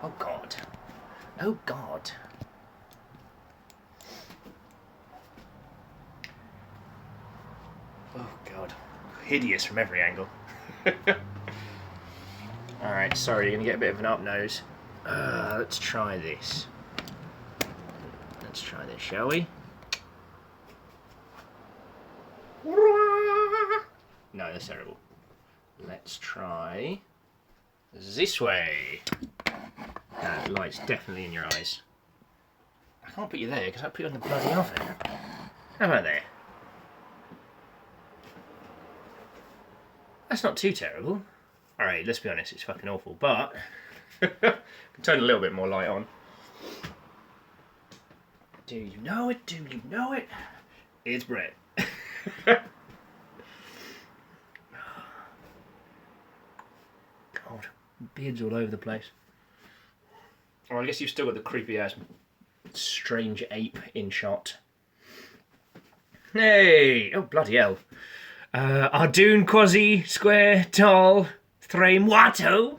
Oh God. Oh God. Oh God. Hideous from every angle. Alright, sorry, you're going to get a bit of an up nose. Let's try this. Let's try this, shall we? No, that's terrible. Let's try this way. That light's definitely in your eyes. I can't put you there because I put you on the bloody oven. How about there? That's not too terrible. Alright, let's be honest, it's fucking awful, but I can turn a little bit more light on. Do you know it? Do you know it? It's Brett. God, beards all over the place. Oh, I guess you've still got the creepy ass strange ape in shot. Hey! Oh, bloody hell. Ardoon, Quasi, Square, Tal, Thrame, Watto.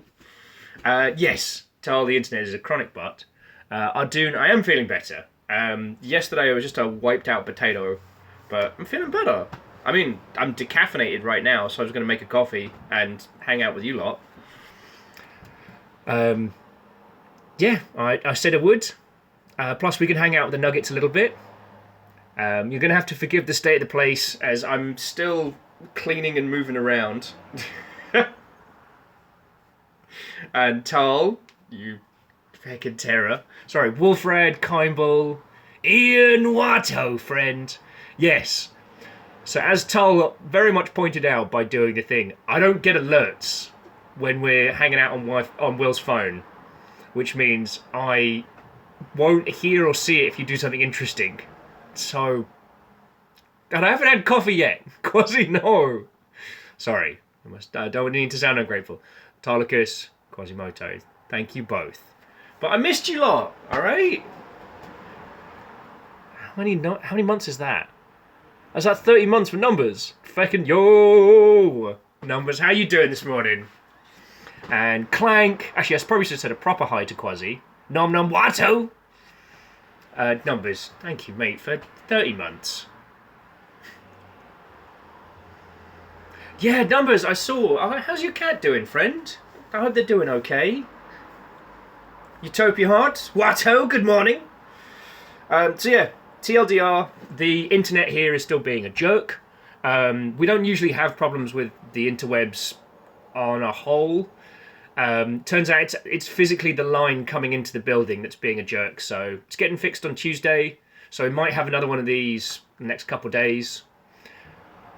Yes, Tal, the internet is a chronic butt. Ardoon, I am feeling better. Yesterday I was just a wiped out potato, but I'm feeling better. I mean, I'm decaffeinated right now, so I was going to make a coffee and hang out with you lot. Yeah, I said I would. Plus, we can hang out with the Nuggets a little bit. You're going to have to forgive the state of the place, as I'm still cleaning and moving around. And Tal, you fucking terror. Sorry, Wolfred, Kimball, Ian Watto, friend. Yes. So as Tal very much pointed out by doing the thing, I don't get alerts when we're hanging out on Will's phone, which means I won't hear or see it if you do something interesting. So, and I haven't had coffee yet. Quasi, no. Sorry, I don't need to sound ungrateful. Tarlicus, Quasimoto, thank you both. But I missed you lot, alright? How many months is that? Is that 30 months for Numbers? Feckin' yo! Numbers, how you doing this morning? And Clank, actually I probably should have said a proper hi to Quasi. Nom nom Watto! Numbers, thank you mate for 30 months. Yeah, Numbers, I saw. How's your cat doing, friend? I hope they're doing okay. Utopia Heart, Watto, good morning. So yeah, TLDR, the internet here is still being a jerk. We don't usually have problems with the interwebs on a whole. Turns out it's physically the line coming into the building that's being a jerk, so it's getting fixed on Tuesday, so we might have another one of these the next couple of days.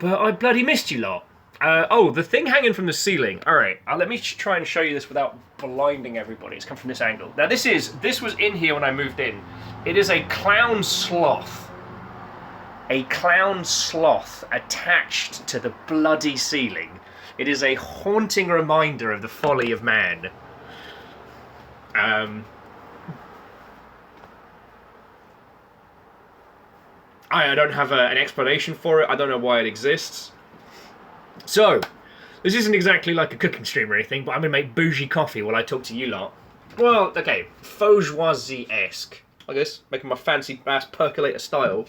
But I bloody missed you lot. The thing hanging from the ceiling. Alright, let me try and show you this without blinding everybody. It's come from this angle. Now this was in here when I moved in. It is a clown sloth. A clown sloth attached to the bloody ceiling. It is a haunting reminder of the folly of man. I don't have an explanation for it. I don't know why it exists. So, this isn't exactly like a cooking stream or anything, but I'm going to make bougie coffee while I talk to you lot. Well, okay, faujoisie-esque. I guess, making my fancy ass percolator style.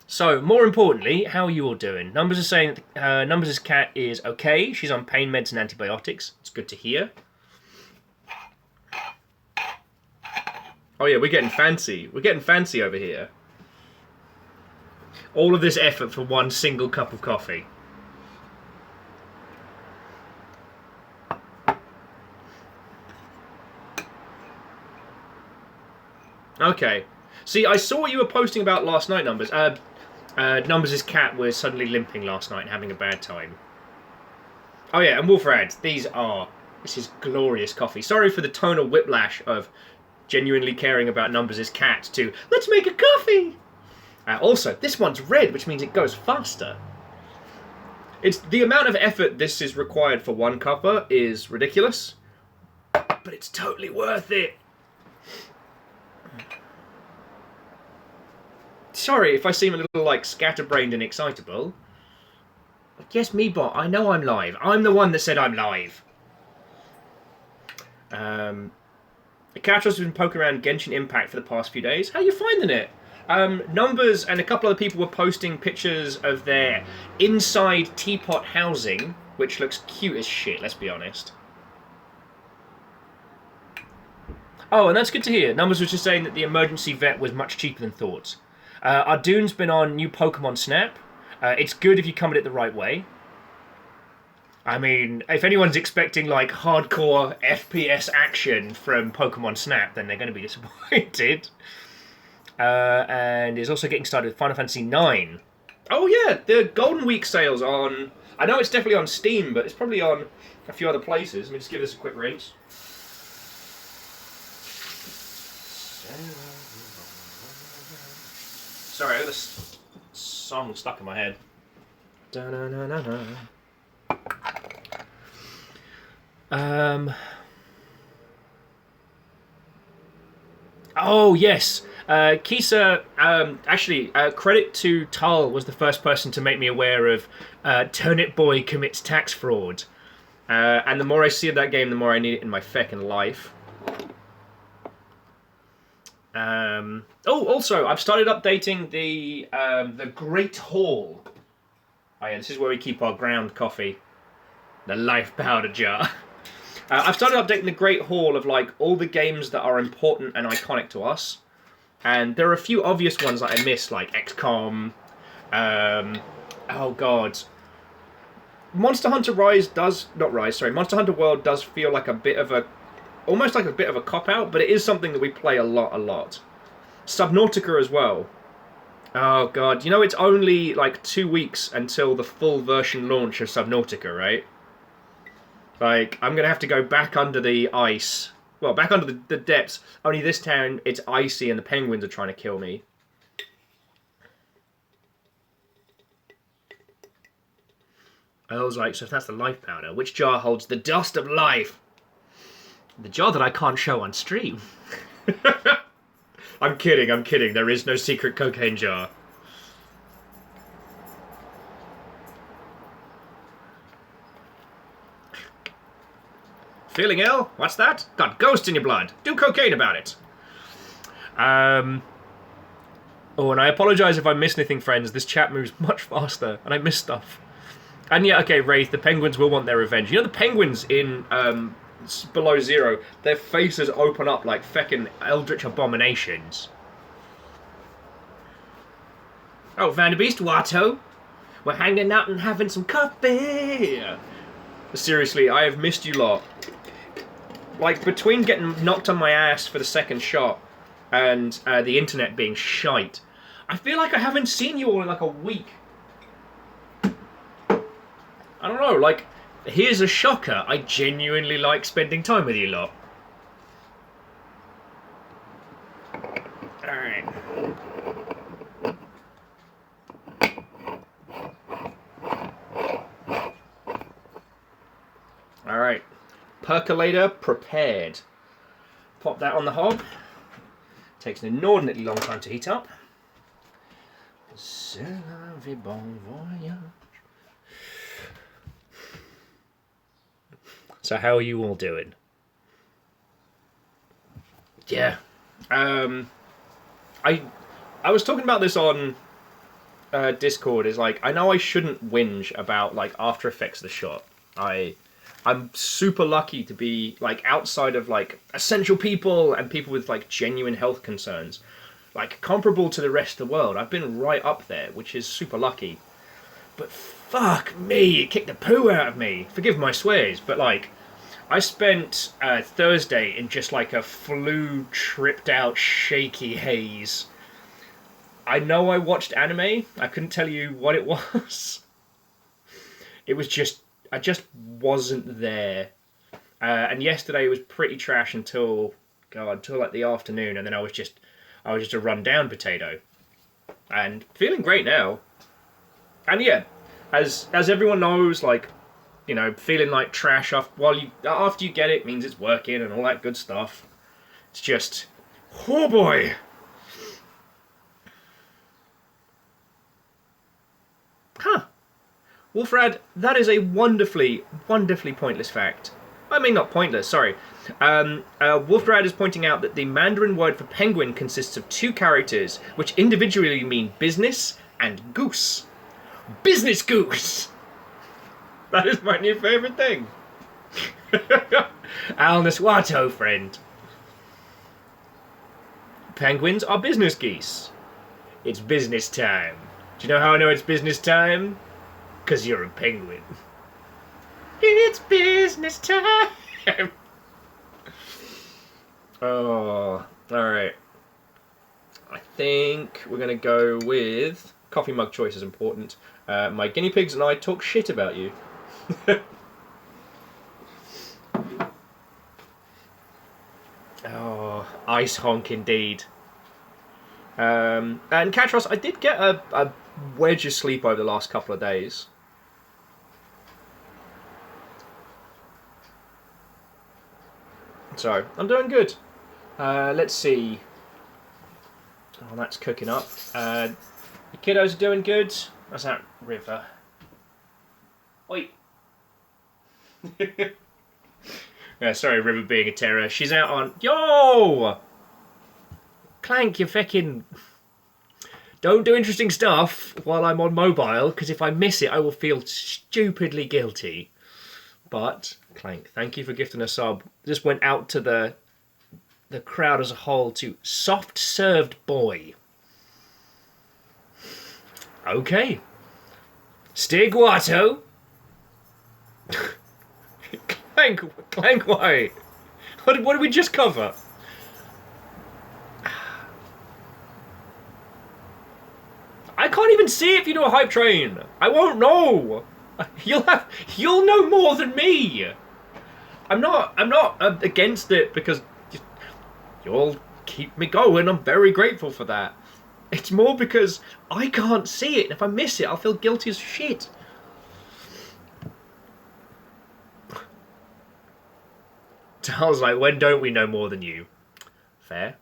So, more importantly, how are you all doing? Numbers are saying Numbers' cat is okay. She's on pain meds and antibiotics. It's good to hear. Oh yeah, we're getting fancy. We're getting fancy over here. All of this effort for one single cup of coffee. Okay. See, I saw what you were posting about last night, Numbers. Numbers' cat was suddenly limping last night and having a bad time. Oh yeah, and Wolfrad, this is glorious coffee. Sorry for the tonal whiplash of genuinely caring about Numbers' cat to, let's make a coffee! Also, this one's red, which means it goes faster. It's the amount of effort this is required for one cuppa is ridiculous, but it's totally worth it. Sorry if I seem a little, like, scatterbrained and excitable. Yes, me bot, I know I'm live. I'm the one that said I'm live. The Catros has been poking around Genshin Impact for the past few days. How are you finding it? Numbers and a couple other people were posting pictures of their inside teapot housing, which looks cute as shit, let's be honest. Oh, and that's good to hear. Numbers was just saying that the emergency vet was much cheaper than thought. Ardune's been on new Pokemon Snap. It's good if you come at it the right way. I mean, if anyone's expecting like hardcore FPS action from Pokemon Snap, then they're going to be disappointed. And is also getting started with Final Fantasy IX. Oh yeah, the Golden Week sales on... I know it's definitely on Steam, but it's probably on a few other places. Let me just give this a quick rinse. Sorry, I got this song stuck in my head. Oh yes, Kisa. Actually, credit to Tull was the first person to make me aware of Turnip Boy commits tax fraud. And the more I see of that game, the more I need it in my feckin' life. Also, I've started updating the Great Hall. Oh yeah, this is where we keep our ground coffee. The life powder jar. I've started updating the Great Hall of like all the games that are important and iconic to us. And there are a few obvious ones that I missed, like XCOM. Oh god. Monster Hunter Monster Hunter World does feel like almost like a bit of a cop-out, but it is something that we play a lot. Subnautica as well. Oh god, you know it's only like 2 weeks until the full version launch of Subnautica, right? Like, I'm gonna have to go back under the ice. Well, back under the depths. Only this time it's icy and the penguins are trying to kill me. I was like, so if that's the life powder, which jar holds the dust of life? The jar that I can't show on stream. I'm kidding. There is no secret cocaine jar. Feeling ill? What's that? Got ghost in your blood. Do cocaine about it. Oh, and I apologise if I miss anything, friends. This chat moves much faster, and I miss stuff. And yeah, okay, Wraith, the penguins will want their revenge. You know the penguins in Below Zero, their faces open up like feckin' eldritch abominations. Oh, Vanderbeest, Watto. We're hanging out and having some coffee. Seriously, I have missed you lot. Like, between getting knocked on my ass for the second shot and the internet being shite, I feel like I haven't seen you all in like a week. I don't know, like, here's a shocker. I genuinely like spending time with you lot. Alright. Alright. Percolator prepared. Pop that on the hob. Takes an inordinately long time to heat up. C'est la vie, bon voyage. So how are you all doing? Yeah. I was talking about this on Discord. Is like, I know I shouldn't whinge about like after effects of the shot. I'm super lucky to be like outside of like essential people and people with like genuine health concerns, like comparable to the rest of the world. I've been right up there, which is super lucky. But fuck me, it kicked the poo out of me. Forgive my swears, but like, I spent Thursday in just like a flu tripped out shaky haze. I know I watched anime. I couldn't tell you what it was. It was just, I just wasn't there. And yesterday was pretty trash until like the afternoon, and then I was just a rundown potato. And feeling great now. And yeah, as everyone knows, like, you know, feeling like trash after you get it means it's working and all that good stuff. It's just, oh boy. Huh. Wolfrad, that is a wonderfully, wonderfully pointless fact. I mean, not pointless, sorry. Wolfrad is pointing out that the Mandarin word for penguin consists of two characters, which individually mean business and goose. Business goose! That is my new favourite thing. Al Naswato, friend. Penguins are business geese. It's business time. Do you know how I know it's business time? 'Cause you're a penguin. It's business time! Oh, alright. I think we're going to go with... Coffee mug choice is important. My guinea pigs and I talk shit about you. Oh, ice honk indeed. And Catros, I did get a wedge of sleep over the last couple of days. So, I'm doing good. Let's see. Oh, that's cooking up. The kiddos are doing good. That's that river. Oi. Sorry, River being a terror. She's out on... Yo! Clank, you feckin'... Don't do interesting stuff while I'm on mobile, because if I miss it, I will feel stupidly guilty. But, Clank, thank you for gifting a sub. This went out to the crowd as a whole to soft-served boy. Okay. Stiguato. Clank, why? What did we just cover? I can't even see if you do a hype train. I won't know. You'll know more than me. I'm not against it because you'll keep me going. I'm very grateful for that. It's more because I can't see it. And if I miss it, I'll feel guilty as shit. I was like, when don't we know more than you? Fair.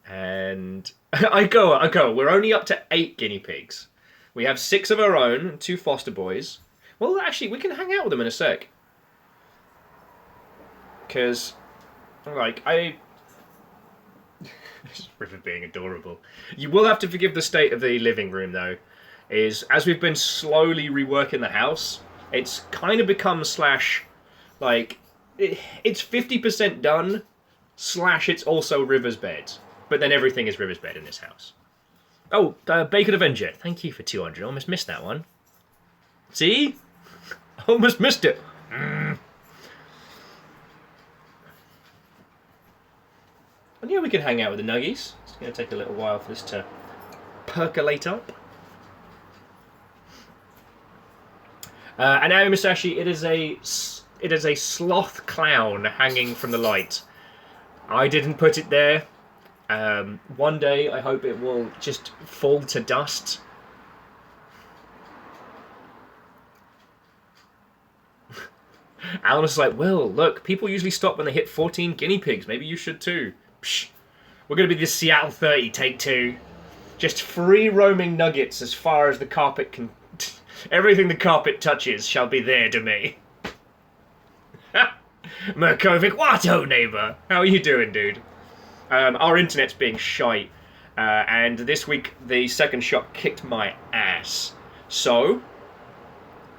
And I go. We're only up to 8 guinea pigs. We have 6 of our own and 2 foster boys. Well, actually, we can hang out with them in a sec. Because, like, This River being adorable. You will have to forgive the state of the living room, though. Is, as we've been slowly reworking the house, it's kind of become like... It's 50% done, / it's also River's bed. But then everything is River's bed in this house. Oh, Bacon Avenger. Thank you for 200. Almost missed that one. See? Almost missed it. And yeah, we can hang out with the nuggies. It's going to take a little while for this to percolate up. And now, Musashi, it is a sloth clown hanging from the light. I didn't put it there. One day, I hope it will just fall to dust. Alan was like, well, look, people usually stop when they hit 14 guinea pigs. Maybe you should too. Psh, we're going to be the Seattle 30, take 2. Just free roaming nuggets as far as the carpet can... Everything the carpet touches shall be there to me. Merkovic, Watto, neighbour. How are you doing, dude? Our internet's being shite. And this week, the second shot kicked my ass. So,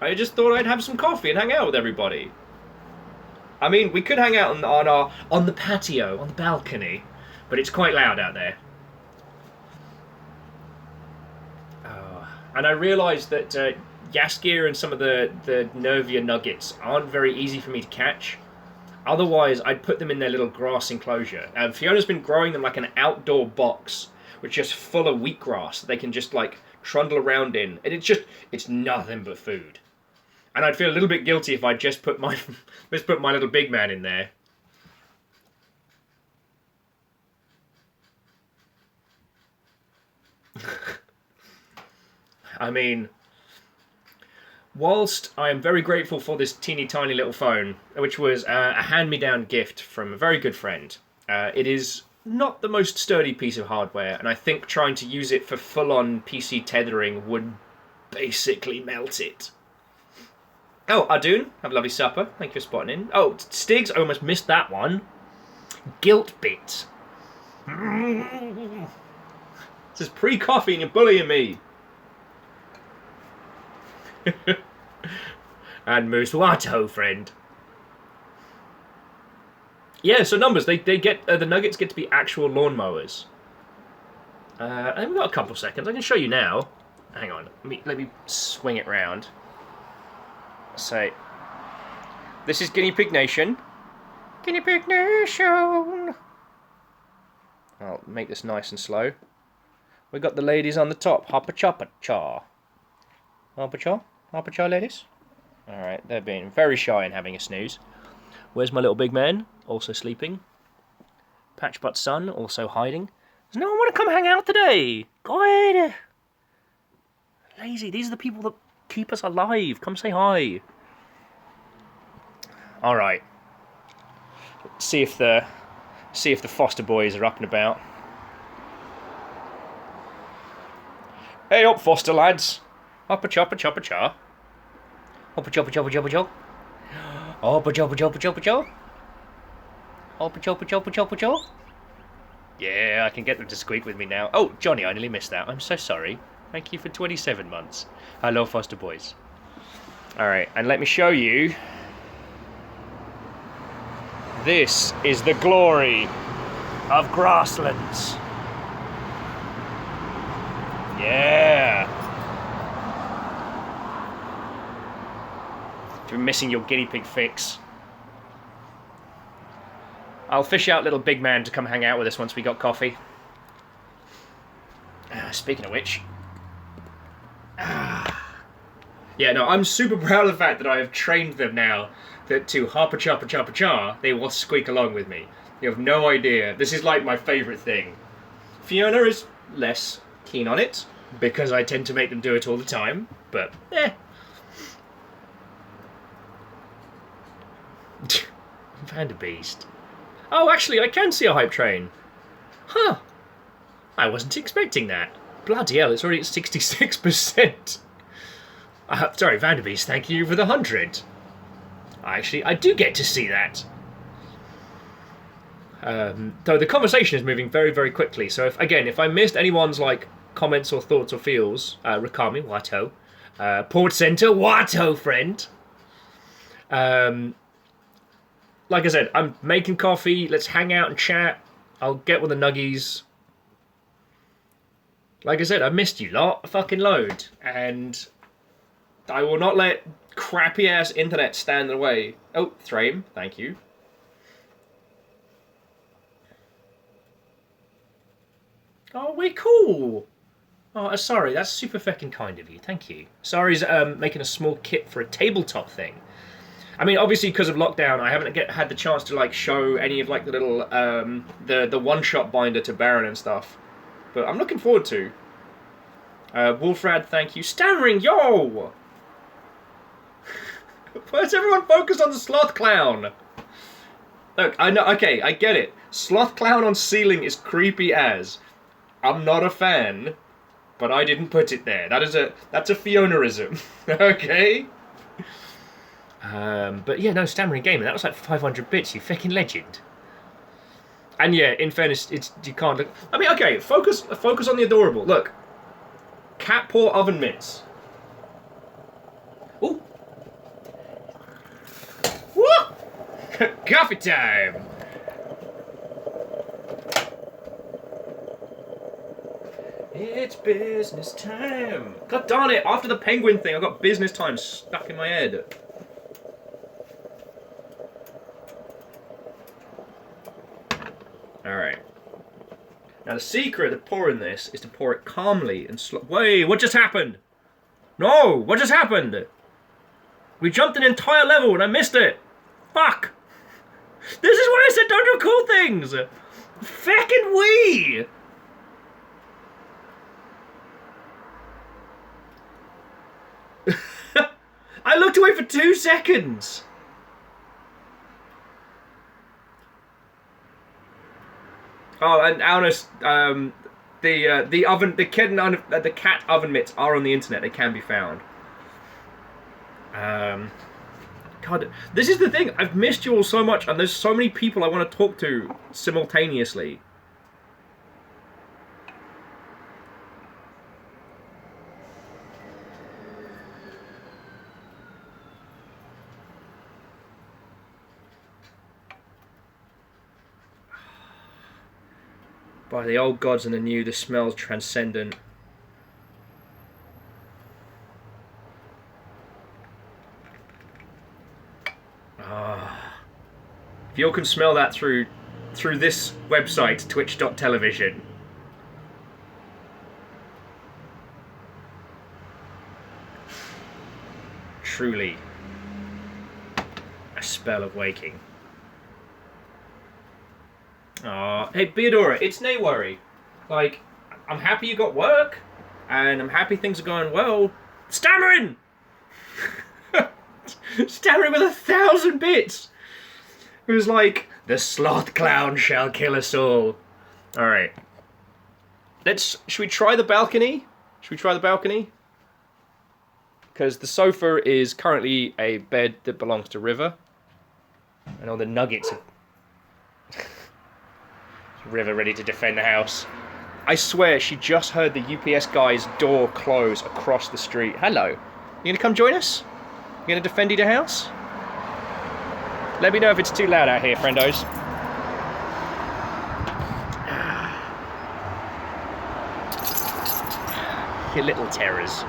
I just thought I'd have some coffee and hang out with everybody. I mean, we could hang out on the patio, on the balcony, but it's quite loud out there. And I realised that Yaskir and some of the Nervia nuggets aren't very easy for me to catch. Otherwise, I'd put them in their little grass enclosure. Fiona's been growing them like an outdoor box, which is full of wheatgrass that they can just like trundle around in. And it's nothing but food. And I'd feel a little bit guilty if I just put my little big man in there. I mean, whilst I am very grateful for this teeny tiny little phone, which was a hand-me-down gift from a very good friend, it is not the most sturdy piece of hardware, and I think trying to use it for full-on PC tethering would basically melt it. Oh, Ardoon, have a lovely supper. Thank you for spotting in. Oh, Stiggs, I almost missed that one. Guilt bit. This is pre-coffee and you're bullying me. And Moose Watto, friend. Yeah, so numbers, they get the Nuggets get to be actual lawnmowers. And we've got a couple seconds. I can show you now. Hang on, let me swing it round. So, this is Guinea Pig Nation. Guinea Pig Nation. I'll make this nice and slow. We got the ladies on the top. Hopper chopper chaw. Hopper chaw? Hopper chaw, ladies? Alright, they're being very shy and having a snooze. Where's my little big man? Also sleeping. Patchbutt son, also hiding. Does no one want to come hang out today? God! Lazy, these are the people that keep us alive. Come say hi. Alright. See if the foster boys are up and about. Hey up, foster lads. Hopper chopper chopper chaw. Hopper chopper chopper chopper chaw. Hopper chopper chopper chopper chaw. Hopper chopper chopper chopper chaw. Yeah, I can get them to squeak with me now. Oh, Johnny, I nearly missed that. I'm so sorry. Thank you for 27 months. Hello, foster boys. Alright, and let me show you. This is the glory of grasslands. Yeah. You've been missing your guinea pig fix. I'll fish out little big man to come hang out with us once we got coffee. Speaking of which. Yeah, no, I'm super proud of the fact that I have trained them now that to hopper chopper chopper cha, they will squeak along with me. You have no idea. This is like my favourite thing. Fiona is less keen on it, because I tend to make them do it all the time, but Vanderbeest. Oh, actually, I can see a hype train. Huh. I wasn't expecting that. Bloody hell, it's already at 66%. Sorry, Vanderbeest, thank you for the 100. Actually, I do get to see that. Though the conversation is moving very, very quickly, so if I missed anyone's comments or thoughts or feels, Rakami, Watto. Port Center, Watto, friend. Like I said, I'm making coffee. Let's hang out and chat. I'll get with the nuggies. Like I said, I missed you lot a fucking load. And I will not let crappy ass internet stand in the way. Oh, Thrame, thank you. Oh, we're cool. Oh, sorry, that's super fucking kind of you. Thank you. Sorry's making a small kit for a tabletop thing. I mean, obviously, because of lockdown, I haven't had the chance to show any of the little the one-shot binder to Baron and stuff. But I'm looking forward to. Wolfrad, thank you. Stammering, yo! Where's everyone focused on the sloth clown? Look, I know. Okay, I get it. Sloth clown on ceiling is creepy as. I'm not a fan, but I didn't put it there. That's a Fionaism. Okay. But yeah, no, Stammering Gamer, that was 500 bits, you fucking legend. And yeah, in fairness, you can't look. I mean, okay, focus on the adorable. Look, cat paw oven mitts. Ooh. Woo! Coffee time. It's business time. God darn it! After the penguin thing, I got business time stuck in my head. Alright. Now the secret of pouring this is to pour it calmly and slow. Wait, what just happened? No, what just happened? We jumped an entire level and I missed it. Fuck. This is why I said don't do cool things. Feckin' we. I looked away for 2 seconds. Oh, and Alnus, the cat oven mitts are on the internet. They can be found. God, this is the thing. I've missed you all so much, and there's so many people I want to talk to simultaneously. By the old gods and the new, the smell's transcendent. If you all can smell that through this website, twitch.television. Truly a spell of waking. Hey Beadora, it's no worry. Like, I'm happy you got work, and I'm happy things are going well. Stammering! Stammering with 1,000 bits! It was like, the sloth clown shall kill us all. Alright. Should we try the balcony? Should we try the balcony? Because the sofa is currently a bed that belongs to River. And all the nuggets of... River ready to defend the house. I swear she just heard the UPS guy's door close across the street. Hello. You gonna come join us? You gonna defend the house? Let me know if it's too loud out here, friendos. You little terrors.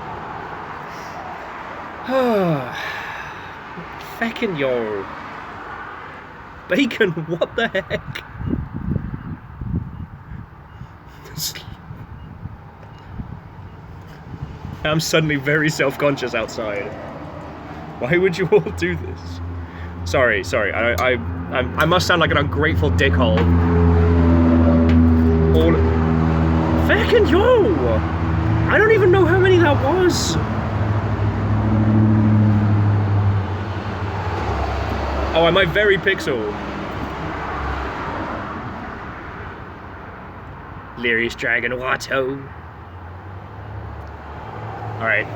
Feckin' yo. Bacon, what the heck? I'm suddenly very self-conscious outside. Why would you all do this? Sorry. I must sound like an ungrateful dickhole. Feckin' yo! I don't even know how many that was. Oh, am I very pixel? Lyrius Dragon Watto. Alright.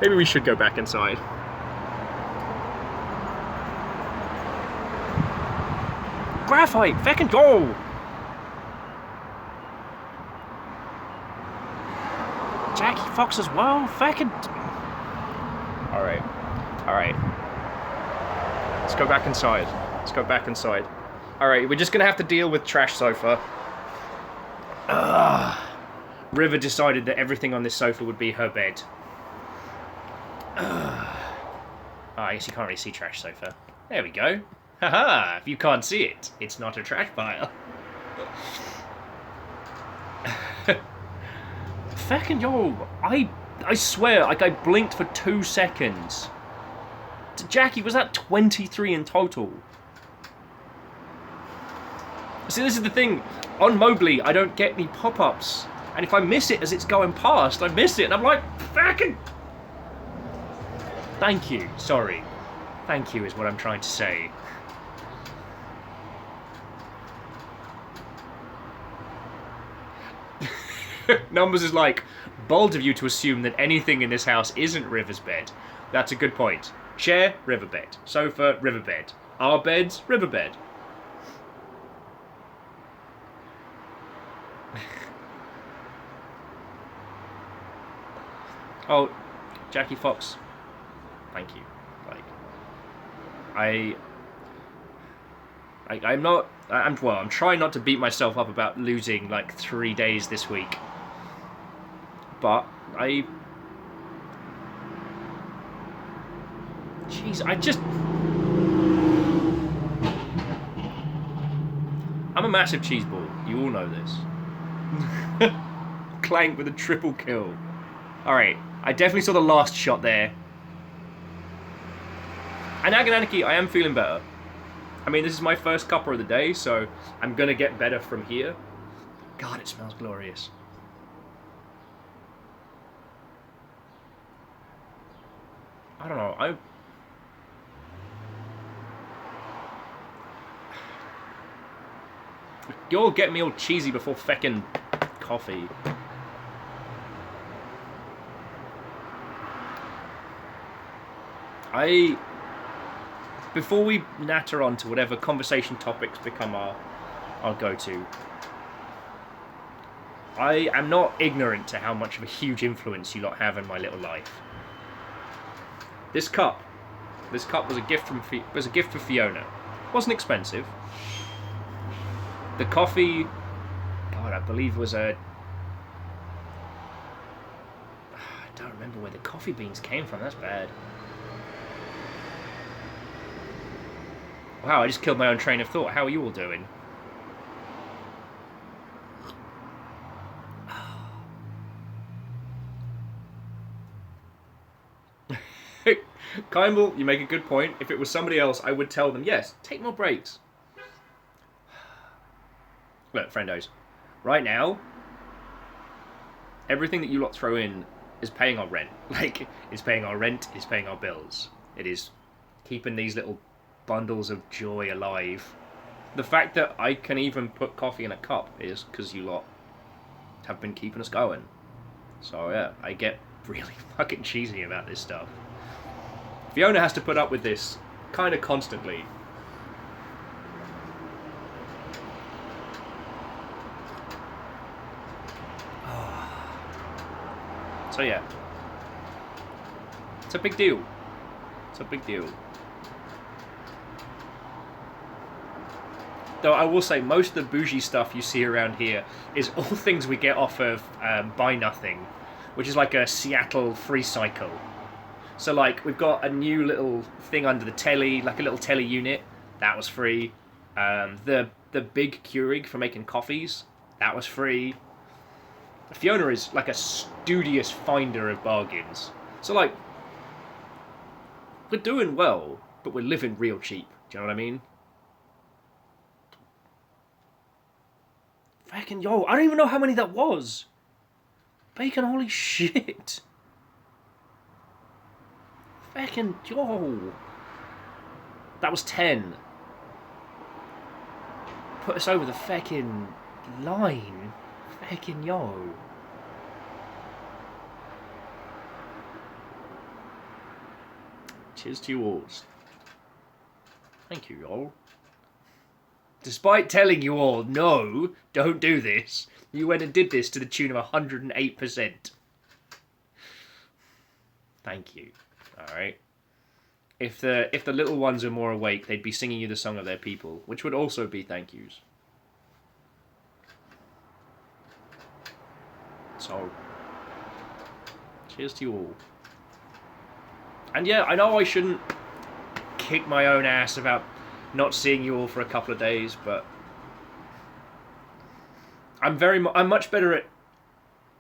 Maybe we should go back inside. Graphite! Feckin' go! Jackie Fox as well? Feckin'... Alright. Let's go back inside. Alright, we're just gonna have to deal with Trash Sofa. River decided that everything on this sofa would be her bed. I guess you can't really see Trash Sofa. There we go. Haha, if you can't see it, it's not a trash pile. Feckin' yo, I swear, like I blinked for 2 seconds. Jackie, was that 23 in total? See, this is the thing. On Mowgli, I don't get any pop-ups. And if I miss it as it's going past, I miss it. And I'm like, fucking... Thank you. Sorry. Thank you is what I'm trying to say. Numbers is like, bold of you to assume that anything in this house isn't River's bed. That's a good point. Chair, riverbed. Sofa, riverbed. Our beds, riverbed. Oh, Jackie Fox. Thank you. Like, I'm trying not to beat myself up about losing like 3 days this week. But jeez, I'm a massive cheese ball. You all know this. Clank with a triple kill. Alright, I definitely saw the last shot there. And Agananiki, I am feeling better. I mean, this is my first cuppa of the day, so I'm gonna get better from here. God, it smells glorious. I don't know, You'll get me all cheesy before feckin' coffee. before we natter on to whatever conversation topics become our go-to, I am not ignorant to how much of a huge influence you lot have in my little life. This cup was a gift for Fiona. It wasn't expensive. The coffee, God, I believe was I don't remember where the coffee beans came from. That's bad. Wow, I just killed my own train of thought. How are you all doing? Kimball, you make a good point. If it was somebody else, I would tell them, yes, take more breaks. Look, friendos, right now, everything that you lot throw in is paying our rent. Like, it's paying our rent, it's paying our bills. It is keeping these little bundles of joy alive. The fact that I can even put coffee in a cup is because you lot have been keeping us going. So yeah, I get really fucking cheesy about this stuff. Fiona has to put up with this kind of constantly. So yeah, it's a big deal. It's a big deal. Though I will say, most of the bougie stuff you see around here is all things we get off of Buy Nothing, which is like a Seattle free cycle. So like, we've got a new little thing under the telly, like a little telly unit. That was free. The big Keurig for making coffees. That was free. Fiona is like a studious finder of bargains. So like, we're doing well, but we're living real cheap. Do you know what I mean? Fucking yo, I don't even know how many that was. Bacon, holy shit. Fucking yo. That was 10. Put us over the fucking line. Fucking yo. Cheers to you all. Thank you, y'all. Despite telling you all, no, don't do this, you went and did this to the tune of 108%. Thank you. Alright. If the little ones are more awake, they'd be singing you the song of their people, which would also be thank yous. So, cheers to you all. And yeah, I know I shouldn't kick my own ass about not seeing you all for a couple of days, but I'm much better at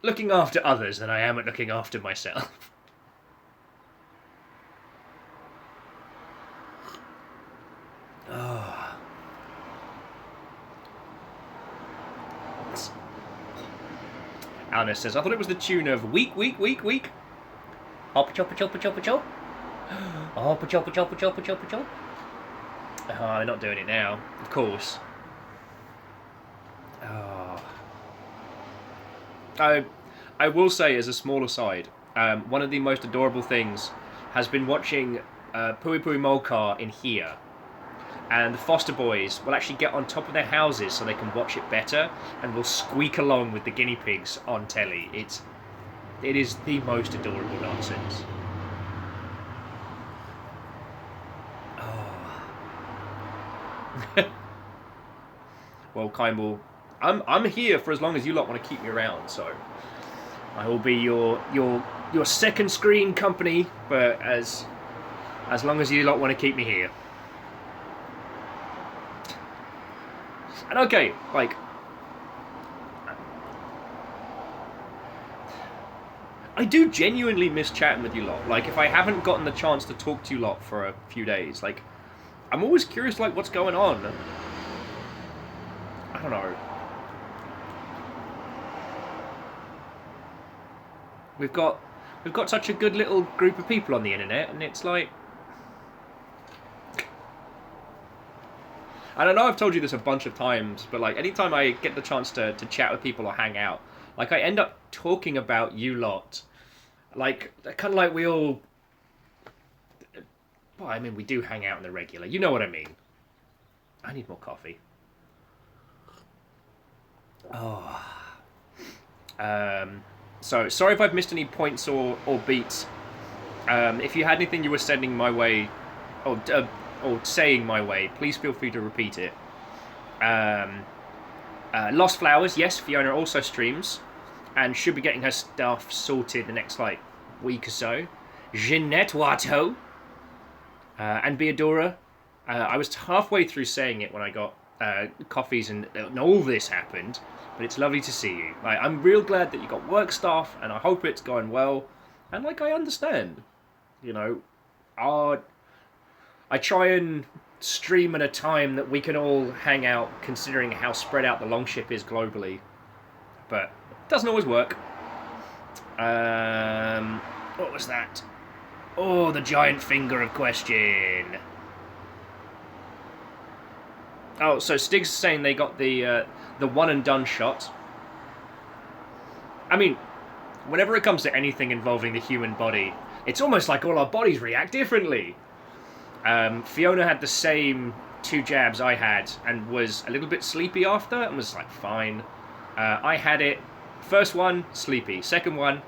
looking after others than I am at looking after myself. Oh. Anna says, I thought it was the tune of week. Hoppa choppa choppa choppa chop. Hoppa choppa choppa choppa choppa chop. Oh, they're not doing it now, of course. Oh. I will say, as a small aside, one of the most adorable things has been watching Pui Pui Molcar in here. And the foster boys will actually get on top of their houses so they can watch it better, and will squeak along with the guinea pigs on telly. It is the most adorable nonsense. Well, Kimball, I'm here for as long as you lot want to keep me around, so I will be your second screen company, but as long as you lot want to keep me here. And okay, like, I do genuinely miss chatting with you lot. Like, if I haven't gotten the chance to talk to you lot for a few days, like, I'm always curious, like, what's going on. I don't know. We've got such a good little group of people on the internet, and it's like, and I know I've told you this a bunch of times, but like, anytime I get the chance to chat with people or hang out, like, I end up talking about you lot. Like, kind of like we all Well, I mean, we do hang out in the regular. You know what I mean. I need more coffee. Oh. So, sorry if I've missed any points or beats. If you had anything you were sending my way, or saying my way, please feel free to repeat it. Lost Flowers, yes, Fiona also streams, and should be getting her stuff sorted the next, like, week or so. Jeanette Watto, and Beadora. I was halfway through saying it when I got coffees and all this happened, but it's lovely to see you. Like, I'm real glad that you got work stuff, and I hope it's going well, and, like, I understand. You know, I try and stream at a time that we can all hang out, considering how spread out the Longship is globally. But it doesn't always work. What was that? Oh, the giant finger of question. Oh, so Stig's saying they got the one and done shot. I mean, whenever it comes to anything involving the human body, it's almost like all our bodies react differently. Fiona had the same 2 jabs I had and was a little bit sleepy after and was like, fine. I had it, first one, sleepy. Second one,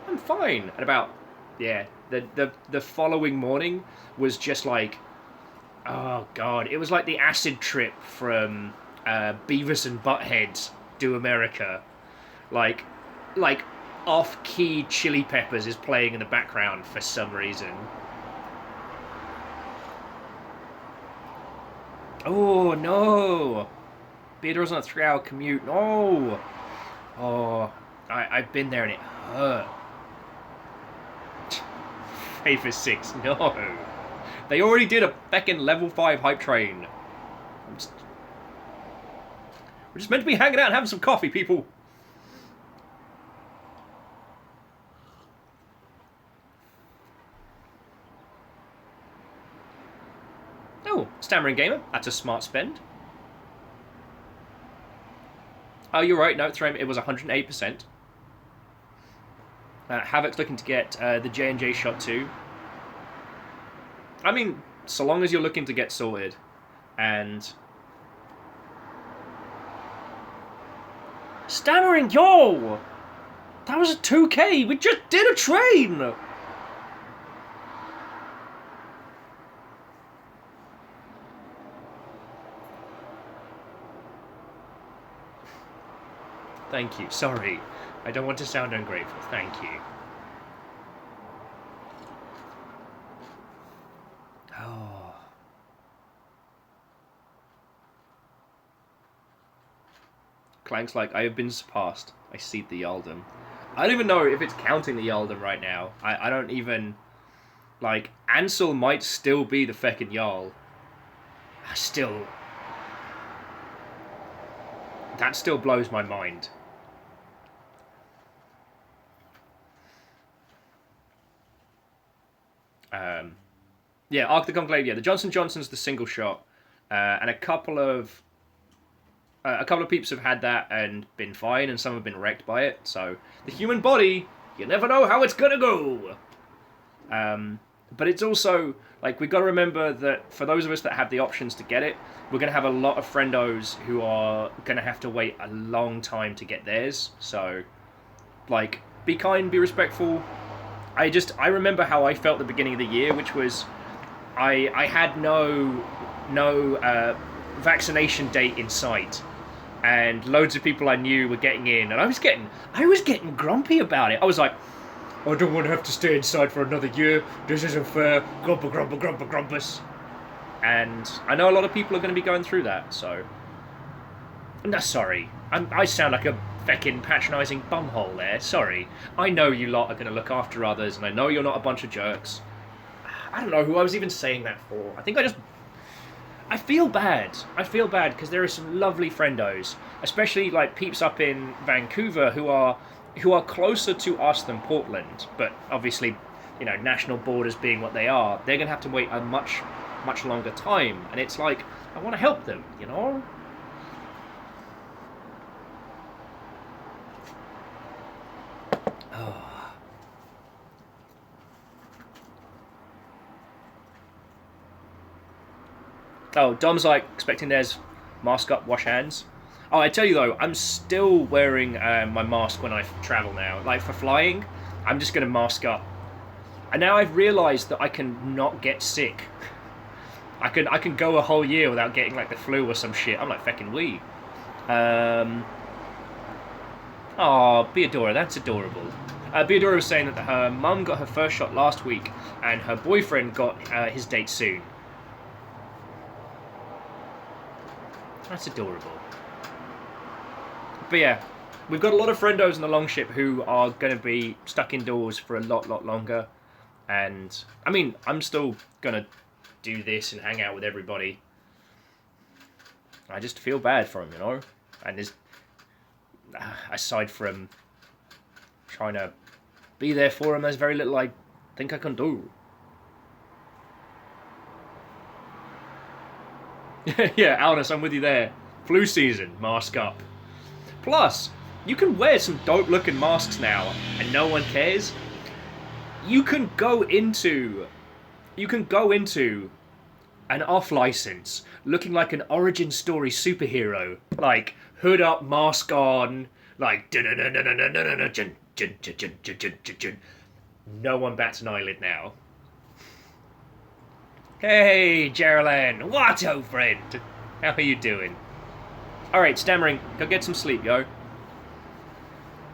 I'm fine. And about, yeah, the following morning was just like, oh god, it was like the acid trip from Beavis and Butthead Do America. Like off-key Chili Peppers is playing in the background for some reason. Oh, no! Beater's on a 3-hour commute. No! Oh, I've been there and it hurt. FIFA 6, no. They already did a feckin' level 5 hype train. We're just meant to be hanging out and having some coffee, people. Oh, Stammering Gamer. That's a smart spend. Oh, you're right. No, it was 108%. Havoc's looking to get the J&J shot too. I mean, so long as you're looking to get sorted. And... Stammering, yo! That was a 2K! We just did a train! Thank you. Sorry. I don't want to sound ungrateful. Thank you. Oh. Clank's like, I have been surpassed. I seat the Yaldum. I don't even know if it's counting the Yaldum right now. I don't even... Like, Ansel might still be the feckin' Jarl. Still... That still blows my mind. Yeah, Arc the Conclave. Yeah, the Johnson Johnson's the single shot, and a couple of peeps have had that and been fine, and some have been wrecked by it. So the human body, you never know how it's gonna go. But it's also like we've got to remember that for those of us that have the options to get it, we're gonna have a lot of friendos who are gonna have to wait a long time to get theirs. So, like, be kind, be respectful. I remember how I felt at the beginning of the year, which was I had no vaccination date in sight, and loads of people I knew were getting in, and I was getting grumpy about it. I was like, I don't want to have to stay inside for another year. This isn't fair. Grumpus. And I know a lot of people are going to be going through that. So, no, sorry, I sound like a feckin' patronising bumhole there. Sorry. I know you lot are going to look after others, and I know you're not a bunch of jerks. I don't know who I was even saying that for. I feel bad. I feel bad because there are some lovely friendos, especially like peeps up in Vancouver who are closer to us than Portland, but obviously, you know, national borders being what they are, they're going to have to wait a much longer time, and it's like, I want to help them, you know? Oh. Oh, Dom's like expecting theirs. Mask up, wash hands. Oh, I tell you though, I'm still wearing my mask when I travel now. Like for flying, I'm just gonna mask up. And now I've realised that I can not get sick. I can go a whole year without getting like the flu or some shit. I'm like fucking wee. Oh, Beadora, that's adorable. Beadora was saying that her mum got her first shot last week, and her boyfriend got his date soon. That's adorable. But yeah, we've got a lot of friendos on the Longship who are going to be stuck indoors for a lot longer. And, I mean, I'm still going to do this and hang out with everybody. I just feel bad for them, you know? And there's, aside from trying to be there for them, there's very little I think I can do. Yeah, Aldous, I'm with you there. Flu season, mask up. Plus, you can wear some dope-looking masks now, and no one cares. You can go into an off-license looking like an origin story superhero, like hood up, mask on, like no one bats an eyelid now. Hey, Geraldine, what, old friend? How are you doing? Alright, Stammering, go get some sleep, yo.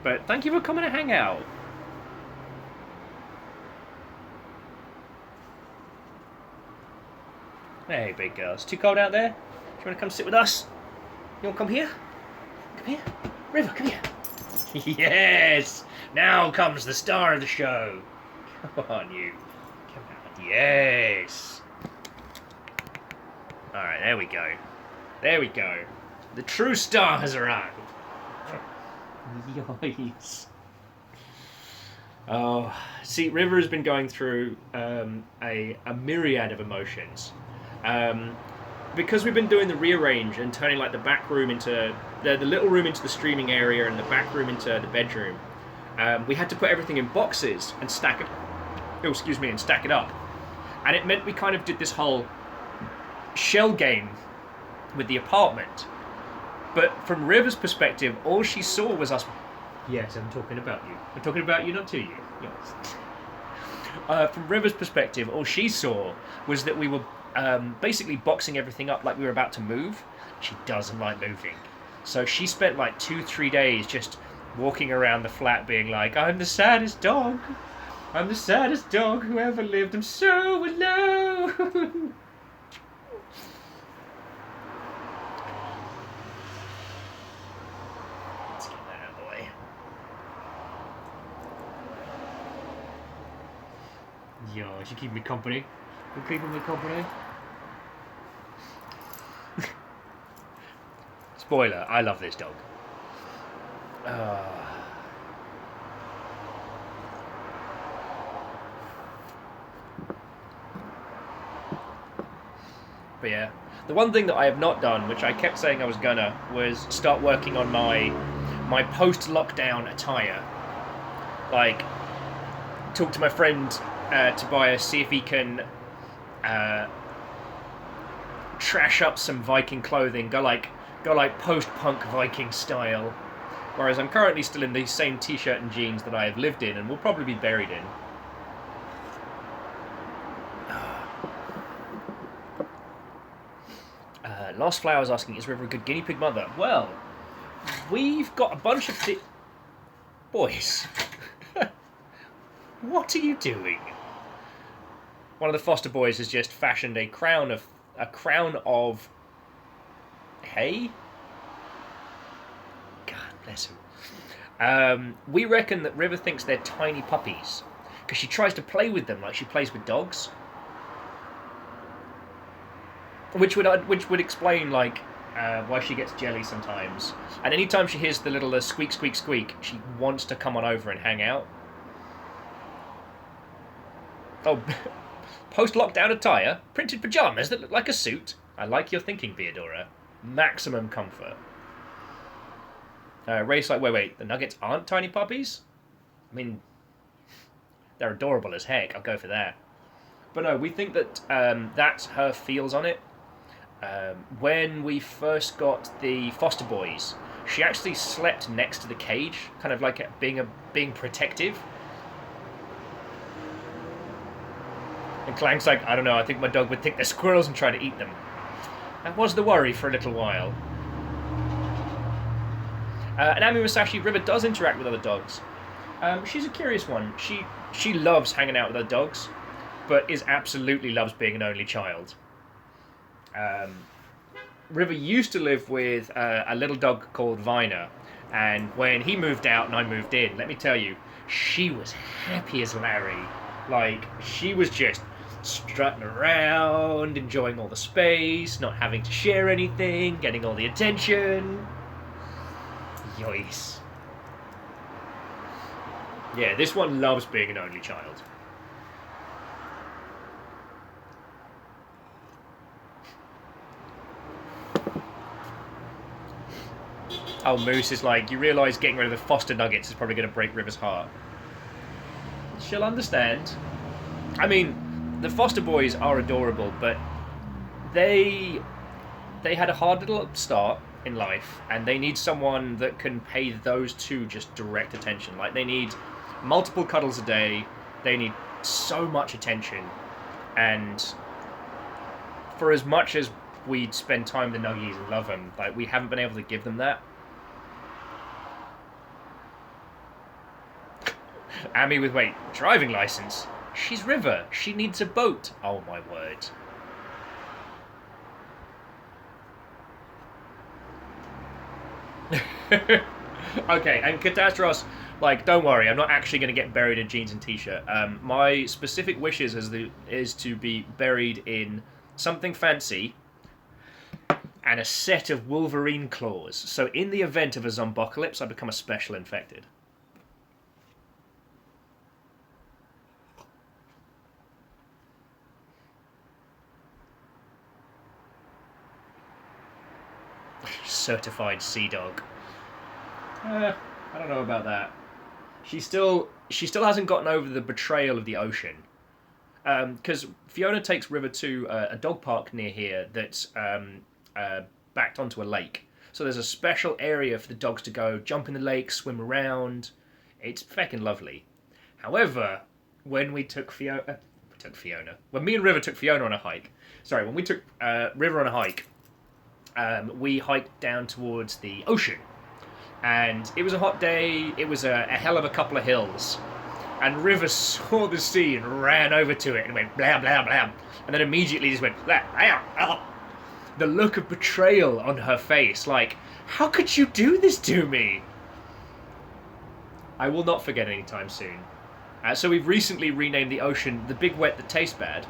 But thank you for coming to hang out. Hey, big girl, it's too cold out there? Do you want to come sit with us? You want to come here? Come here? River, come here. Yes! Now comes the star of the show. Come on, you. Come on, yes. Alright, there we go. There we go. The true star has arrived. Yes. Oh, see, River has been going through a myriad of emotions. Because we've been doing the rearrange and turning like the back room into the little room into the streaming area and the back room into the bedroom, we had to put everything in boxes and stack it. Oh, excuse me, and stack it up. And it meant we kind of did this whole shell game with the apartment. But from River's perspective, all she saw was us. Yes, I'm talking about you. I'm talking about you, not to you. Yes. From River's perspective, all she saw was that we were basically boxing everything up like we were about to move. She doesn't like moving. So she spent like 2-3 days just walking around the flat being like, I'm the saddest dog. I'm the saddest dog who ever lived. I'm so alone. Let's get that out of the way. Yo, she keep me company. You keeping me company? Spoiler, I love this dog. But yeah, the one thing that I have not done, which I kept saying I was gonna, was start working on my post-lockdown attire. Like, talk to my friend Tobias, see if he can trash up some Viking clothing, go like post-punk Viking style. Whereas I'm currently still in the same t-shirt and jeans that I have lived in and will probably be buried in. Lost Flowers asking, is River a good guinea pig mother? Well, we've got a bunch of boys. What are you doing? One of the foster boys has just fashioned a crown of hay. God bless him. We reckon that River thinks they're tiny puppies because she tries to play with them like she plays with dogs. Which would explain like why she gets jelly sometimes. And anytime she hears the little squeak squeak squeak, she wants to come on over and hang out. Oh, post-lockdown attire, printed pajamas that look like a suit. I like your thinking, Beadora. Maximum comfort. Ray's like, wait, the Nuggets aren't tiny puppies? I mean, they're adorable as heck. I'll go for that. But no, we think that that's her feels on it. When we first got the foster boys, she actually slept next to the cage, kind of like being protective. And Clank's like, I don't know, I think my dog would think they're squirrels and try to eat them. That was the worry for a little while. And Ami Masashi, River does interact with other dogs. She's a curious one. She loves hanging out with other dogs, but absolutely loves being an only child. River used to live with a little dog called Viner, and when he moved out and I moved in, let me tell you, she was happy as Larry. Like, she was just strutting around, enjoying all the space, not having to share anything, getting all the attention. Yois. Yeah, this one loves being an only child. Oh, Moose is like, you realise getting rid of the foster nuggets is probably going to break River's heart. She'll understand. I mean, the foster boys are adorable, but they had a hard little start in life, and they need someone that can pay those two just direct attention. Like, they need multiple cuddles a day, they need so much attention, and for as much as we'd spend time with the Nuggies and love them, like, we haven't been able to give them that. Amy with, driving license? She's River. She needs a boat. Oh, my word. Okay, and Catastros, don't worry, I'm not actually going to get buried in jeans and t-shirt. My specific wishes is to be buried in something fancy and a set of Wolverine claws. So in the event of a zombocalypse, I become a special infected. Certified sea dog. I don't know about that. She still hasn't gotten over the betrayal of the ocean. Because Fiona takes River to a dog park near here that's backed onto a lake. So there's a special area for the dogs to go jump in the lake, swim around. It's feckin' lovely. However, when we took Fiona, when me and River took Fiona on a hike. Sorry, when we took River on a hike. We hiked down towards the ocean, and it was a hot day. It was a hell of a couple of hills, and River saw the sea and ran over to it and went blah blah blah, and then immediately just went blah blah blah. The look of betrayal on her face, like, how could you do this to me? I will not forget anytime soon. So we've recently renamed the ocean the Big Wet That Tastes Bad.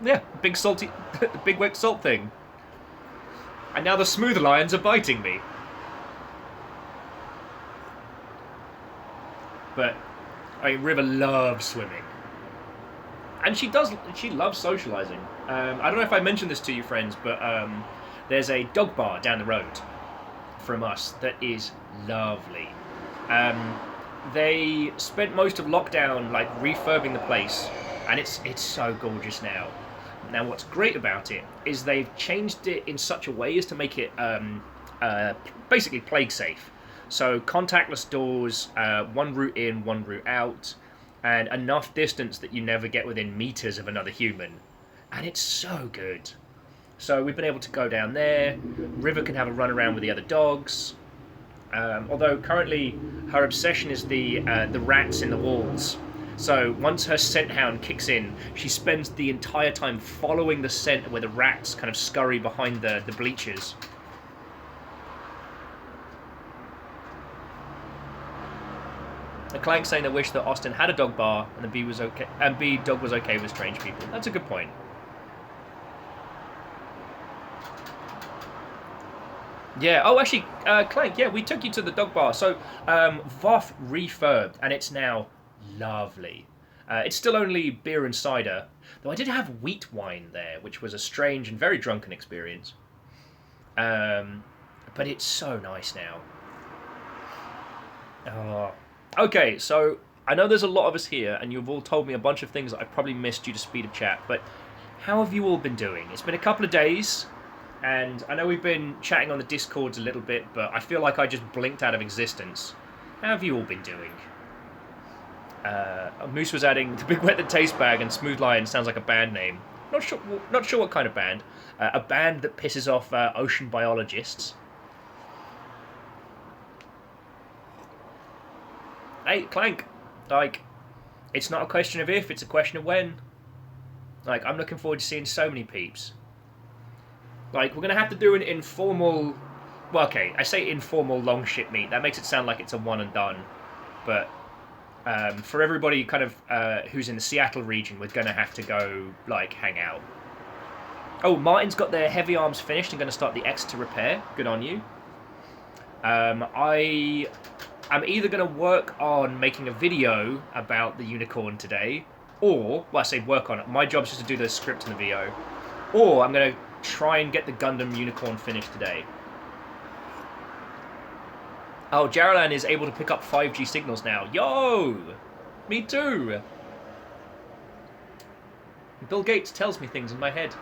Yeah, big salty, big wet salt thing. And now the smooth lions are biting me. But, I mean, River loves swimming. And she loves socialising. I don't know if I mentioned this to you, friends, but there's a dog bar down the road from us that is lovely. They spent most of lockdown, refurbing the place, and it's so gorgeous now. Now, what's great about it is they've changed it in such a way as to make it basically plague safe. So contactless doors, one route in, one route out, and enough distance that you never get within meters of another human. And it's so good. So we've been able to go down there. River can have a run around with the other dogs. Although currently her obsession is the rats in the walls. So once her scent hound kicks in, she spends the entire time following the scent where the rats kind of scurry behind the bleachers. The Clank saying they wish that Austin had a dog bar and the B was okay, and B dog was okay with strange people. That's a good point. Yeah. Oh, actually, Clank. Yeah, we took you to the dog bar. So Voth refurbed, and it's now lovely. It's still only beer and cider, though I did have wheat wine there, which was a strange and very drunken experience. But it's so nice now. Okay, so I know there's a lot of us here, and you've all told me a bunch of things that I've probably missed due to speed of chat, but how have you all been doing? It's been a couple of days, and I know we've been chatting on the Discords a little bit, but I feel like I just blinked out of existence. How have you all been doing? Moose was adding the Big Wet the Taste Bag and Smooth Lion sounds like a band name. Not sure what kind of band. A band that pisses off ocean biologists. Hey, Clank. Like, it's not a question of if, it's a question of when. Like, I'm looking forward to seeing so many peeps. Like, we're going to have to do an informal... Well, okay, I say informal long ship meet. That makes it sound like it's a one and done. But for everybody kind of who's in the Seattle region, we're going to have to go, like, hang out. Oh, Martin's got their heavy arms finished and going to start the Exeter repair. Good on you. I'm either going to work on making a video about the Unicorn today, or, well, I say work on it. My job is just to do the script and the VO. Or I'm going to try and get the Gundam Unicorn finished today. Oh, Jaralan is able to pick up 5G signals now. Yo! Me too! Bill Gates tells me things in my head.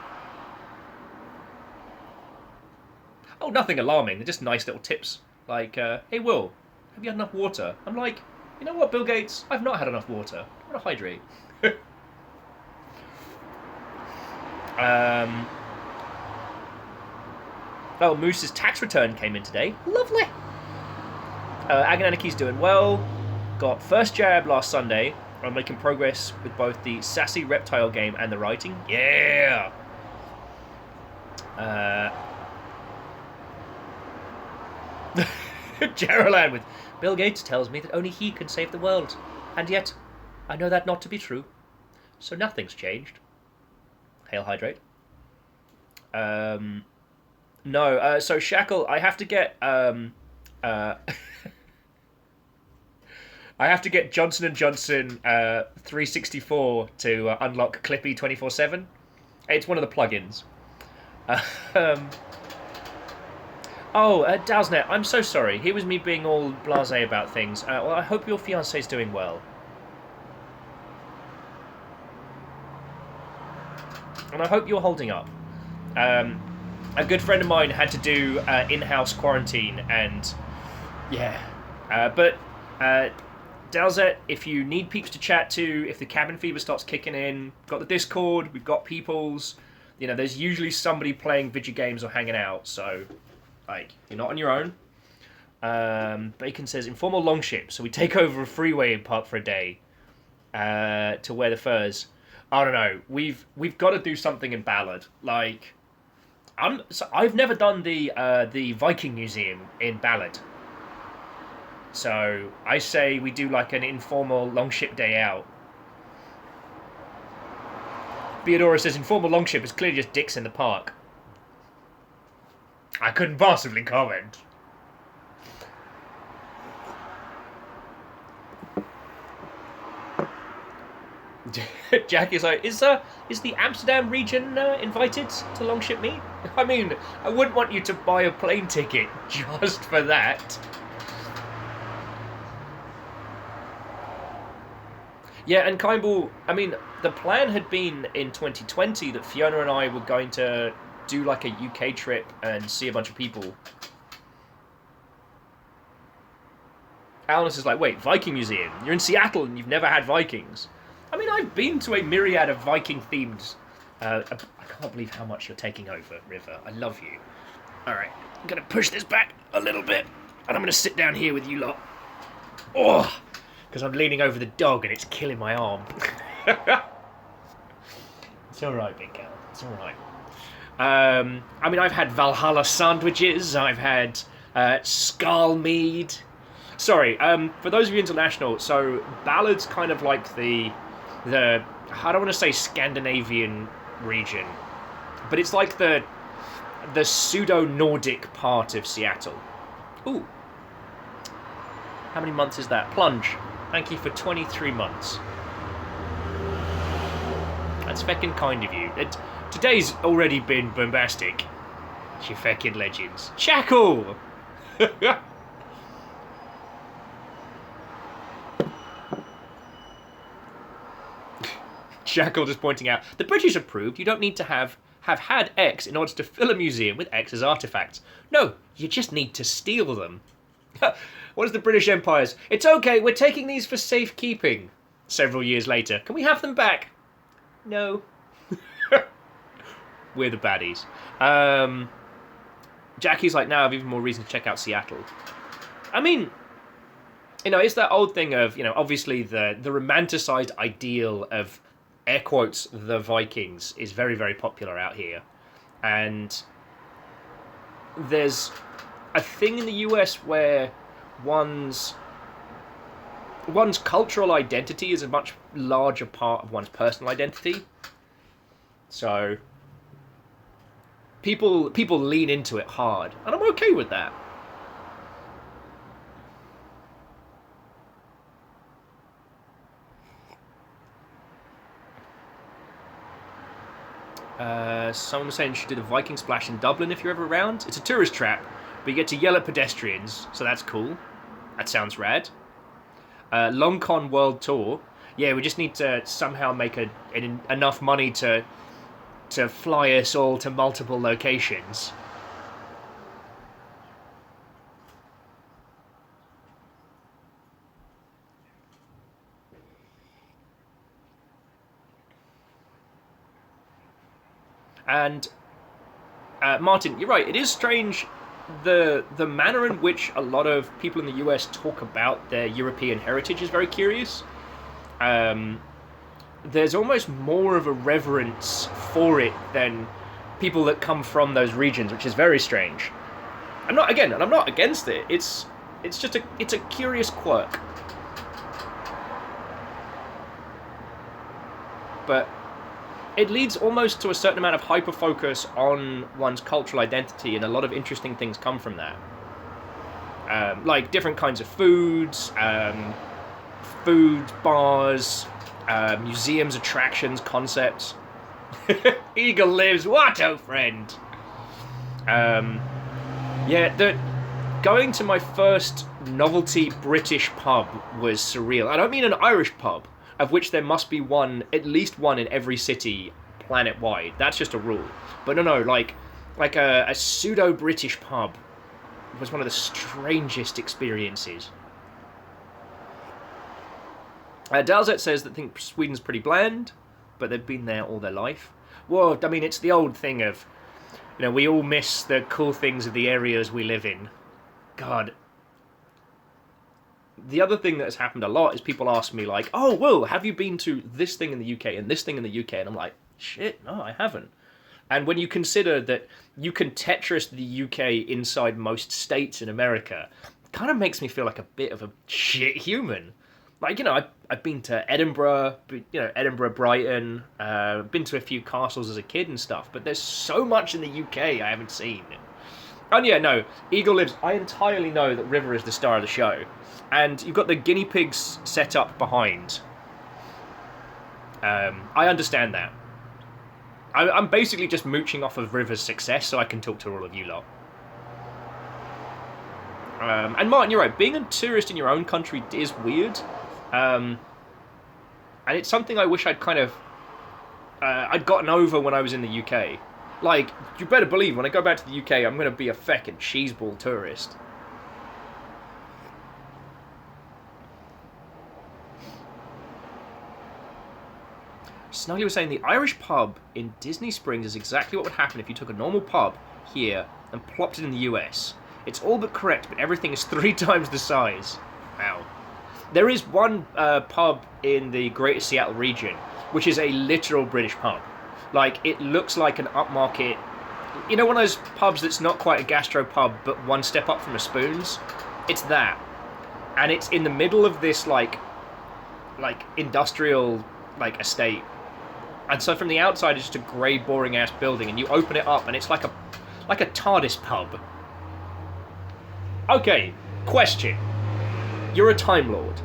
Oh, nothing alarming. They're just nice little tips. Like, hey, Will, have you had enough water? I'm like, you know what, Bill Gates? I've not had enough water. I want to hydrate. Oh, Moose's tax return came in today. Lovely. Agananiki's doing well. Got first jab last Sunday. I'm making progress with both the Sassy Reptile game and the writing. Yeah! Jaralan with Bill Gates tells me that only he can save the world. And yet, I know that not to be true. So nothing's changed. Hail Hydrate. No, so Shackle, I have to get I have to get Johnson & Johnson 364 to unlock Clippy 24/7. It's one of the plugins. Dowsnet, I'm so sorry. Here was me being all blasé about things. Well, I hope your fiancé's doing well. And I hope you're holding up. A good friend of mine had to do in-house quarantine, and yeah. Dalzet, if you need peeps to chat to, if the cabin fever starts kicking in, got the Discord, we've got peoples. You know, there's usually somebody playing video games or hanging out, so like you're not on your own. Bacon says informal longship, so we take over a freeway and park for a day to wear the furs. I don't know. We've got to do something in Ballard. Like, I've never done the Viking Museum in Ballard. So I say we do like an informal longship day out. Theodora says informal longship is clearly just dicks in the park. I couldn't possibly comment. Jackie's like, is the Amsterdam region invited to longship meet? I mean, I wouldn't want you to buy a plane ticket just for that. Yeah, and Kimball, I mean, the plan had been in 2020 that Fiona and I were going to do like a UK trip and see a bunch of people. Alice is like, wait, Viking Museum? You're in Seattle and you've never had Vikings. I mean, I've been to a myriad of Viking-themed... I can't believe how much you're taking over, River. I love you. Alright, I'm going to push this back a little bit, and I'm going to sit down here with you lot. Oh! Because I'm leaning over the dog and it's killing my arm. It's alright, big girl. It's alright. I mean, I've had Valhalla sandwiches. I've had Skalmead. Sorry, for those of you international, so Ballard's kind of like the I don't want to say Scandinavian region, but it's like the pseudo-Nordic part of Seattle. Ooh. How many months is that? Plunge. Thank you for 23 months. That's feckin' kind of you. Today's already been bombastic. You feckin' legends. Shackle! Shackle just pointing out, the British have proved you don't need to have had X in order to fill a museum with X's artifacts. No, you just need to steal them. What is the British Empire's? It's okay, we're taking these for safekeeping. Several years later, can we have them back? No. We're the baddies. Jackie's like, now I have even more reason to check out Seattle. I mean, it's that old thing of, obviously the romanticized ideal of, air quotes, the Vikings is very, very popular out here. And there's a thing in the US where one's cultural identity is a much larger part of one's personal identity. So people lean into it hard, and I'm okay with that. Someone was saying you should do the Viking Splash in Dublin if you're ever around. It's a tourist trap, but you get to yell at pedestrians, so that's cool. That sounds rad. Long Con World Tour. Yeah, we just need to somehow make enough money to fly us all to multiple locations. And Martin, you're right. It is strange the manner in which a lot of people in the US talk about their European heritage is very curious. There's almost more of a reverence for it than people that come from those regions, which is very strange. I'm not against it. It's just a curious quirk. But it leads almost to a certain amount of hyper-focus on one's cultural identity, and a lot of interesting things come from that. Like different kinds of foods, food bars, museums, attractions, concepts. Eagle lives, what a friend! Going to my first novelty British pub was surreal. I don't mean an Irish pub, of which there must be at least one in every city planet-wide. That's just a rule. But no, like a pseudo-British pub was one of the strangest experiences. Dalzet says that think Sweden's pretty bland, but they've been there all their life. Well, I mean, it's the old thing of, we all miss the cool things of the areas we live in. God. The other thing that has happened a lot is people ask me like, oh, well, have you been to this thing in the UK and this thing in the UK? And I'm like, shit, no, I haven't. And when you consider that you can Tetris the UK inside most states in America, it kind of makes me feel like a bit of a shit human. Like, I've been to Edinburgh, Edinburgh, Brighton, been to a few castles as a kid and stuff, but there's so much in the UK I haven't seen. And yeah, no, Eagle lives. I entirely know that River is the star of the show. And you've got the guinea pigs set up behind. I understand that. I'm basically just mooching off of River's success so I can talk to all of you lot. And Martin, you're right. Being a tourist in your own country is weird. And it's something I wish I'd kind of... I'd gotten over when I was in the UK. Like, you better believe when I go back to the UK, I'm going to be a feckin' cheeseball tourist. Snuggly was saying the Irish pub in Disney Springs is exactly what would happen if you took a normal pub here and plopped it in the US. It's all but correct, but everything is 3 times the size. Wow. There is one pub in the Greater Seattle region, which is a literal British pub. Like, it looks like an upmarket... one of those pubs that's not quite a gastro pub, but one step up from a Spoons? It's that. And it's in the middle of this, like industrial, estate. And so from the outside, it's just a grey, boring-ass building, and you open it up, and it's like a TARDIS pub. Okay, question. You're a Time Lord.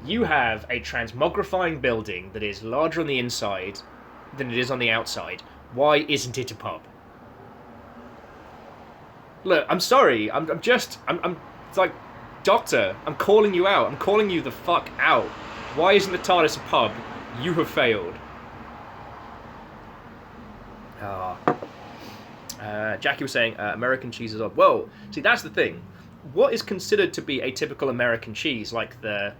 You have a transmogrifying building that is larger on the inside, than it is on the outside. Why isn't it a pub? Look, I'm sorry. It's like, Doctor, I'm calling you out. I'm calling you the fuck out. Why isn't the TARDIS a pub? You have failed. Jackie was saying American cheese is odd. Well, see, that's the thing. What is considered to be a typical American cheese, like the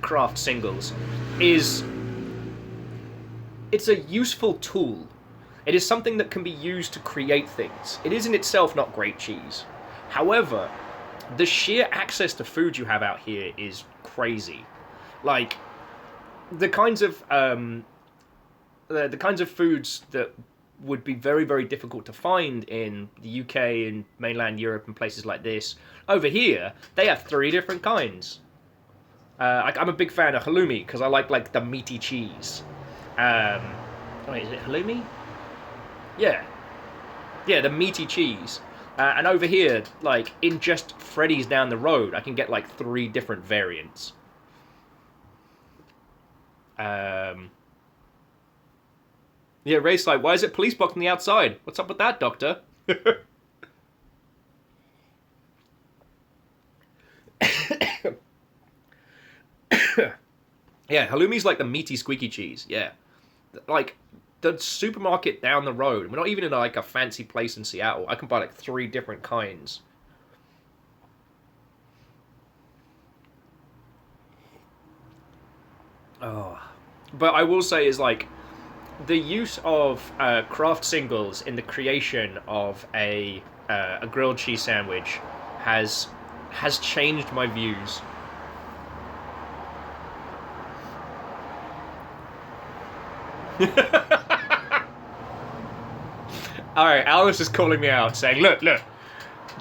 Kraft singles, it's a useful tool. It is something that can be used to create things. It is in itself not great cheese. However, the sheer access to food you have out here is crazy. Like, the kinds of foods that would be very, very difficult to find in the UK and mainland Europe and places like this. Over here, they have 3 different kinds. I'm a big fan of halloumi because I like the meaty cheese. Wait, is it halloumi? Yeah, the meaty cheese. And over here, like in just Freddy's down the road, I can get like 3 different variants. Yeah, Ray's like, why is it police box on the outside? What's up with that, Doctor? Yeah, halloumi's like the meaty, squeaky cheese. Yeah, like the supermarket down the road. We're not even in like a fancy place in Seattle. I can buy like 3 different kinds. Oh, but I will say is like, the use of Kraft singles in the creation of a grilled cheese sandwich has changed my views. Alright, Alice is calling me out, saying, look,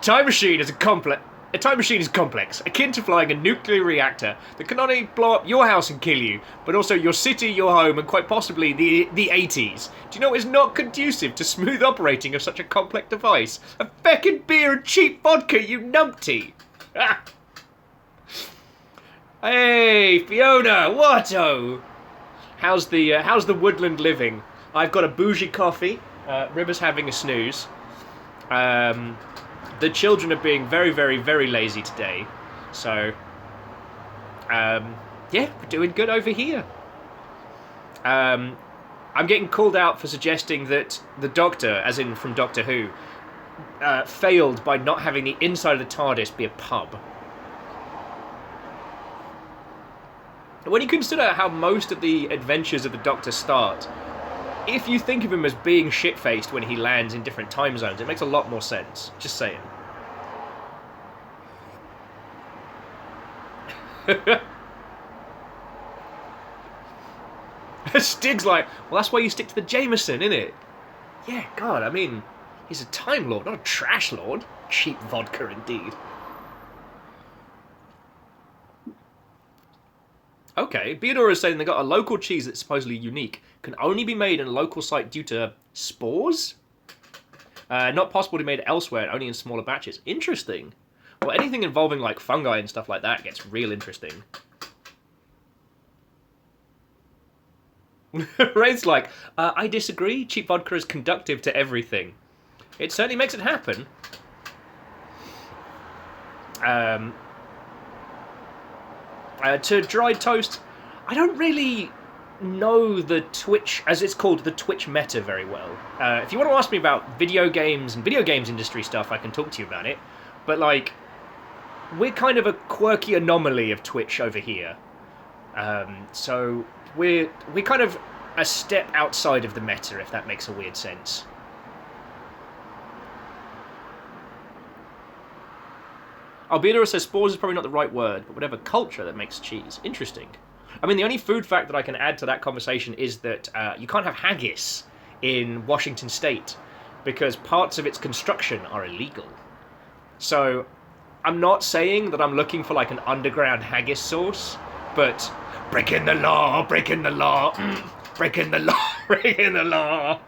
time machine is complex, akin to flying a nuclear reactor that can not only blow up your house and kill you, but also your city, your home, and quite possibly the 80s. Do you know it's not conducive to smooth operating of such a complex device? A feckin' beer and cheap vodka, you numpty! Ah. Hey, Fiona, what-o? How's the woodland living? I've got a bougie coffee. River's having a snooze. The children are being very, very, very lazy today. So, yeah, we're doing good over here. I'm getting called out for suggesting that the Doctor, as in from Doctor Who, failed by not having the inside of the TARDIS be a pub. When you consider how most of the adventures of the Doctor start, if you think of him as being shit-faced when he lands in different time zones, it makes a lot more sense. Just saying. Stig's like, well, that's why you stick to the Jameson, innit? Yeah, God, I mean, he's a Time Lord, not a Trash Lord. Cheap vodka, indeed. Okay, Beador is saying they got a local cheese that's supposedly unique, can only be made in a local site due to spores? Not possible to be made elsewhere, only in smaller batches. Interesting. Well, anything involving like fungi and stuff like that gets real interesting. Ray's like, I disagree. Cheap vodka is conductive to everything. It certainly makes it happen. To dried toast, I don't really know the Twitch, as it's called, the Twitch meta very well. If you want to ask me about video games and video games industry stuff, I can talk to you about it. But, like, we're kind of a quirky anomaly of Twitch over here. So we're kind of a step outside of the meta, if that makes a weird sense. Albedora says spores is probably not the right word, but whatever, culture that makes cheese. Interesting. I mean, the only food fact that I can add to that conversation is that you can't have haggis in Washington State because parts of its construction are illegal. So I'm not saying that I'm looking for like an underground haggis source, but breaking the law, breaking the law, breaking the law, breaking the law.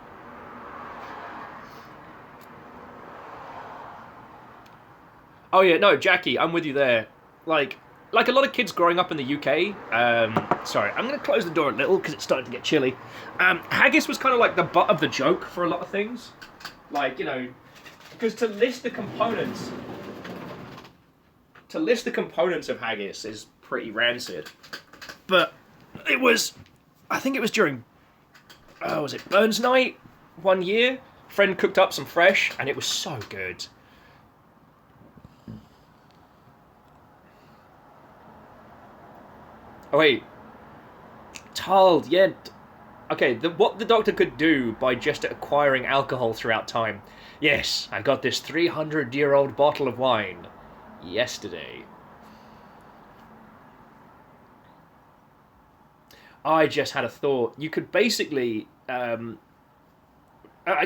Oh yeah, no, Jackie, I'm with you there. Like, like a lot of kids growing up in the UK. Sorry, I'm going to close the door a little because it's starting to get chilly. Haggis was kind of like the butt of the joke for a lot of things. Like, you know, because to list the components of haggis is pretty rancid. But it was, I think it was during, was it Burns Night one year? Friend cooked up some fresh and it was so good. Oh wait, Tald, yeah. Okay, what the doctor could do by just acquiring alcohol throughout time. Yes, I got this 300-year-old bottle of wine yesterday. I just had a thought. You could basically, I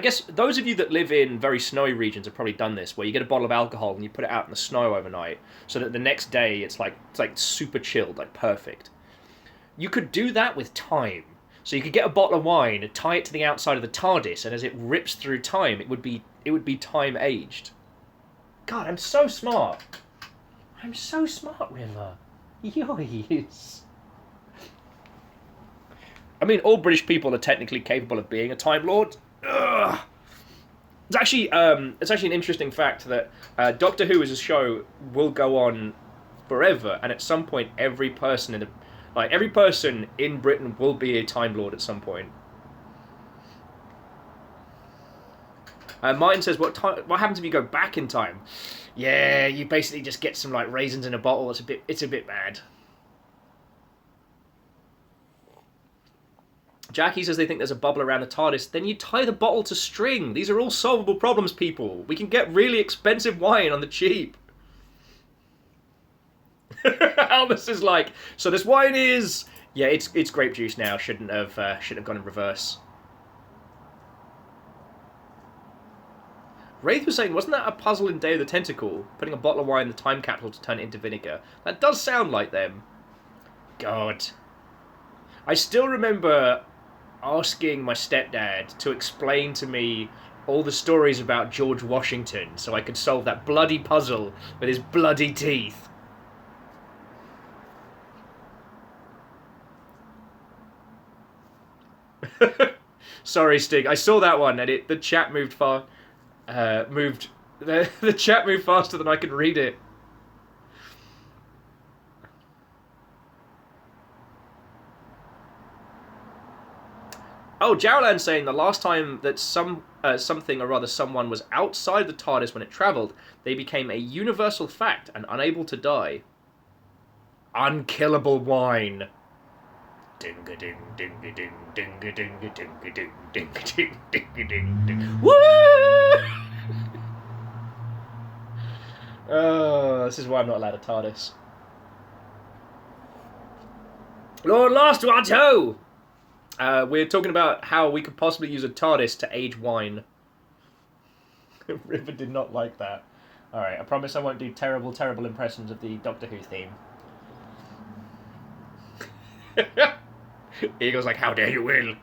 guess those of you that live in very snowy regions have probably done this, where you get a bottle of alcohol and you put it out in the snow overnight, so that the next day it's like super chilled, like perfect. You could do that with time. So you could get a bottle of wine and tie it to the outside of the TARDIS, and as it rips through time, it would be time aged. God, I'm so smart. I'm so smart, River. Yes. I mean, all British people are technically capable of being a Time Lord. Ugh. It's actually an interesting fact that Doctor Who as a show will go on forever, and at some point, every person in Britain will be a Time Lord at some point. Martin says, "What happens if you go back in time?" Yeah, you basically just get some like raisins in a bottle. It's a bit bad. Jackie says they think there's a bubble around the TARDIS. Then you tie the bottle to string. These are all solvable problems, people. We can get really expensive wine on the cheap. Albus is like, so this wine is, yeah, it's grape juice now. Shouldn't have gone in reverse. Wraith was saying, wasn't that a puzzle in Day of the Tentacle? Putting a bottle of wine in the time capsule to turn it into vinegar. That does sound like them. God. I still remember asking my stepdad to explain to me all the stories about George Washington so I could solve that bloody puzzle with his bloody teeth. Sorry, Stig. I saw that one and the chat moved far. The chat moved faster than I could read it. Oh, Jarlan's saying the last time that something or rather someone was outside the TARDIS when it travelled, they became a universal fact and unable to die. Unkillable wine. Ding-a-ding, ding-a-ding, ding-a-ding, ding-a-ding, ding-a-ding, ding-a-ding, ding. Woo! Oh, this is why I'm not allowed a TARDIS. Lord Lost, what-ho! We're talking about how we could possibly use a TARDIS to age wine. River did not like that. Alright, I promise I won't do terrible, terrible impressions of the Doctor Who theme. Eagle's like, how dare you, Will?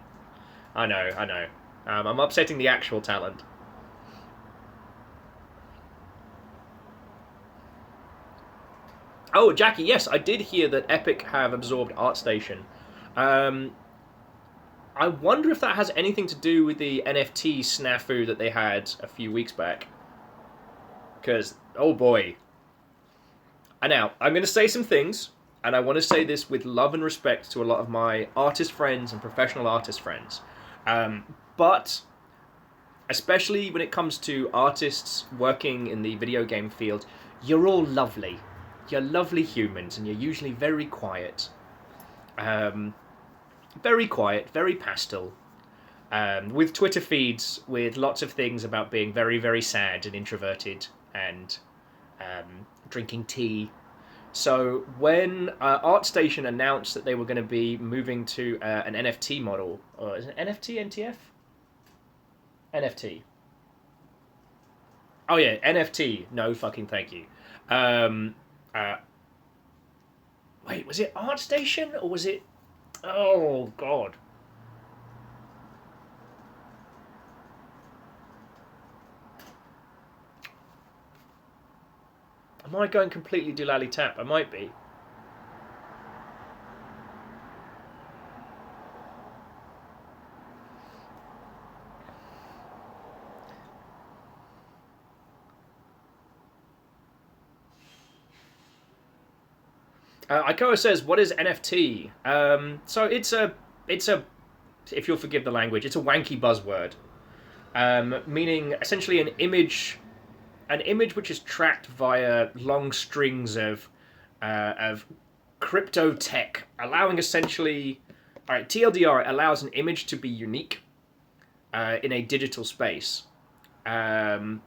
I know. I'm upsetting the actual talent. Oh, Jackie, yes, I did hear that Epic have absorbed ArtStation. I wonder if that has anything to do with the NFT snafu that they had a few weeks back. Because, oh boy. And now, I'm going to say some things, and I want to say this with love and respect to a lot of my artist friends and professional artist friends. But, especially when it comes to artists working in the video game field, you're all lovely. You're lovely humans, and you're usually very quiet. Very quiet, very pastel, with Twitter feeds with lots of things about being very, very sad and introverted and drinking tea. So when ArtStation announced that they were going to be moving to an NFT model, or is it NFT, NTF? NFT. Oh yeah, NFT. No fucking thank you. Wait, was it ArtStation or was it... Oh, God. Am I going completely doolally tap? I might be. Ikoa says, "What is NFT?" So it's a, if you'll forgive the language, it's a wanky buzzword, meaning essentially an image which is tracked via long strings of crypto tech, allowing essentially, all right, TLDR allows an image to be unique in a digital space, and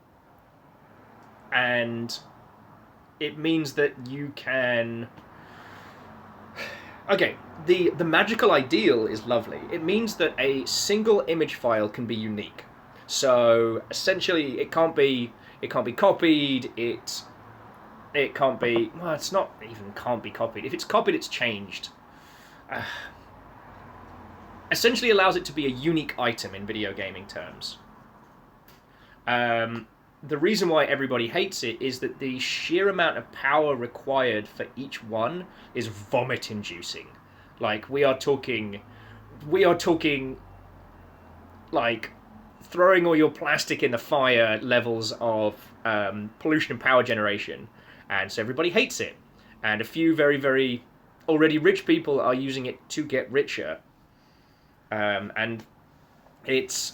it means that you can. Okay, the magical ideal is lovely. It means that a single image file can be unique. So essentially, it can't be copied. It can't be. Well, it's not even can't be copied. If it's copied, it's changed. Essentially, allows it to be a unique item in video gaming terms. The reason why everybody hates it is that the sheer amount of power required for each one is vomit-inducing. Like we are talking, like throwing all your plastic in the fire levels of pollution and power generation, and so everybody hates it. And a few very, very already rich people are using it to get richer, and it's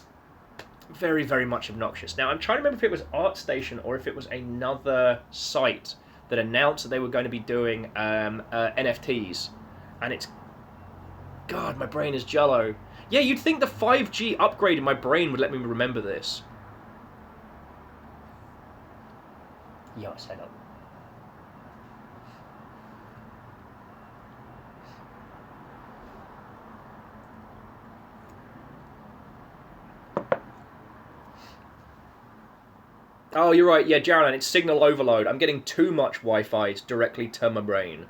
very, very much obnoxious. Now, I'm trying to remember if it was ArtStation or if it was another site that announced that they were going to be doing NFTs. And it's... God, my brain is jello. Yeah, you'd think the 5G upgrade in my brain would let me remember this. Yes, I know. Oh, you're right. Yeah, Jaron, it's signal overload. I'm getting too much Wi-Fi directly to my brain.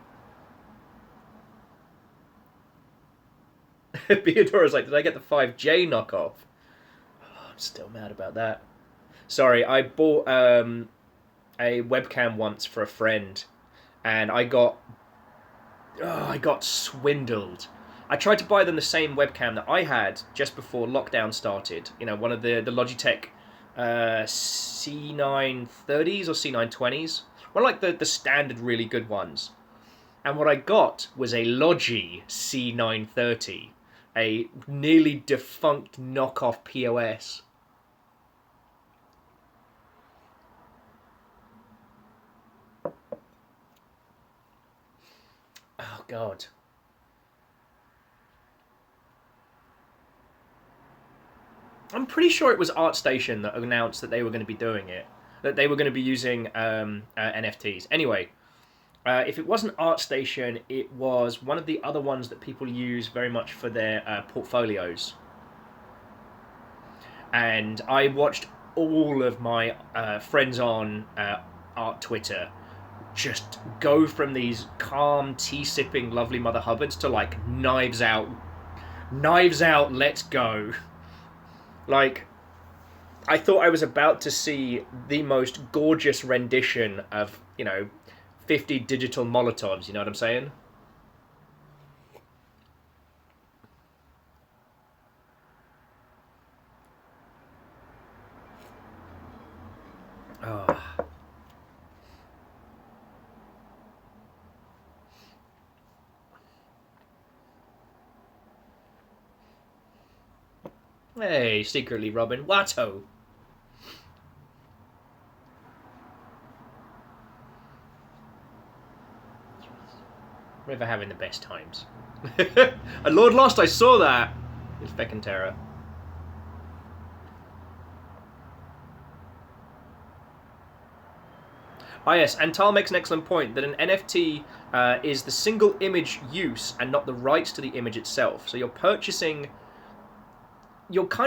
Beadora's like, did I get the 5J knockoff? Oh, I'm still mad about that. Sorry, I bought a webcam once for a friend, and I got swindled. I tried to buy them the same webcam that I had just before lockdown started. You know, one of the Logitech C930s or C920s. One of like the standard really good ones. And what I got was a Logi C930, a nearly defunct knockoff POS. Oh God. I'm pretty sure it was ArtStation that announced that they were going to be doing it, that they were going to be using NFTs. Anyway, if it wasn't ArtStation, it was one of the other ones that people use very much for their portfolios. And I watched all of my friends on art Twitter just go from these calm, tea-sipping, lovely Mother Hubbards to like knives out, let's go. Like, I thought I was about to see the most gorgeous rendition of, 50 digital Molotovs, you know what I'm saying? Oh. Hey, secretly Robin. Watto. We're having the best times. And Lord Lost, I saw that. It's feckin' terror. Ah yes, and Tal makes an excellent point that an NFT is the single image use and not the rights to the image itself. So you're kind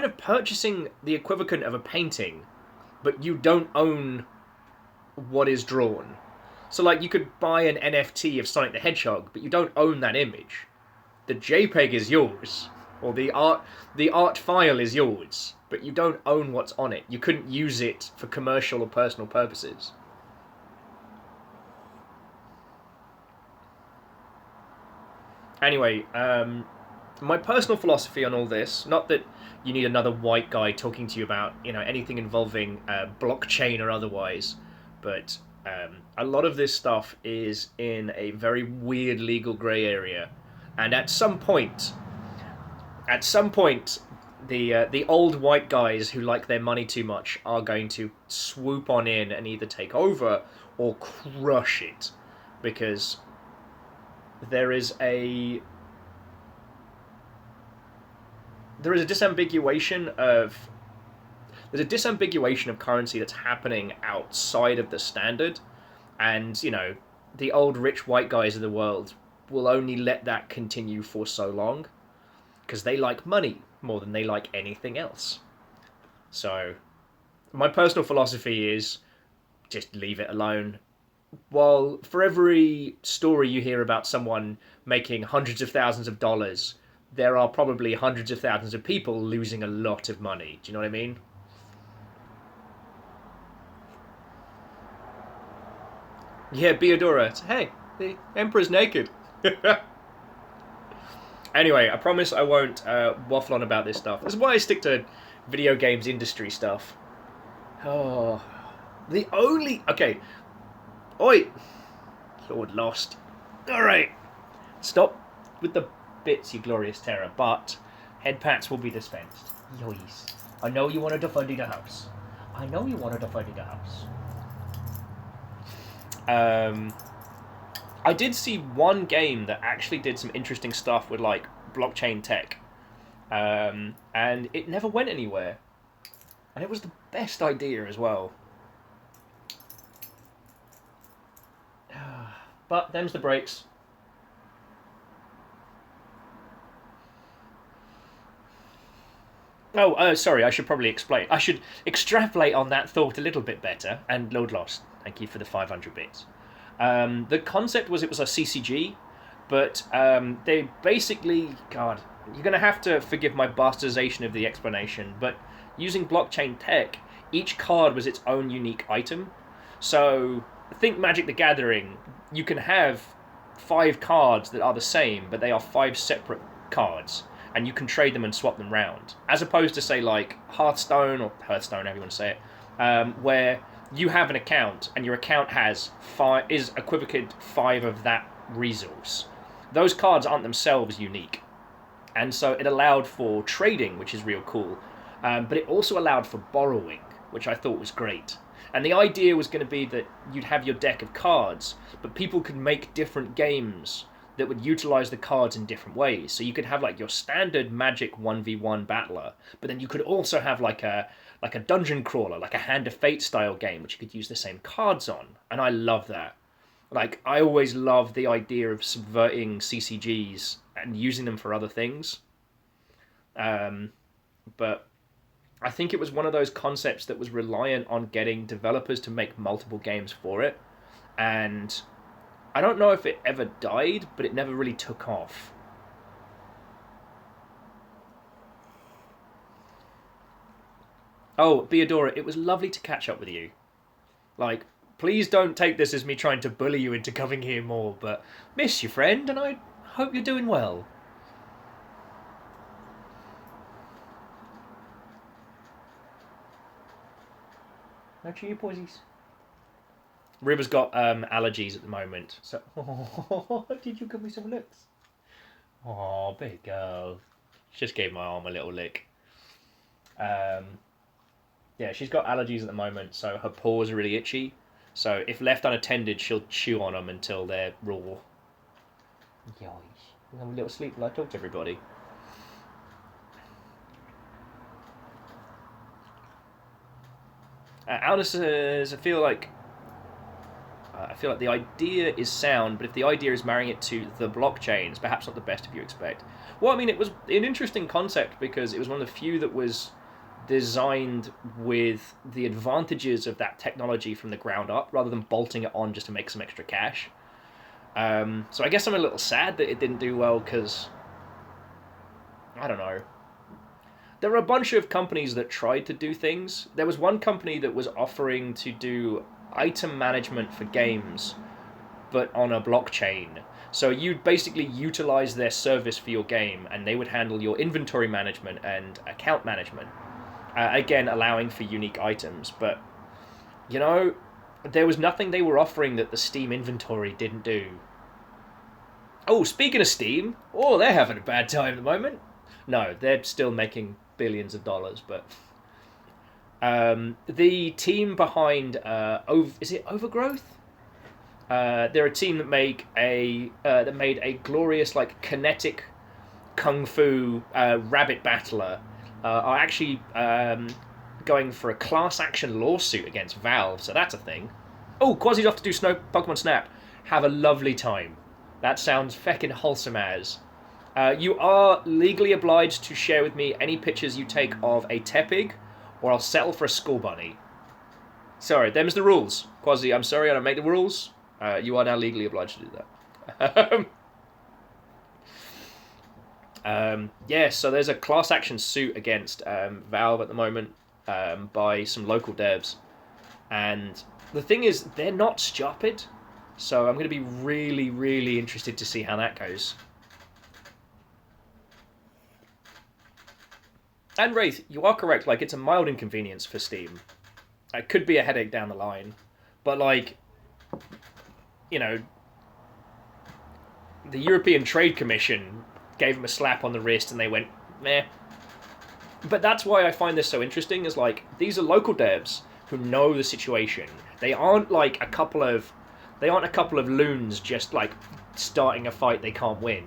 of purchasing the equivalent of a painting, but you don't own what is drawn. So like you could buy an NFT of Sonic the Hedgehog, but you don't own that image. The JPEG is yours, or the art file is yours, but you don't own what's on it. You couldn't use it for commercial or personal purposes. Anyway, my personal philosophy on all this, not that you need another white guy talking to you about, anything involving blockchain or otherwise, but A lot of this stuff is in a very weird legal grey area, and at some point, the old white guys who like their money too much are going to swoop on in and either take over or crush it, because there is a disambiguation of currency that's happening outside of the standard, and the old rich white guys of the world will only let that continue for so long because they like money more than they like anything else. So my personal philosophy is just leave it alone. While for every story you hear about someone making hundreds of thousands of dollars, there are probably hundreds of thousands of people losing a lot of money. Do you know what I mean? Yeah, Beodora. Hey, the Emperor's naked. Anyway, I promise I won't waffle on about this stuff. This is why I stick to video games industry stuff. Oh, okay. Oi, Lord Lost. All right, stop with the bits, you glorious terror. But head pats will be dispensed. Yois. I know you want to defend the house. I did see one game that actually did some interesting stuff with like blockchain tech, and it never went anywhere, and it was the best idea as well. But them's the breaks. Oh, sorry, I should probably explain. I should extrapolate on that thought a little bit better. And Lord Lost, thank you for the 500 bits. The concept was it was a CCG, but they basically, God, you're going to have to forgive my bastardization of the explanation, but using blockchain tech, each card was its own unique item. So think Magic the Gathering, you can have 5 cards that are the same, but they are 5 separate cards, and you can trade them and swap them round. As opposed to, say, like Hearthstone, or Hearthstone, however you want to say it, where you have an account, and your account is equivalent 5 of that resource. Those cards aren't themselves unique. And so it allowed for trading, which is real cool. But it also allowed for borrowing, which I thought was great. And the idea was going to be that you'd have your deck of cards, but people could make different games that would utilize the cards in different ways. So you could have like your standard Magic 1v1 battler, but then you could also have like a dungeon crawler, like a Hand of Fate style game, which you could use the same cards on. And I love that. Like, I always love the idea of subverting CCGs and using them for other things. But I think it was one of those concepts that was reliant on getting developers to make multiple games for it. And I don't know if it ever died, but it never really took off. Oh, Beodora, it was lovely to catch up with you. Like, please don't take this as me trying to bully you into coming here more, but miss you, friend, and I hope you're doing well. No chew your posies. River's got allergies at the moment, so... Oh, did you give me some licks? Oh, big girl. She just gave my arm a little lick. Yeah, she's got allergies at the moment, so her paws are really itchy. So if left unattended, she'll chew on them until they're raw. Yosh. Have a little sleep while I talk to everybody. Aldous says, I feel like the idea is sound, but if the idea is marrying it to the blockchain, it's perhaps not the best if you expect. Well, I mean, it was an interesting concept because it was one of the few that was designed with the advantages of that technology from the ground up, rather than bolting it on just to make some extra cash. So I guess I'm a little sad that it didn't do well because, I don't know. There were a bunch of companies that tried to do things. There was one company that was offering to do item management for games, but on a blockchain. So you'd basically utilize their service for your game, and they would handle your inventory management and account management. Again, allowing for unique items. But, you know, there was nothing they were offering that the Steam inventory didn't do. Oh, speaking of Steam, oh, they're having a bad time at the moment. No, they're still making billions of dollars, but the team behind is it Overgrowth? They're a team that made a glorious like kinetic kung fu rabbit battler. Are actually going for a class action lawsuit against Valve, so that's a thing. Oh, Quasi's off to do Pokemon Snap. Have a lovely time. That sounds feckin' wholesome as. You are legally obliged to share with me any pictures you take of a Tepig, or I'll settle for a school bunny. Sorry, them's the rules. Quasi, I'm sorry I don't make the rules. You are now legally obliged to do that. Yeah, so there's a class action suit against Valve at the moment by some local devs. And the thing is, they're not stupid. So I'm going to be really, really interested to see how that goes. And Wraith, you are correct. Like, it's a mild inconvenience for Steam. It could be a headache down the line. But, like, you know, the European Trade Commission gave them a slap on the wrist and they went, meh. But that's why I find this so interesting, is like, these are local devs who know the situation. They aren't like a couple of loons just like starting a fight they can't win.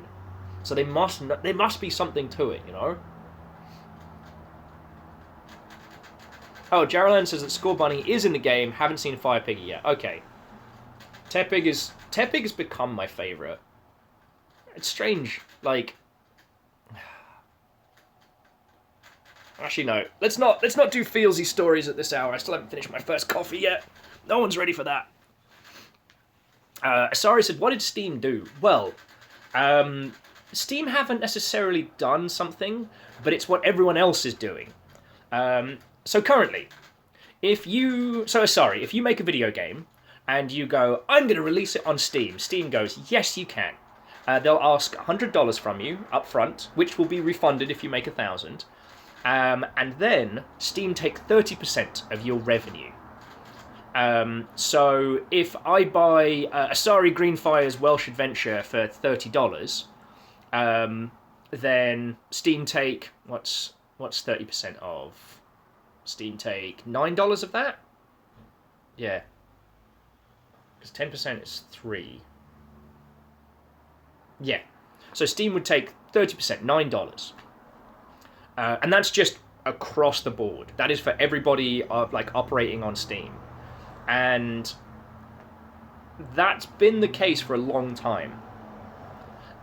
So there must be something to it, you know? Oh, Jaralan says that Score Bunny is in the game. Haven't seen Fire Piggy yet. Okay. Tepig has become my favourite. It's strange, like. Actually, no. Let's not do feelsy stories at this hour. I still haven't finished my first coffee yet. No one's ready for that. Asari said, "What did Steam do?" Well, Steam haven't necessarily done something, but it's what everyone else is doing. So currently, if you make a video game and you go, "I'm going to release it on Steam," Steam goes, "Yes, you can." They'll ask $100 from you up front, which will be refunded if you make 1,000. And then Steam take 30% of your revenue. So if I buy Asari Greenfire's Welsh Adventure for $30, then Steam take what's 30% of? Steam take $9 of that. Yeah, because 10% is 3. Yeah, so Steam would take 30%, $9. And that's just across the board. That is for everybody like operating on Steam. And that's been the case for a long time.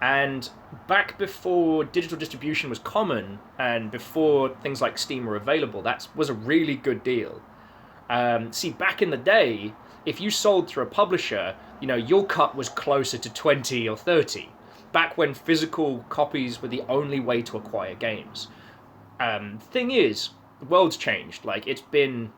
And back before digital distribution was common, and before things like Steam were available, that was a really good deal. See, back in the day, if you sold through a publisher, you know, your cut was closer to 20 or 30. Back when physical copies were the only way to acquire games. Thing is, the world's changed. Like, it's been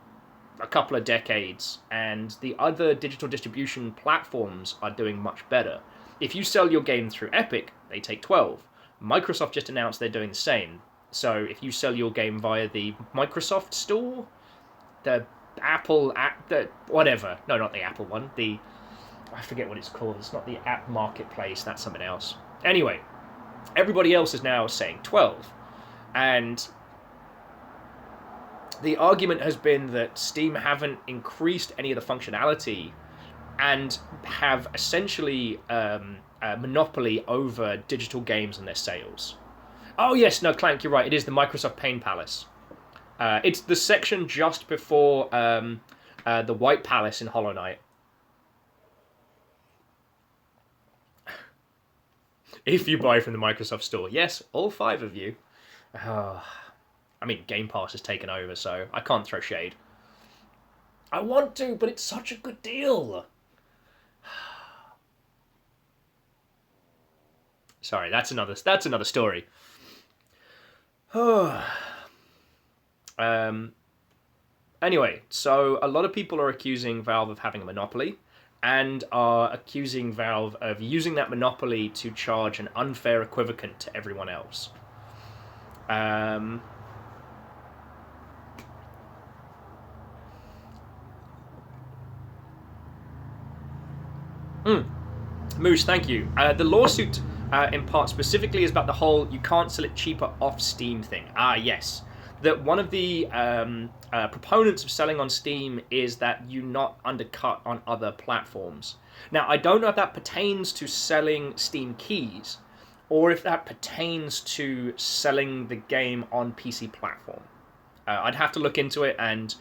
a couple of decades, and the other digital distribution platforms are doing much better. If you sell your game through Epic, they take 12. Microsoft just announced they're doing the same. So if you sell your game via the Microsoft Store, the Apple app, whatever. No, not the Apple one. I forget what it's called. It's not the App Marketplace. That's something else. Anyway, everybody else is now saying 12. And the argument has been that Steam haven't increased any of the functionality and have essentially a monopoly over digital games and their sales. Oh yes, no, Clank, you're right. It is the Microsoft Pain Palace. It's the section just before the White Palace in Hollow Knight. If you buy from the Microsoft Store. Yes, all 5 of you. Oh, I mean, Game Pass has taken over, so I can't throw shade. I want to, but it's such a good deal. Sorry, that's another story. Anyway, so a lot of people are accusing Valve of having a monopoly, and are accusing Valve of using that monopoly to charge an unfair equivalent to everyone else. Moose, thank you. The lawsuit, in part specifically, is about the whole you can't sell it cheaper off Steam thing. Ah, yes. That one of the proponents of selling on Steam is that you not undercut on other platforms. Now, I don't know if that pertains to selling Steam keys, or if that pertains to selling the game on PC platform. I'd have to look into it, and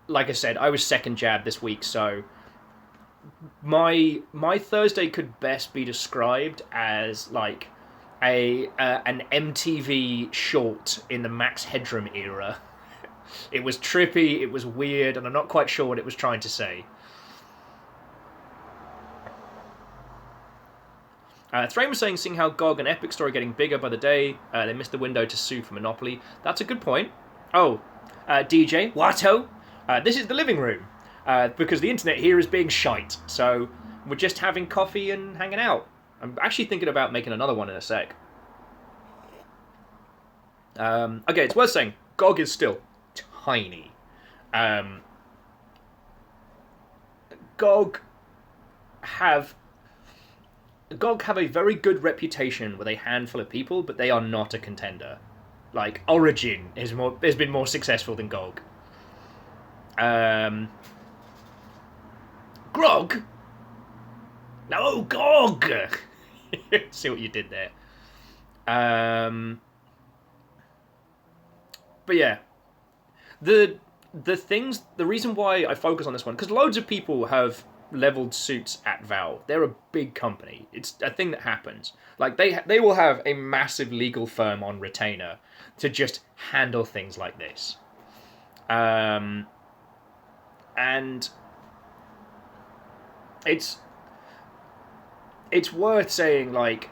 like I said, I was second jab this week, so my Thursday could best be described as like an MTV short in the Max Headroom era. It was trippy, it was weird, and I'm not quite sure what it was trying to say. Thrain was saying how GOG and Epic Store are getting bigger by the day. They missed the window to sue for monopoly. That's a good point. Oh, DJ, Watto, this is the living room. Because the internet here is being shite. So we're just having coffee and hanging out. I'm actually thinking about making another one in a sec. Okay, it's worth saying, GOG is still tiny. GOG have a very good reputation with a handful of people, but they are not a contender. Like, Origin has been more successful than GOG. Grog? No, GOG! See what you did there. But yeah. The reason why I focus on this one, because loads of people have leveled suits at Valve. They're a big company. It's a thing that happens. Like, they will have a massive legal firm on retainer to just handle things like this. And it's worth saying, like,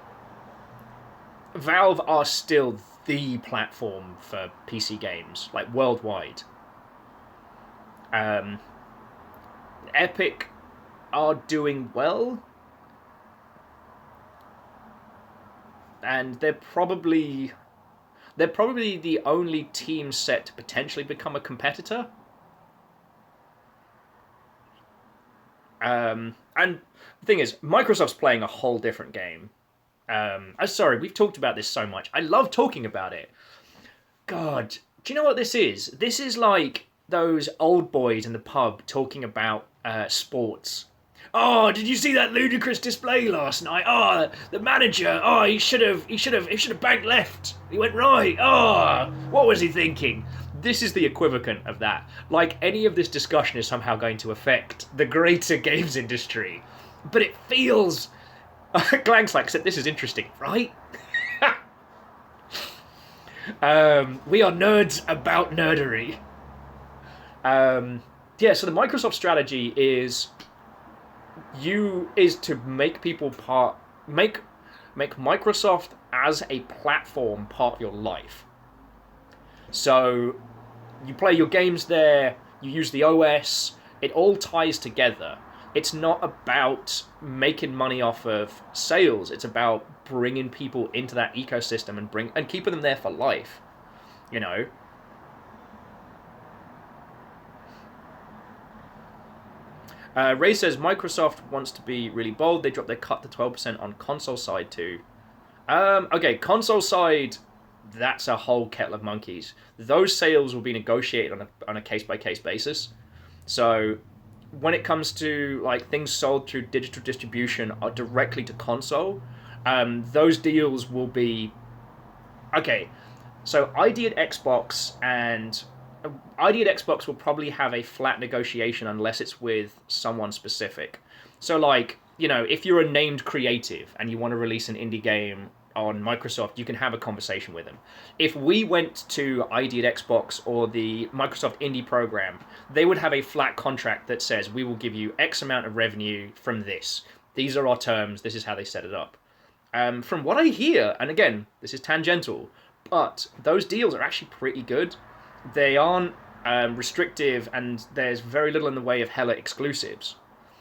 Valve are still the platform for PC games, like, worldwide. Epic are doing well, and they're probably the only team set to potentially become a competitor. And the thing is, Microsoft's playing a whole different game. I'm sorry, we've talked about this so much. I love talking about it. God, do you know what this is? This is like those old boys in the pub talking about sports. Oh, did you see that ludicrous display last night? Oh, the manager. Oh, he should have banked left. He went right. Oh, what was he thinking? This is the equivalent of that. Like, any of this discussion is somehow going to affect the greater games industry. But it feels... Glang's like, except this is interesting, right? We are nerds about nerdery. Yeah, so the Microsoft strategy is to make people make Microsoft as a platform part of your life. So you play your games there, you use the OS, it all ties together. It's not about making money off of sales, it's about bringing people into that ecosystem and keeping them there for life, you know. Ray says Microsoft wants to be really bold. They dropped their cut to 12% on console side too. Okay, console side, that's a whole kettle of monkeys. Those sales will be negotiated on a case-by-case basis. So when it comes to like things sold through digital distribution or directly to console, those deals will be... Okay, so ID at Xbox will probably have a flat negotiation unless it's with someone specific. So, like, you know, if you're a named creative and you want to release an indie game on Microsoft, you can have a conversation with them. If we went to ID at Xbox or the Microsoft Indie program, they would have a flat contract that says, we will give you X amount of revenue from this. These are our terms. This is how they set it up. From what I hear, and again, this is tangential, but those deals are actually pretty good. They aren't restrictive, and there's very little in the way of hella exclusives.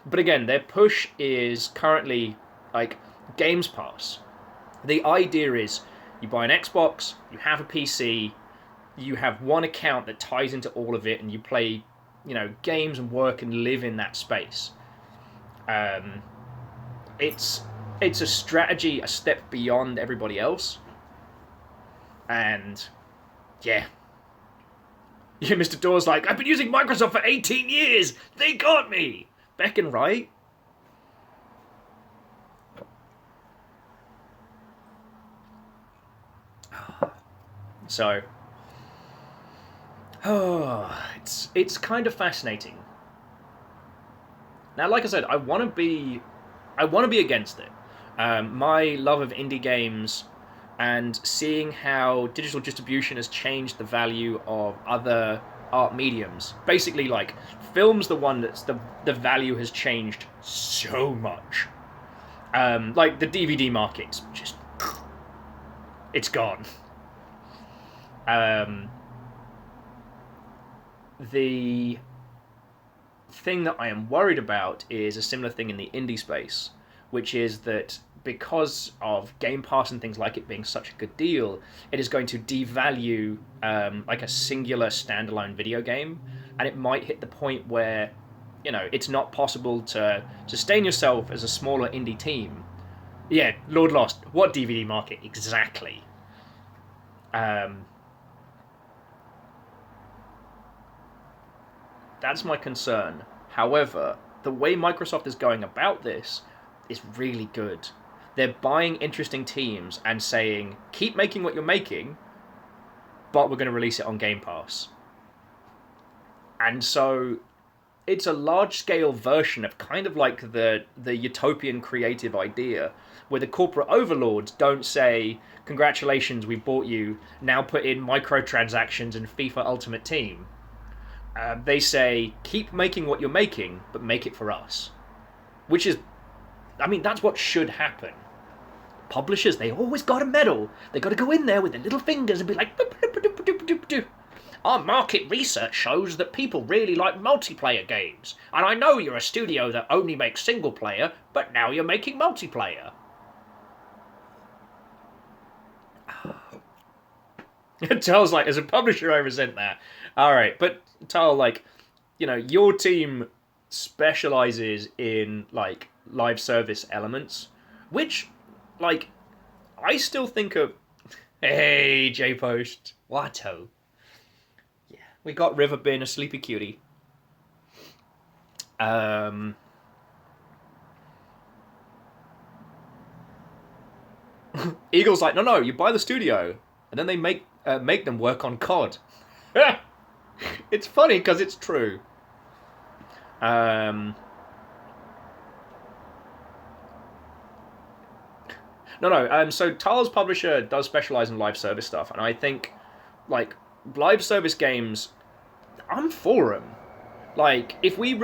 But again, their push is currently like Games Pass. The idea is you buy an Xbox, you have a PC, you have one account that ties into all of it, and you play, you know, games and work and live in that space. it's a strategy a step beyond everybody else, and yeah. Yeah, Mr. Door's like, I've been using Microsoft for 18 years. They got me. Back and right. So, it's kind of fascinating. Now, like I said, I want to be against it. My love of indie games and seeing how digital distribution has changed the value of other art mediums. Basically, like film's the one that's the value has changed so much. Like the DVD market's just it's gone. The thing that I am worried about is a similar thing in the indie space, which is that because of Game Pass and things like it being such a good deal, it is going to devalue like a singular standalone video game, and it might hit the point where, you know, it's not possible to sustain yourself as a smaller indie team. Yeah, Lord Lost. What DVD market exactly? That's my concern. However, the way Microsoft is going about this is really good. They're buying interesting teams and saying, keep making what you're making, but we're going to release it on Game Pass. And so it's a large-scale version of kind of like the utopian creative idea, where the corporate overlords don't say, congratulations, we bought you, now put in microtransactions and FIFA Ultimate Team. They say, keep making what you're making, but make it for us. Which is, I mean, that's what should happen. Publishers, they always got a medal. They got to go in there with their little fingers and be like, our market research shows that people really like multiplayer games. And I know you're a studio that only makes single player, but now you're making multiplayer. Tal's like, as a publisher, I resent that. Alright, but Tal, like, you know, your team specializes in, like, live service elements, which, like, I still think of... Hey, J-Post. Watto. Yeah, we got River being a sleepy cutie. Eagle's like, no, you buy the studio, and then they make them work on COD. It's funny because it's true. No. So Tal's publisher does specialize in live service stuff, and I think, like, live service games, I'm for them. Like, if we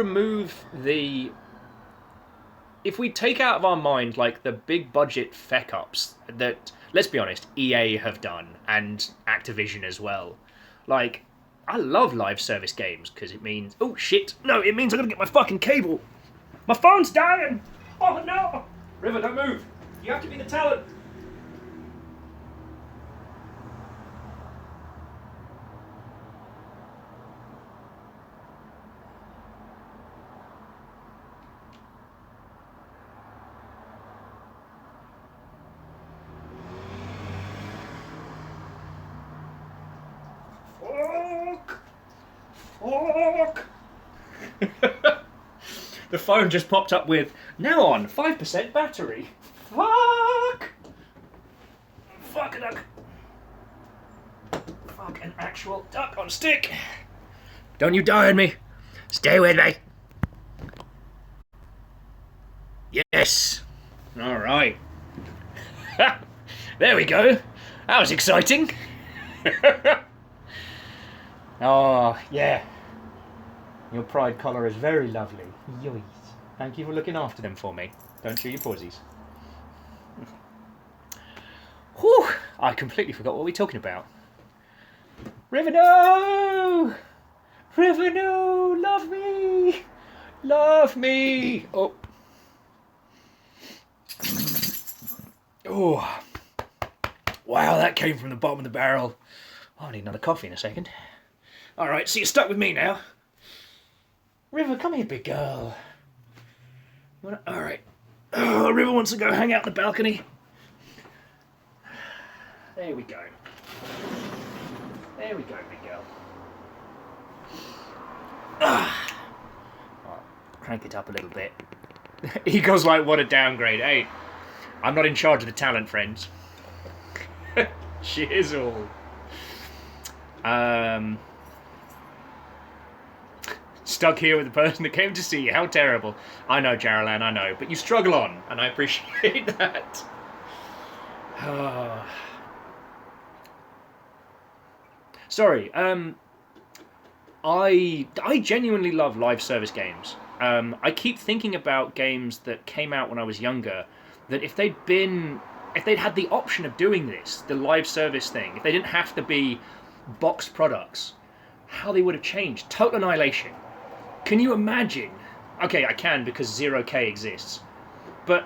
take out of our mind, like, the big budget feck ups that, let's be honest, EA have done, and Activision as well. Like, I love live service games, because it means... Oh, shit! No, it means I'm gonna get my fucking cable! My phone's dying! Oh, no! River, don't move! You have to be the talent! Fuck! The phone just popped up with, now on 5% battery. Fuck! Fuck a duck. Fuck an actual duck on stick. Don't you die on me. Stay with me. Yes. Alright. There we go. That was exciting. Oh, yeah. Your pride collar is very lovely. Yois. Thank you for looking after them for me. Don't chew your posies. Whew! I completely forgot what we were talking about. River, no! River, no! Love me! Love me! Oh. Oh. Wow, that came from the bottom of the barrel. Oh, I need another coffee in a second. Alright, so you're stuck with me now. River, come here, big girl. Alright. Oh. Oh, River wants to go hang out on the balcony. There we go. There we go, big girl. Right, crank it up a little bit. Eagle's like, what a downgrade. Hey, I'm not in charge of the talent, friends. Shizzle. Stuck here with the person that came to see you. How terrible. I know, Jaralan, I know. But you struggle on, and I appreciate that. Sorry, I genuinely love live service games. I keep thinking about games that came out when I was younger, that if they'd had the option of doing this, the live service thing, if they didn't have to be boxed products, how they would have changed. Total Annihilation. Can you imagine? Okay, I can because 0K exists. But,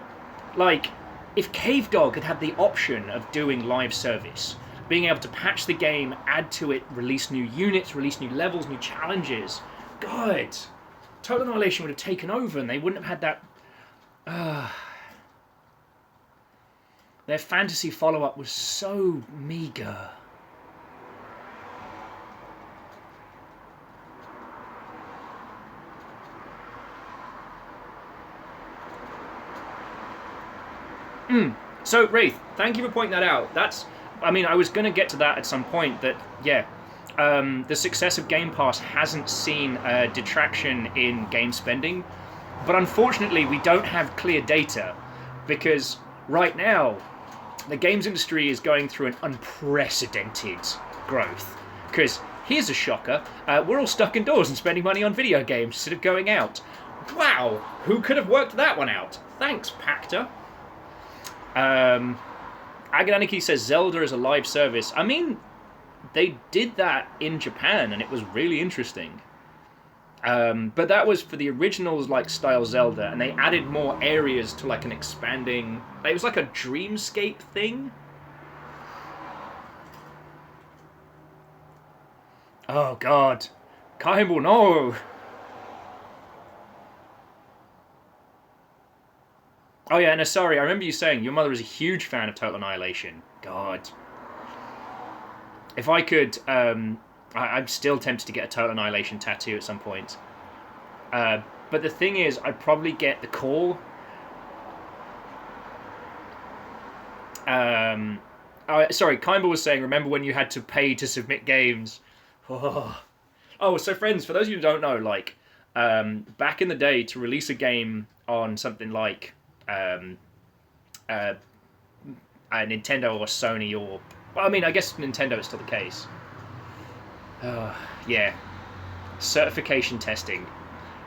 like, if Cave Dog had had the option of doing live service, being able to patch the game, add to it, release new units, release new levels, new challenges, God, Total Annihilation would have taken over and they wouldn't have had that... Their fantasy follow-up was so meager. So, Wraith, thank you for pointing that out. I mean, I was going to get to that at some point, that, yeah, the success of Game Pass hasn't seen a detraction in game spending, but unfortunately we don't have clear data, because right now the games industry is going through an unprecedented growth. Because, here's a shocker, we're all stuck indoors and spending money on video games instead of going out. Wow, who could have worked that one out? Thanks, Pacta. Agananiki says Zelda is a live service. I mean, they did that in Japan and it was really interesting. But that was for the originals, like, style Zelda, and they added more areas to, like, an expanding... It was like a dreamscape thing. Oh, God. Kaimu, no! Oh yeah, and sorry, I remember you saying your mother is a huge fan of Total Annihilation. God. If I could, I'm still tempted to get a Total Annihilation tattoo at some point. But the thing is, I'd probably get the core. Sorry, Kimber was saying, remember when you had to pay to submit games? Oh, so friends, for those of you who don't know, like, back in the day, to release a game on something like a Nintendo or Sony or... Well, I mean, I guess Nintendo is still the case. Yeah. Certification testing.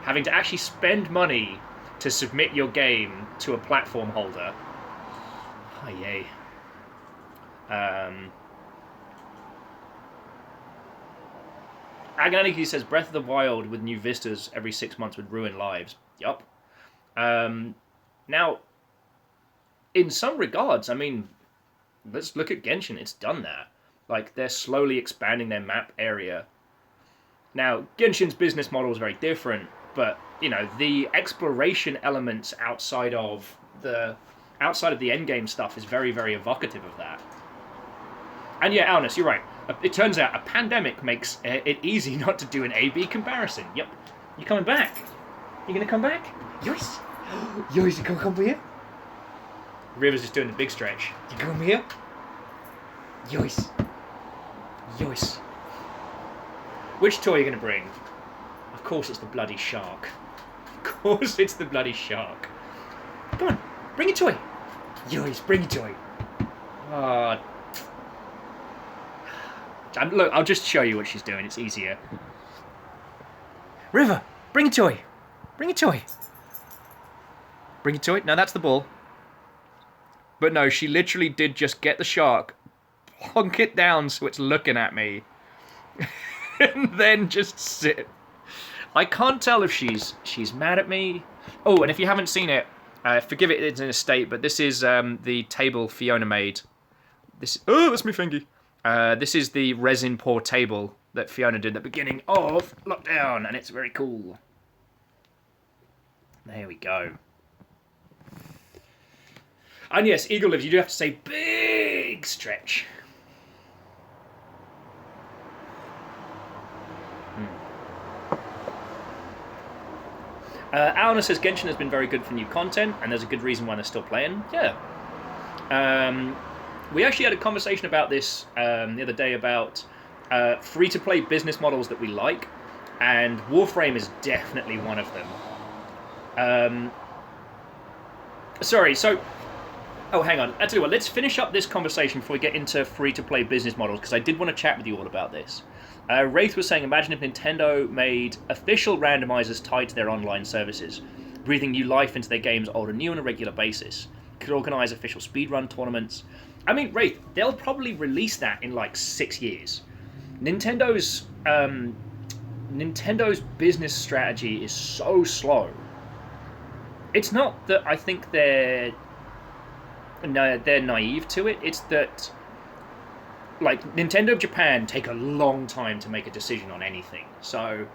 Having to actually spend money to submit your game to a platform holder. Oh, yay. Agananiki says, Breath of the Wild with new vistas every 6 months would ruin lives. Yup. Now, in some regards, I mean, let's look at Genshin. It's done that. Like, they're slowly expanding their map area. Now, Genshin's business model is very different, but, you know, the exploration elements outside of the endgame stuff is very, very evocative of that. And yeah, Alnus, you're right. It turns out a pandemic makes it easy not to do an A-B comparison. Yep. You coming back? You gonna come back? Yes. Yes, you come here? River's just doing the big stretch. You come here? Yes. Yes. Which toy are you going to bring? Of course it's the bloody shark. Of course it's the bloody shark. Come on, bring a toy. Yes, bring a toy. Look, I'll just show you what she's doing. It's easier. River, bring a toy. Bring a toy. Bring a toy. No, that's the ball. But no, she literally did just get the shark, plonk it down so it's looking at me, and then just sit. I can't tell if she's mad at me. Oh, and if you haven't seen it, forgive it, it's in a state, but this is the table Fiona made. Oh, that's me fingy. This is the resin pour table that Fiona did at the beginning of lockdown, and it's very cool. There we go. And yes, Eagle Lives, you do have to say big stretch. Alana says Genshin has been very good for new content, and there's a good reason why they're still playing. Yeah. We actually had a conversation about this the other day about free-to-play business models that we like, and Warframe is definitely one of them. Sorry, so... Oh, hang on. I tell you what, let's finish up this conversation before we get into free-to-play business models, because I did want to chat with you all about this. Wraith was saying, imagine if Nintendo made official randomizers tied to their online services, breathing new life into their games old and new on a regular basis. Could organize official speedrun tournaments. I mean, Wraith, they'll probably release that in like 6 years. Nintendo's business strategy is so slow. It's not that I think they're naive to it. It's that, like, Nintendo of Japan take a long time to make a decision on anything. So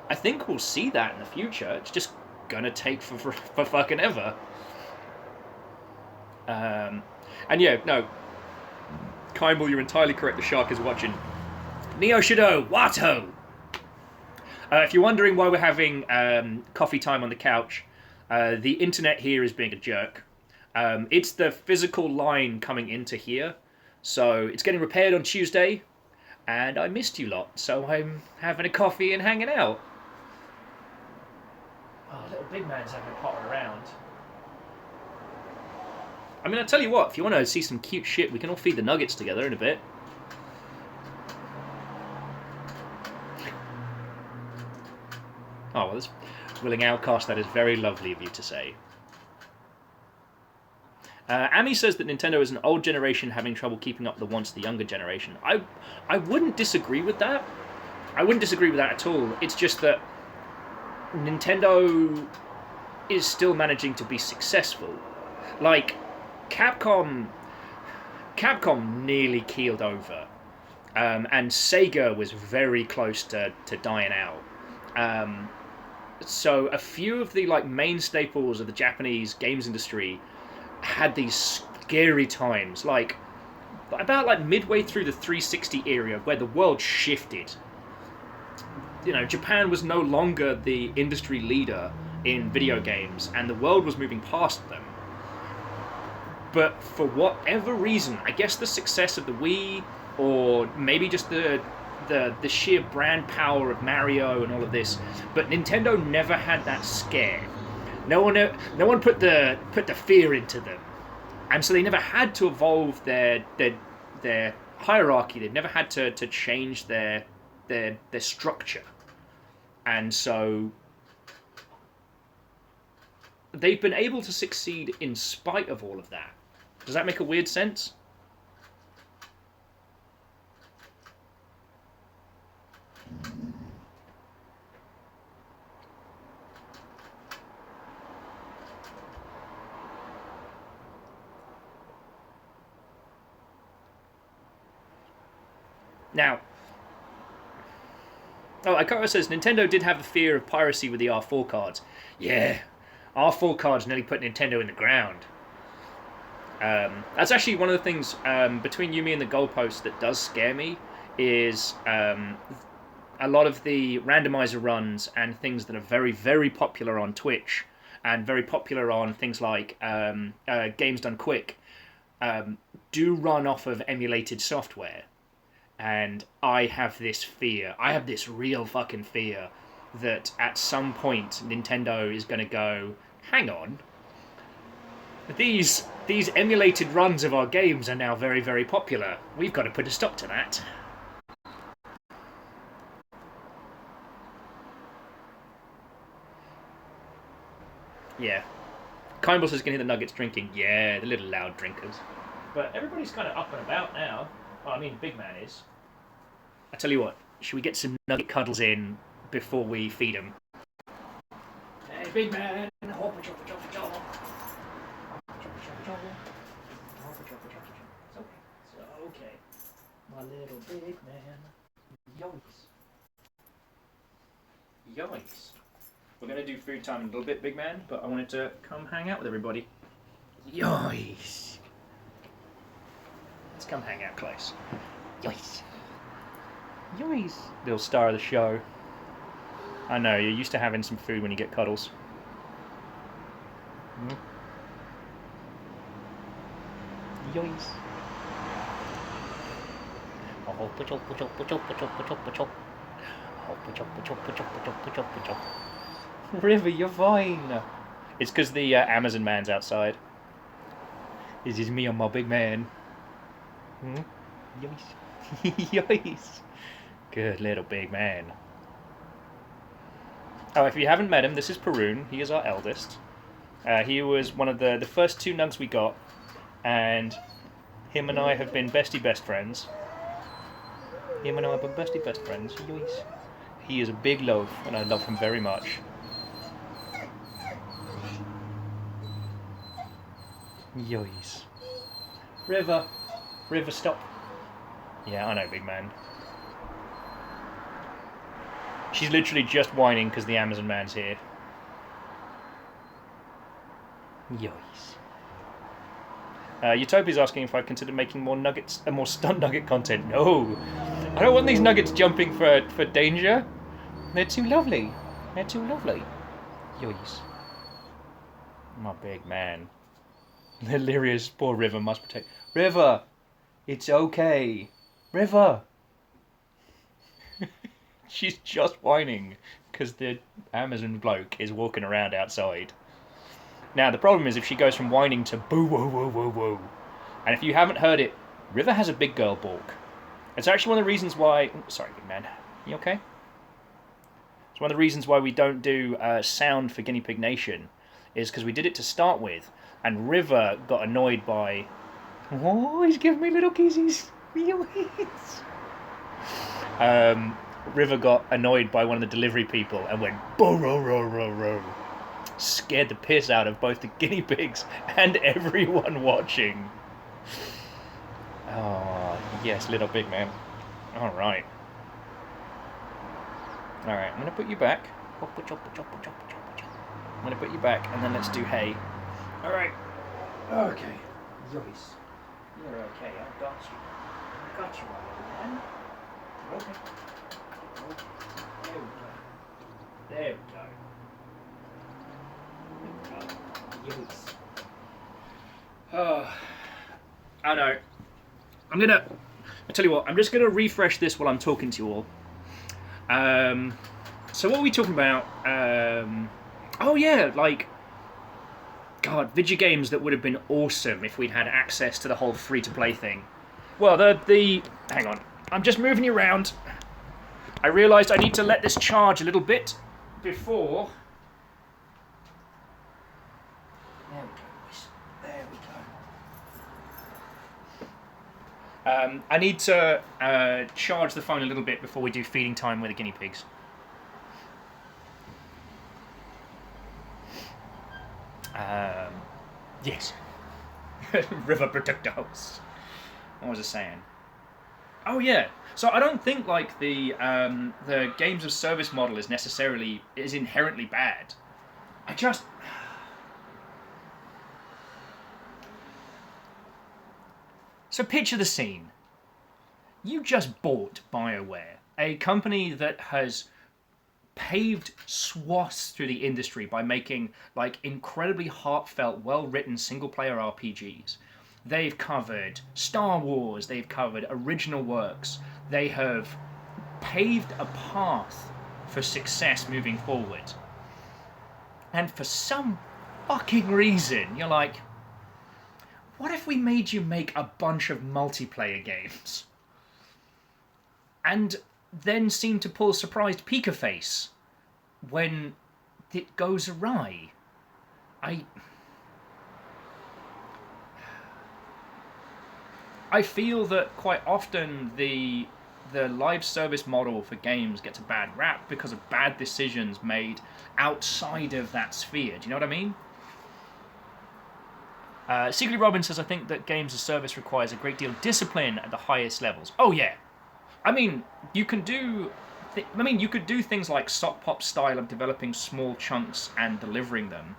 I think we'll see that in the future. It's just gonna take for fucking ever. And yeah, no. Kymble, you're entirely correct. The shark is watching. Neo Shido, Wato! If you're wondering why we're having coffee time on the couch, the internet here is being a jerk. It's the physical line coming into here. So it's getting repaired on Tuesday, and I missed you lot, so I'm having a coffee and hanging out. Oh, little big man's having a potter around. I mean, I tell you what, if you want to see some cute shit, we can all feed the nuggets together in a bit. Oh, well, this willing outcast, that is very lovely of you to say. Amy says that Nintendo is an old generation having trouble keeping up the wants of the younger generation. I wouldn't disagree with that. I wouldn't disagree with that at all. It's just that Nintendo is still managing to be successful. Like, Capcom nearly keeled over. And Sega was very close to dying out. So a few of the like main staples of the Japanese games industry had these scary times, like about like midway through the 360 era, where the world shifted. You know, Japan was no longer the industry leader in video games, and the world was moving past them. But for whatever reason, I guess the success of the Wii, or maybe just the sheer brand power of Mario and all of this, but Nintendo never had that scare. No one put the fear into them, and so they never had to evolve their hierarchy. They've never had to change their structure, and so they've been able to succeed in spite of all of that. Does that make a weird sense? Now, Ikara says, Nintendo did have the fear of piracy with the R4 cards. Yeah, R4 cards nearly put Nintendo in the ground. That's actually one of the things between you, me, and the goalpost that does scare me is a lot of the randomizer runs and things that are very, very popular on Twitch and very popular on things like Games Done Quick do run off of emulated software. And I have this fear. I have this real fucking fear that at some point Nintendo is going to go, hang on, these emulated runs of our games are now very, very popular. We've got to put a stop to that. Yeah. Kymble says you can hear the Nuggets drinking. Yeah, the little loud drinkers. But everybody's kind of up and about now. Well, I mean, Big Man is. I tell you what, should we get some nugget cuddles in before we feed him? Hey, Big Man! Hoppa choppa choppa choppa. Choppa choppa choppa. Hoppa choppa choppa choppa. It's okay. My little Big Man. Yoinks. Yoinks. We're going to do food time in a little bit, Big Man, but I wanted to come hang out with everybody. Yoinks. Let's come hang out close. Yois. Yois. Little star of the show. I know, you're used to having some food when you get cuddles. Yois. Oh, pucho, pucho, pucho, pucho, pucho, pucho. Oh, pucho, pucho, pucho, pucho, pucho, pucho. River, you're fine. It's because the Amazon man's outside. This is me and my big man. Yois. Yois. Good little big man. Oh, if you haven't met him, this is Perun. He is our eldest. He was one of the first 2 nugs we got, and him and I have been bestie best friends. Him and I have been bestie best friends. Yois. He is a big love, and I love him very much. Yois. River. River, stop. Yeah, I know, big man. She's literally just whining because the Amazon man's here. Yois. Utopia's asking if I consider making more nuggets, more stunt nugget content. No, I don't want these nuggets jumping for danger. They're too lovely. They're too lovely. Yois. My big man. Lyria's poor River must protect. River, it's okay. River. She's just whining because the Amazon bloke is walking around outside. Now, the problem is if she goes from whining to boo woo woo woo woo. And if you haven't heard it, River has a big girl balk. It's actually one of the reasons why... Oh, sorry, big man. You okay? It's one of the reasons why we don't do sound for Guinea Pig Nation, is because we did it to start with, and River got annoyed by... Oh, he's giving me little kisses. River got annoyed by one of the delivery people and went bo-ro-ro-ro-ro. Scared the piss out of both the guinea pigs and everyone watching. Oh, yes, little big man. Alright. Alright, I'm going to put you back. I'm going to put you back and then let's do hay. Alright. Okay. Yois. You're okay, I got you. I got you, my little man. Okay. There we go. Yes. Oh, I know. I tell you what, I'm just gonna refresh this while I'm talking to you all. So what are we talking about? Oh yeah, like, God, video games that would have been awesome if we'd had access to the whole free-to-play thing. Well, hang on, I'm just moving you around. I realised I need to let this charge a little bit before... There we go. There we go. I need to charge the phone a little bit before we do feeding time with the guinea pigs. Yes. River Protectors. What was I saying? Oh yeah. So I don't think like the games of service model is inherently bad. So picture the scene. You just bought BioWare, a company that has paved swaths through the industry by making like incredibly heartfelt, well-written single-player RPGs. They've covered Star Wars, they've covered original works, they have paved a path for success moving forward. And for some fucking reason, you're like, what if we made you make a bunch of multiplayer games? And then seem to pull a surprised Pika face when it goes awry. I feel that quite often the live service model for games gets a bad rap because of bad decisions made outside of that sphere. Do you know what I mean? Secretly Robin says, I think that games as service requires a great deal of discipline at the highest levels. Oh yeah. I mean, you could do things like sock pop style of developing small chunks and delivering them.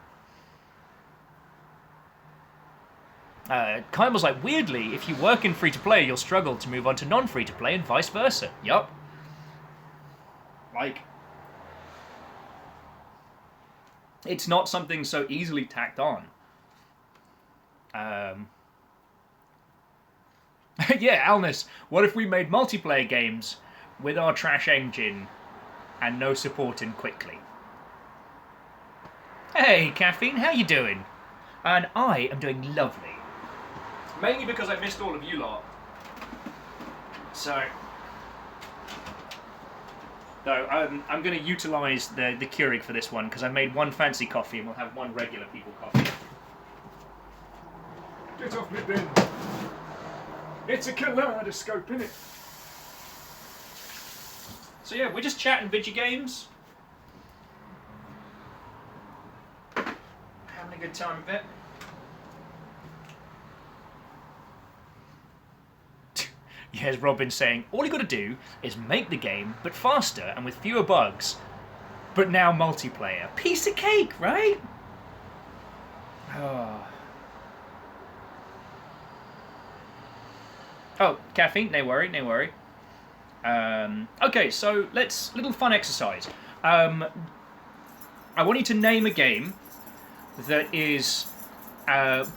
Kaimel's like, weirdly, if you work in free-to-play, you'll struggle to move on to non-free-to-play and vice versa. Yup. Like, it's not something so easily tacked on. Yeah, Alnus, what if we made multiplayer games with our trash engine and no support in quickly? Hey, Caffeine, how you doing? And I am doing lovely. Mainly because I missed all of you lot. So... No, I'm going to utilise the Keurig for this one, because I made one fancy coffee and we'll have one regular people coffee. Get off me bin. It's a kaleidoscope, innit? So yeah, we're just chatting video games. Having a good time with it. Yes, Robin saying, all you got to do is make the game, but faster and with fewer bugs. But now multiplayer. Piece of cake, right? Oh, Caffeine, no worry, no worry. Okay, so little fun exercise. I want you to name a game that is,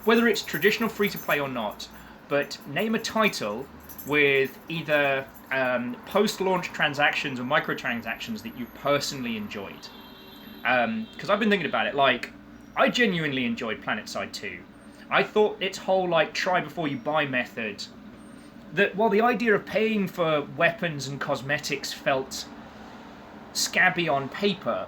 whether it's traditional free-to-play or not, but name a title with either post-launch transactions or microtransactions that you personally enjoyed. Because I've been thinking about it, like, I genuinely enjoyed PlanetSide 2. I thought its whole, like, try before you buy method, that while the idea of paying for weapons and cosmetics felt scabby on paper,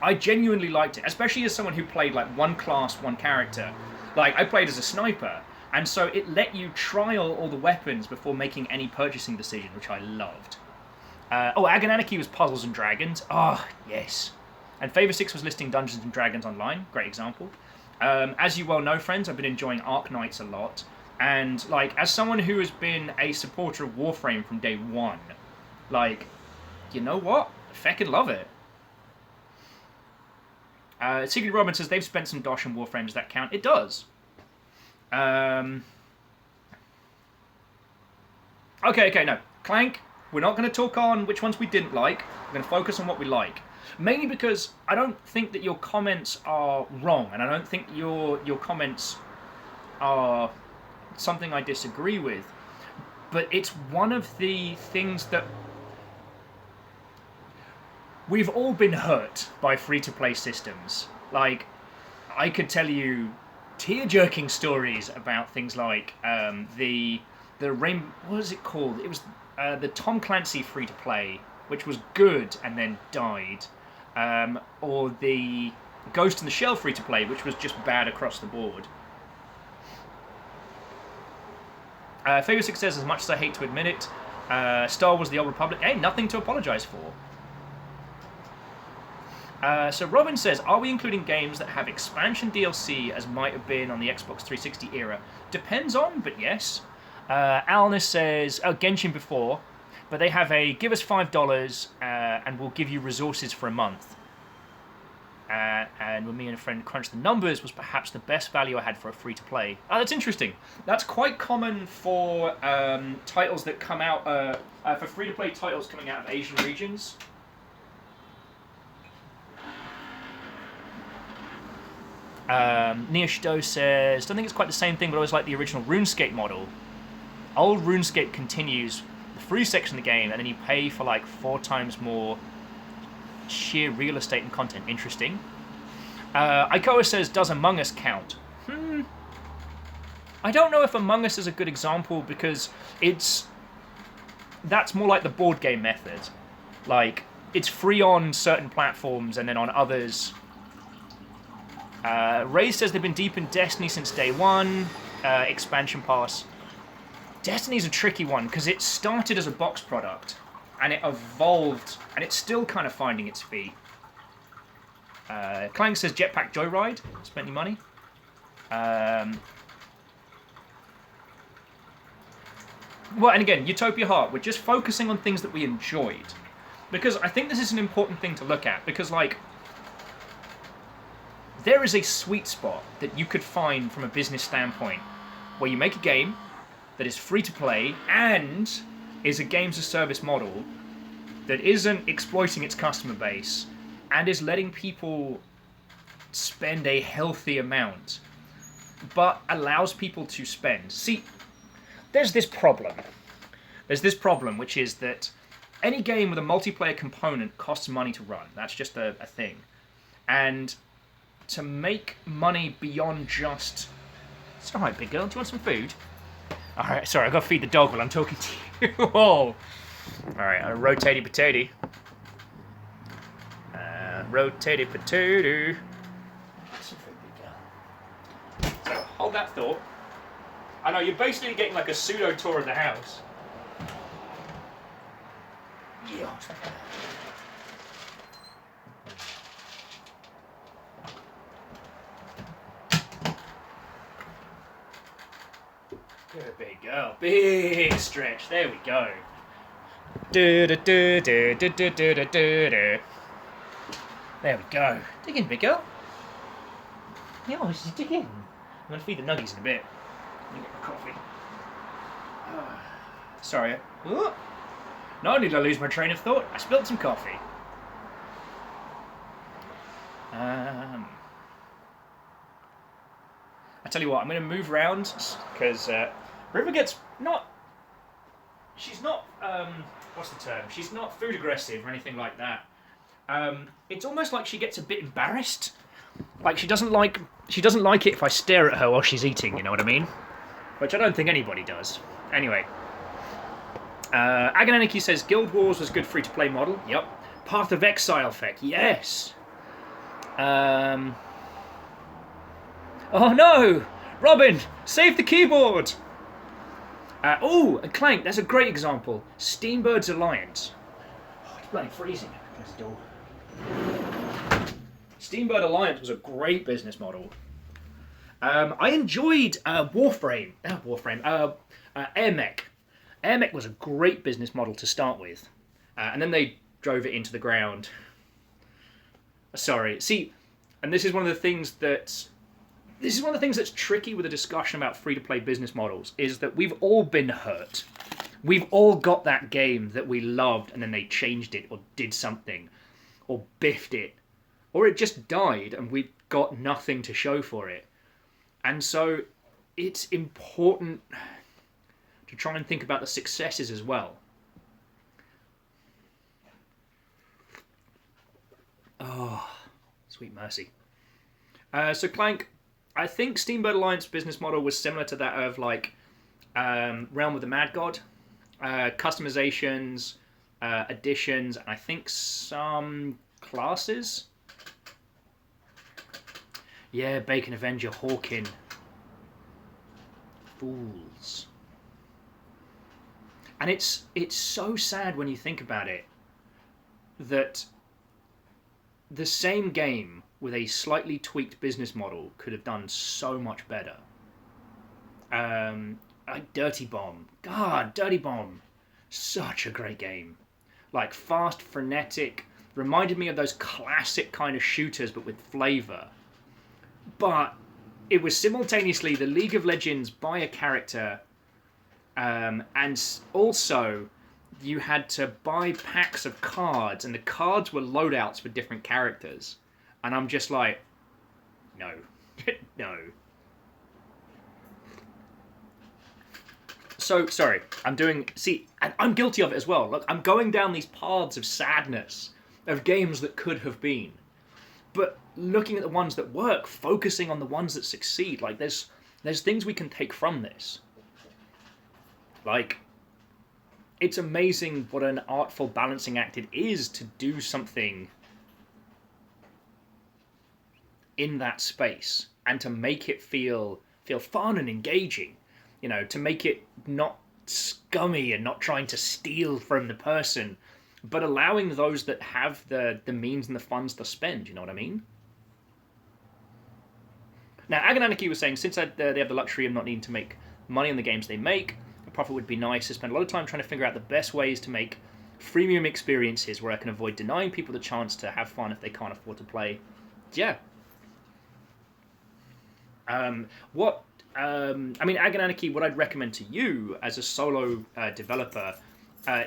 I genuinely liked it, especially as someone who played, like, one class, one character. Like, I played as a sniper, and so it let you trial all the weapons before making any purchasing decision, which I loved. Agonanarchy was Puzzles and Dragons. Oh, yes. And Favor 6 was listing Dungeons and Dragons Online. Great example. As you well know, friends, I've been enjoying Arknights a lot. And, like, as someone who has been a supporter of Warframe from day one, like, you know what? I feckin' love it. Secret Robin says they've spent some dosh on Warframe. Does that count? It does. Okay, no. Clank, we're not going to talk on which ones we didn't like. We're going to focus on what we like. Mainly because I don't think that your comments are wrong, and I don't think your comments are something I disagree with. But it's one of the things that we've all been hurt by free-to-play systems. Like, I could tell you tear-jerking stories about things like the what was it called? It was the Tom Clancy free-to-play, which was good and then died, or the Ghost in the Shell free-to-play, which was just bad across the board. Favor 6 says, as much as I hate to admit it, Star Wars: The Old Republic, hey, nothing to apologise for. So Robin says, are we including games that have expansion DLC as might have been on the Xbox 360 era? Depends on, but yes. Alnus says, Genshin before, but they have a give us $5 and we'll give you resources for a month. And when me and a friend crunched the numbers, was perhaps the best value I had for a free-to-play. Oh, that's interesting. That's quite common for titles that come out, for free-to-play titles coming out of Asian regions. Neoshdo says, don't think it's quite the same thing, but I always like the original RuneScape model. Old RuneScape continues the free section of the game, and then you pay for like 4 times more sheer real estate and content. Interesting. Ikoa says, does Among Us count? I don't know if Among Us is a good example, because that's more like the board game method. Like, it's free on certain platforms, and then on others... Ray says they've been deep in Destiny since day one. Expansion pass. Destiny's a tricky one because it started as a box product and it evolved and it's still kind of finding its feet. Clank says Jetpack Joyride. Spent any money? Well, and again, Utopia Heart. We're just focusing on things that we enjoyed, because I think this is an important thing to look at, because like, there is a sweet spot that you could find from a business standpoint where you make a game that is free to play and is a games as service model that isn't exploiting its customer base and is letting people spend a healthy amount, but allows people to spend. See, there's this problem. There's this problem, which is that any game with a multiplayer component costs money to run. That's just a thing. And to make money beyond just... It's alright, big girl. Do you want some food? Alright, sorry, I've got to feed the dog while I'm talking to you. Whoa. Alright, a rotaty potato. Rotaty potato. Some food, big girl. So, hold that thought. I know, you're basically getting like a pseudo tour of the house. Yeah. Good big girl. Big stretch. There we go. There we go. Dig in, big girl. Yeah, just dig in. I'm going to feed the nuggies in a bit. Let me get my coffee. Sorry. Not only did I lose my train of thought, I spilled some coffee. I tell you what, I'm going to move around because River gets not... She's not... what's the term? She's not food aggressive or anything like that. It's almost like she gets a bit embarrassed. Like she doesn't like it if I stare at her while she's eating, you know what I mean? Which I don't think anybody does. Anyway. Agananiki says Guild Wars was a good free-to-play model. Yep. Path of Exile effect. Yes. Oh no! Robin, save the keyboard! And Clank, that's a great example. Steambird's Alliance. Oh, it's bloody freezing. Close the door. Steambird Alliance was a great business model. I enjoyed Warframe. AirMech. AirMech was a great business model to start with. And then they drove it into the ground. Sorry. See, and this is one of the things that's tricky with a discussion about free-to-play business models, is that we've all been hurt. We've all got that game that we loved and then they changed it or did something or biffed it. Or it just died and we've got nothing to show for it. And so it's important to try and think about the successes as well. Oh, sweet mercy. So Clank, I think Steambird Alliance business model was similar to that of like Realm of the Mad God. Customizations, additions, and I think some classes. Yeah, Bacon Avenger, Hawkin. Fools. And it's so sad when you think about it that the same game with a slightly tweaked business model could have done so much better. Like Dirty Bomb. God, Dirty Bomb. Such a great game. Like fast, frenetic. Reminded me of those classic kind of shooters but with flavour. But it was simultaneously the League of Legends by a character, and also you had to buy packs of cards, and the cards were loadouts for different characters. And I'm just like, no. No. So, sorry, I'm guilty of it as well. Look, I'm going down these paths of sadness, of games that could have been. But looking at the ones that work, focusing on the ones that succeed, like there's things we can take from this. Like, it's amazing what an artful balancing act it is to do something in that space and to make it feel fun and engaging. You know, to make it not scummy and not trying to steal from the person, but allowing those that have the means and the funds to spend, you know what I mean? Now, Agananiki was saying, since they have the luxury of not needing to make money on the games they make, a profit would be nice. To spend a lot of time trying to figure out the best ways to make freemium experiences where I can avoid denying people the chance to have fun if they can't afford to play. Yeah. What I mean, Ag and Anarchy, what I'd recommend to you as a solo developer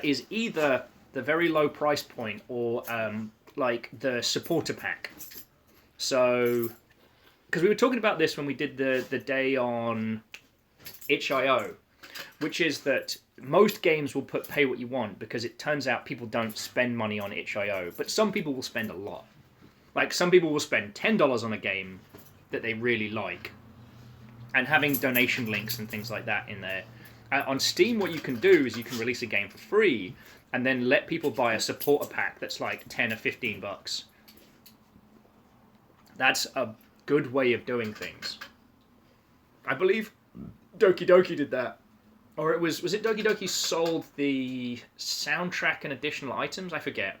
is either the very low price point or like the supporter pack. So, because we were talking about this when we did the day on itch.io, which is that most games will put pay what you want because it turns out people don't spend money on itch.io, but some people will spend a lot. Like, some people will spend $10 on a game that they really like, and having donation links and things like that in there. On Steam, what you can do is you can release a game for free and then let people buy a supporter pack that's like 10 or 15 bucks. That's a good way of doing things. I believe Doki Doki did that. Or was it Doki Doki sold the soundtrack and additional items? I forget.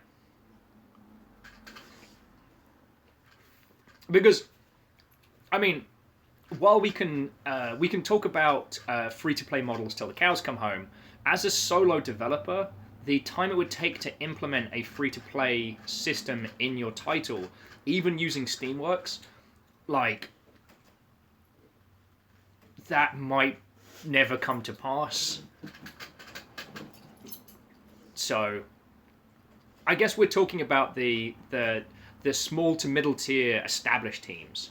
Because, I mean, while we can talk about free-to-play models till the cows come home, as a solo developer, the time it would take to implement a free-to-play system in your title, even using Steamworks, like, that might never come to pass. So, I guess we're talking about the small to middle tier established teams.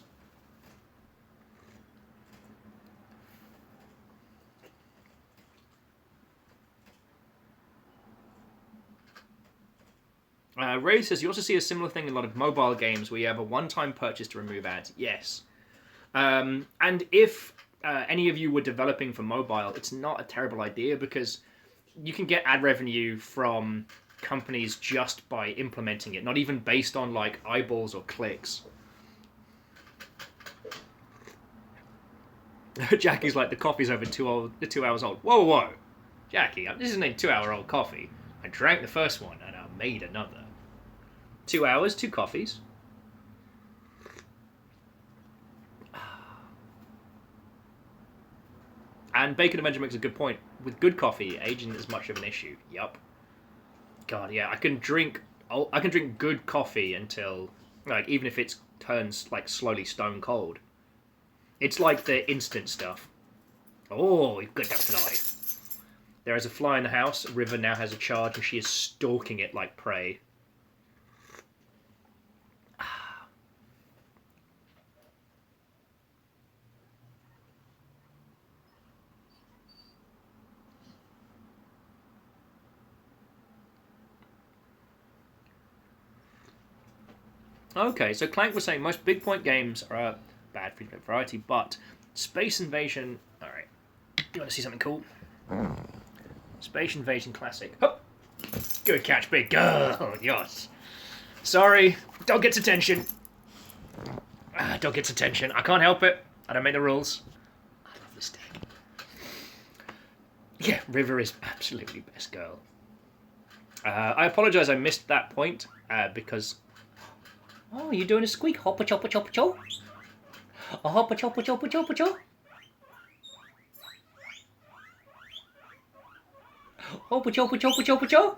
Ray says, you also see a similar thing in a lot of mobile games where you have a one-time purchase to remove ads. Yes. And if any of you were developing for mobile, it's not a terrible idea because you can get ad revenue from companies just by implementing it, not even based on like eyeballs or clicks. Jackie's like, the coffee's over 2 hours old. Whoa, whoa. Jackie, this isn't a 2-hour-old coffee. I drank the first one and I made another. 2 hours, 2 coffees. And Bacon Avenger makes a good point. With good coffee, aging is much of an issue. Yup. God, yeah, I can drink good coffee until, like, even if it turns, like, slowly stone cold. It's like the instant stuff. Oh, you've got that fly. There is a fly in the house. River now has a charge, and she is stalking it like prey. Okay, so Clank was saying most big point games are a bad free variety, but Space Invasion... Alright, you want to see something cool? Space Invasion Classic. Oh, good catch, big girl. Yes. Sorry, dog gets attention. Dog gets attention. I can't help it. I don't make the rules. I love this deck. Yeah, River is absolutely best girl. I apologise I missed that point, because... Oh, you're doing a squeak. Hoppa choppa choppa cho. A hoppa choppa choppa choppa cho. Hoppa choppa choppa choppa cho.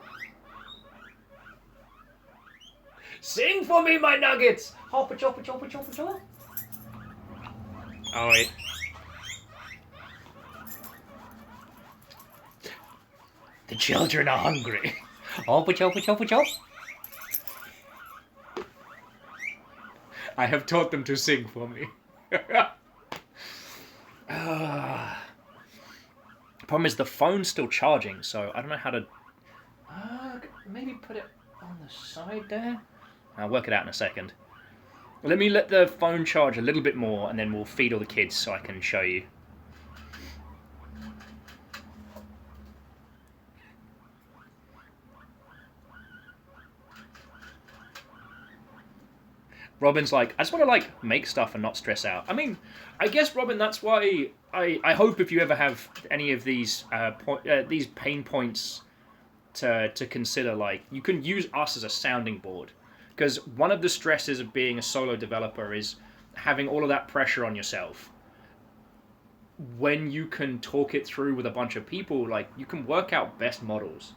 Sing for me, my nuggets. Hoppa choppa choppa choppa cho. Oh, wait. The children are hungry. Hoppa choppa choppa cho. I have taught them to sing for me. Problem is the phone's still charging, so I don't know how to... maybe put it on the side there? I'll work it out in a second. Let me let the phone charge a little bit more, and then we'll feed all the kids so I can show you. Robin's like, I just want to like make stuff and not stress out. I mean, I guess, Robin, that's why I hope if you ever have any of these pain points to consider, like, you can use us as a sounding board. Because one of the stresses of being a solo developer is having all of that pressure on yourself. When you can talk it through with a bunch of people, like, you can work out best models.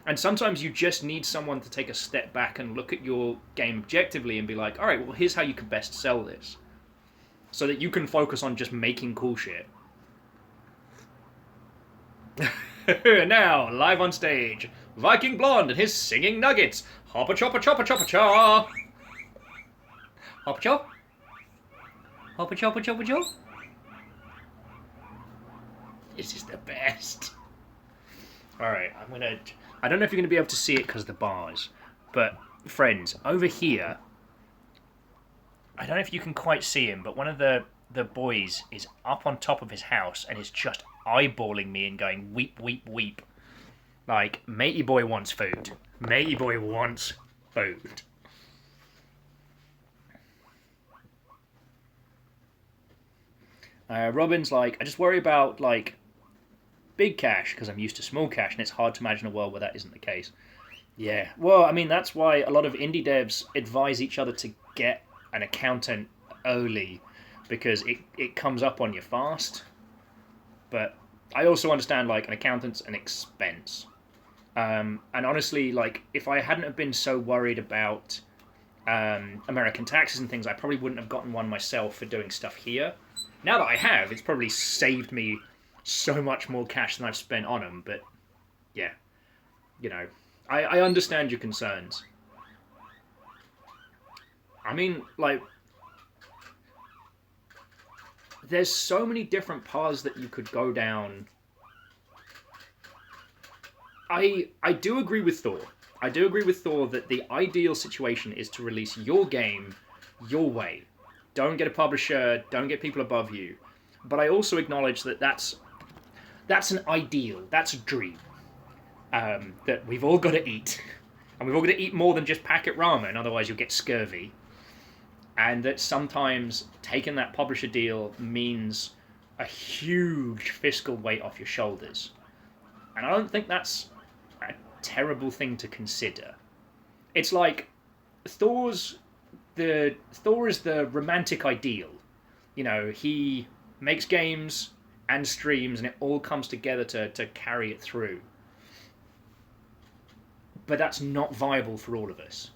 And sometimes you just need someone to take a step back and look at your game objectively and be like, all right, well, here's how you could best sell this. So that you can focus on just making cool shit. Now, live on stage, Viking Blonde and his singing nuggets. Hopper chopper chopper chopper chaw. Hopper chop. Hopper chopper chopper chaw. This is the best. Alright, I don't know if you're gonna be able to see it because of the bars, but friends, over here, I don't know if you can quite see him, but one of the boys is up on top of his house and is just eyeballing me and going weep, weep, weep. Like, matey boy wants food. Matey boy wants food. Robin's like, I just worry about, like, big cash because I'm used to small cash and it's hard to imagine a world where that isn't the case. Yeah, well, I mean, that's why a lot of indie devs advise each other to get an accountant early because it comes up on you fast. But I also understand, like, an accountant's an expense. And honestly, like, if I hadn't have been so worried about American taxes and things, I probably wouldn't have gotten one myself for doing stuff here. Now that I have, it's probably saved me so much more cash than I've spent on them. But, yeah, you know, I understand your concerns. I mean, like, there's so many different paths that you could go down. I do agree with Thor. I do agree with Thor that the ideal situation is to release your game your way. Don't get a publisher, don't get people above you. But I also acknowledge that that's an ideal, that's a dream. That we've all got to eat. And we've all got to eat more than just packet ramen, otherwise you'll get scurvy. And that sometimes taking that publisher deal means a huge fiscal weight off your shoulders. And I don't think that's a terrible thing to consider. It's like Thor is the romantic ideal. You know, he makes games and streams and it all comes together to carry it through. But that's not viable for all of us.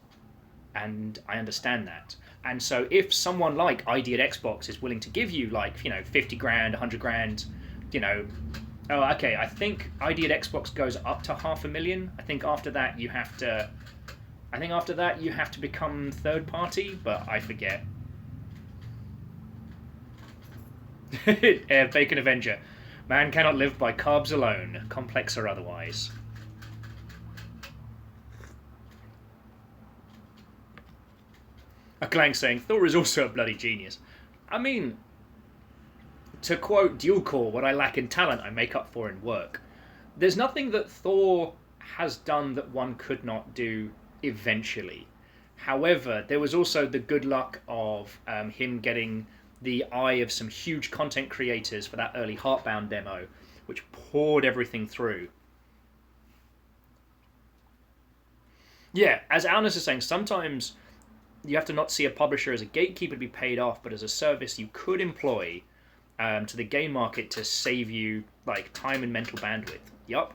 And I understand that. And so if someone like ID at Xbox is willing to give you, like, you know, 50 grand, 100 grand, you know, oh, okay, I think ID at Xbox goes up to $500,000. I think after that you have to become third party, but I forget. Bacon Avenger. Man cannot live by carbs alone, complex or otherwise. A Clank saying, Thor is also a bloody genius. I mean, to quote Dual Core, what I lack in talent, I make up for in work. There's nothing that Thor has done that one could not do eventually. However, there was also the good luck of him getting the eye of some huge content creators for that early Heartbound demo, which poured everything through. Yeah, as Alnus is saying, sometimes you have to not see a publisher as a gatekeeper to be paid off, but as a service you could employ to the game market to save you, like, time and mental bandwidth. Yup.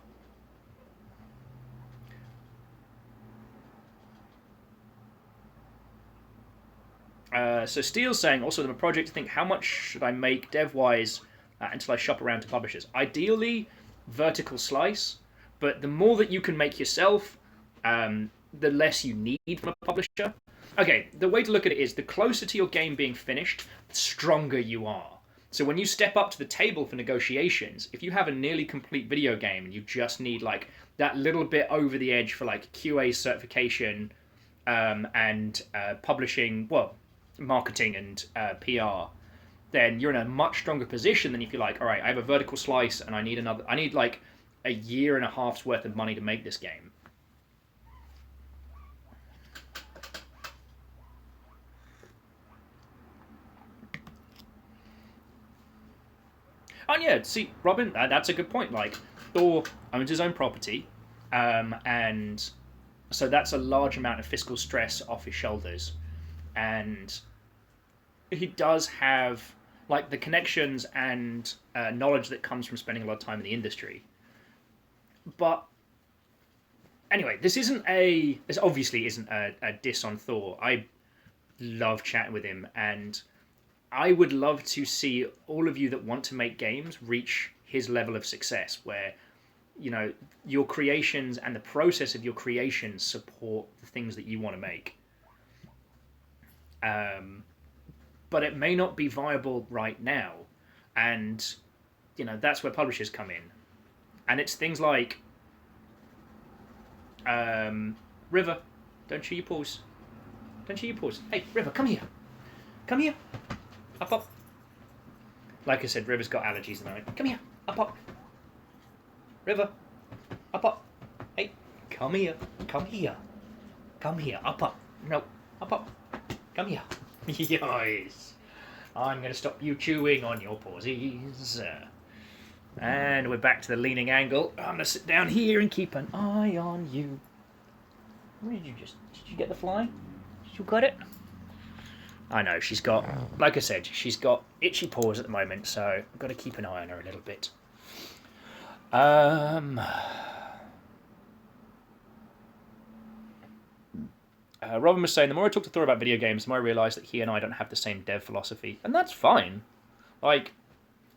So Steele's saying, also in a project to think, how much should I make dev-wise until I shop around to publishers? Ideally, vertical slice, but the more that you can make yourself, the less you need from a publisher. Okay, the way to look at it is the closer to your game being finished, the stronger you are. So when you step up to the table for negotiations, if you have a nearly complete video game and you just need, like, that little bit over the edge for, like, QA certification and publishing, well, marketing and PR, then you're in a much stronger position than if you're like, all right, I have a vertical slice and I need like a year and a half's worth of money to make this game. And yeah, see, Robin, that's a good point. Like, Thor owns his own property, and so that's a large amount of fiscal stress off his shoulders. And he does have, like, the connections and knowledge that comes from spending a lot of time in the industry. But anyway, this obviously isn't a diss on Thor. I love chatting with him, and I would love to see all of you that want to make games reach his level of success, where your creations and the process of your creations support the things that you want to make. But it may not be viable right now, and that's where publishers come in, and it's things like River, don't chew your paws. Don't chew your paws. Hey, River, come here. Come here. Up. Like I said, River's got allergies at the moment. Come here. Up. River. Up. Hey, come here. Come here. Come here. Up. No. Up. Come here. Yes. I'm going to stop you chewing on your pawsies. And we're back to the leaning angle. I'm going to sit down here and keep an eye on you. Where did you get the fly? Did you got it? I know, she's got, like I said, she's got itchy paws at the moment, so I've got to keep an eye on her a little bit. Robin was saying, the more I talk to Thor about video games, the more I realise that he and I don't have the same dev philosophy. And that's fine. Like,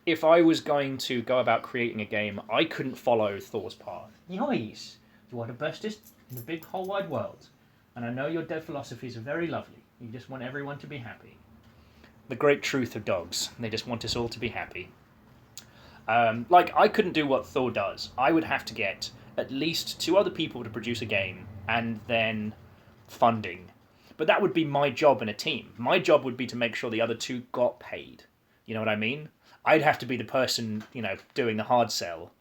if I was going to go about creating a game, I couldn't follow Thor's path. Yes, you are the bestest in the big whole wide world. And I know your dev philosophies are very lovely. You just want everyone to be happy. The great truth of dogs. They just want us all to be happy. Like, I couldn't do what Thor does. I would have to get at least 2 other people to produce a game, and then funding. But that would be my job in a team. My job would be to make sure the other 2 got paid. You know what I mean? I'd have to be the person, doing the hard sell.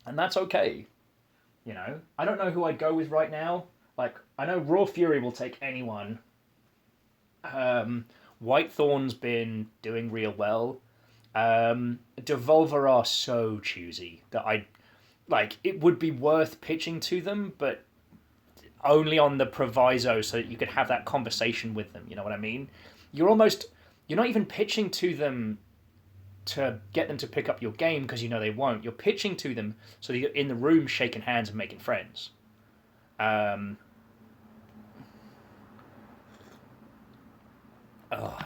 And that's okay. I don't know who I'd go with right now. Like, I know Raw Fury will take anyone. Whitethorn's been doing real well. Devolver are so choosy that it would be worth pitching to them, but only on the proviso so that you could have that conversation with them. You know what I mean? You're not even pitching to them to get them to pick up your game because they won't. You're pitching to them so that you're in the room shaking hands and making friends.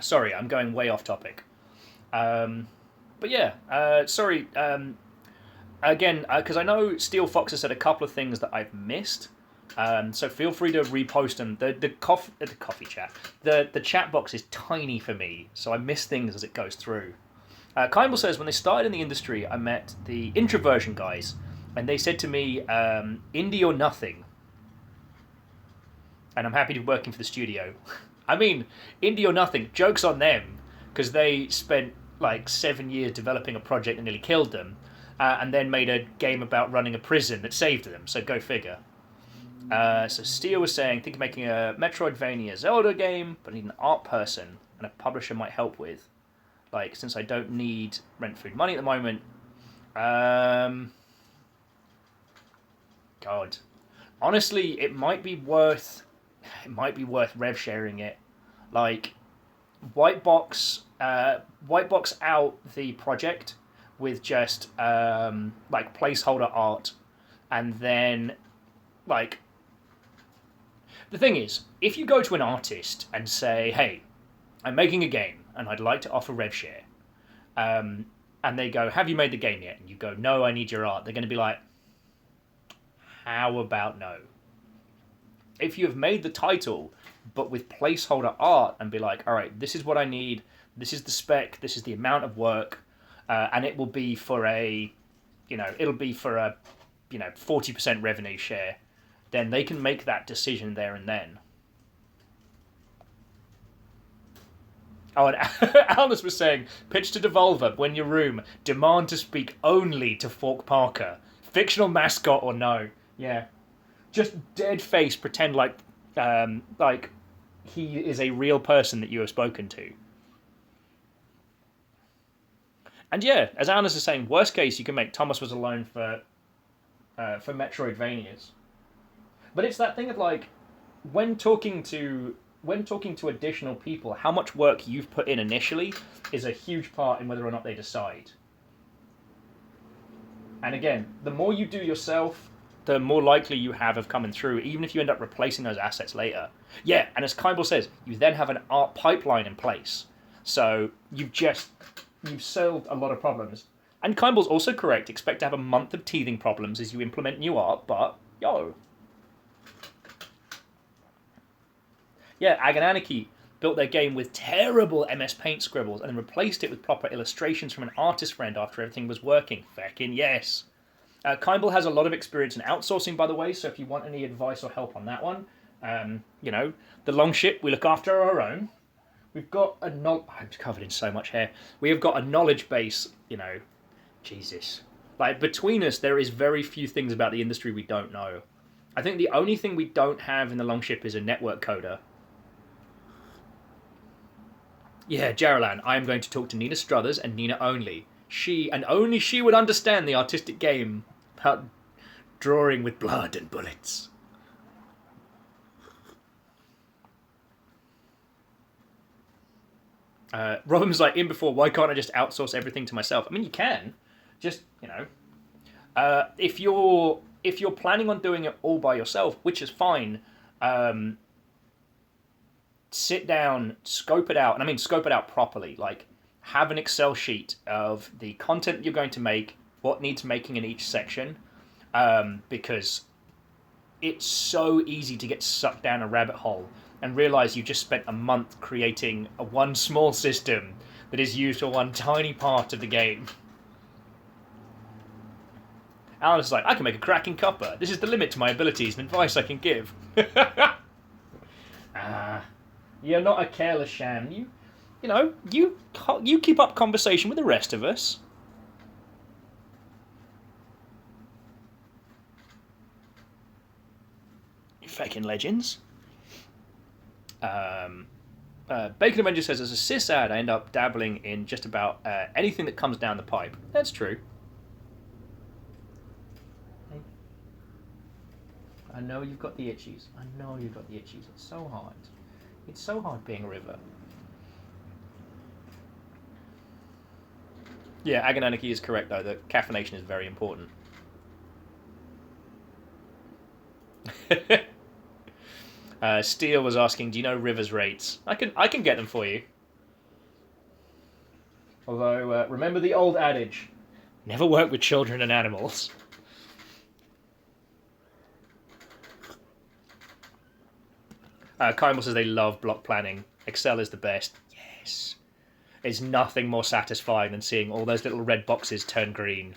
Sorry, I'm going way off topic. But yeah, sorry. Again, because I know Steel Fox has said a couple of things that I've missed. So feel free to repost them. The coffee chat. The chat box is tiny for me, so I miss things as it goes through. Kimball says, when they started in the industry, I met the introversion guys, and they said to me, indie or nothing. And I'm happy to be working for the studio. I mean, indie or nothing, joke's on them, because they spent 7 years developing a project that nearly killed them, and then made a game about running a prison that saved them, so go figure. So Steel was saying, think of making a Metroidvania Zelda game, but I need an art person, and a publisher might help with. Since I don't need rent, food, money at the moment. God. Honestly, it might be worth rev sharing it. White box out the project with just placeholder art, and then the thing is, if you go to an artist and say, hey, I'm making a game and I'd like to offer rev share, and they go, have you made the game yet? And you go, no, I need your art. They're going to be like, how about no? If you have made the title, but with placeholder art, and be like, all right, this is what I need, this is the spec, this is the amount of work, and it will be for a 40% revenue share, then they can make that decision there and then. Oh, and Alice was saying, pitch to Devolver, when your room, demand to speak only to Fork Parker. Fictional mascot or no. Yeah. Just dead face pretend like he is a real person that you have spoken to. And yeah, as Alice is saying, worst case you can make Thomas Was Alone for Metroidvanias. But it's that thing of when talking to additional people, how much work you've put in initially is a huge part in whether or not they decide. And again, the more you do yourself, the more likely you have of coming through, even if you end up replacing those assets later. Yeah, and as Kimball says, you then have an art pipeline in place. So you've solved a lot of problems. And Kimball's also correct. Expect to have a month of teething problems as you implement new art, but yo. Yeah, Agananiki built their game with terrible MS Paint scribbles and then replaced it with proper illustrations from an artist friend after everything was working. Feckin' yes. Kimball has a lot of experience in outsourcing, by the way, so if you want any advice or help on that one, you know, the long ship, we look after our own. We've got a I'm covered in so much hair. We have got a knowledge base, you know, Jesus. Like, between us, there is very few things about the industry we don't know. I think the only thing we don't have in the long ship is a network coder. Yeah, Jaralan, I am going to talk to Nina Struthers and Nina only. She, and only she, would understand the artistic game about drawing with blood and bullets. Robin's like, in before, why can't I just outsource everything to myself? I mean, you can. Just, you know. If you're planning on doing it all by yourself, which is fine, sit down, scope it out, and I mean scope it out properly. Like, have an Excel sheet of the content you're going to make, what needs making in each section, because it's so easy to get sucked down a rabbit hole and realize you just spent a month creating one small system that is used for one tiny part of the game. Alan is like, I can make a cracking copper. This is the limit to my abilities and advice I can give. You're not a careless sham. You know, you keep up conversation with the rest of us. You fucking legends. Bacon Avenger says, as a sysad, I end up dabbling in just about anything that comes down the pipe. That's true. I know you've got the itchies. I know you've got the itchies. It's so hard. It's so hard being a River. Yeah, Agananiki is correct, though. That caffeination is very important. Steele was asking, do you know River's rates? I can get them for you. Although, remember the old adage, never work with children and animals. Kymel says they love block planning. Excel is the best. Yes. There's nothing more satisfying than seeing all those little red boxes turn green.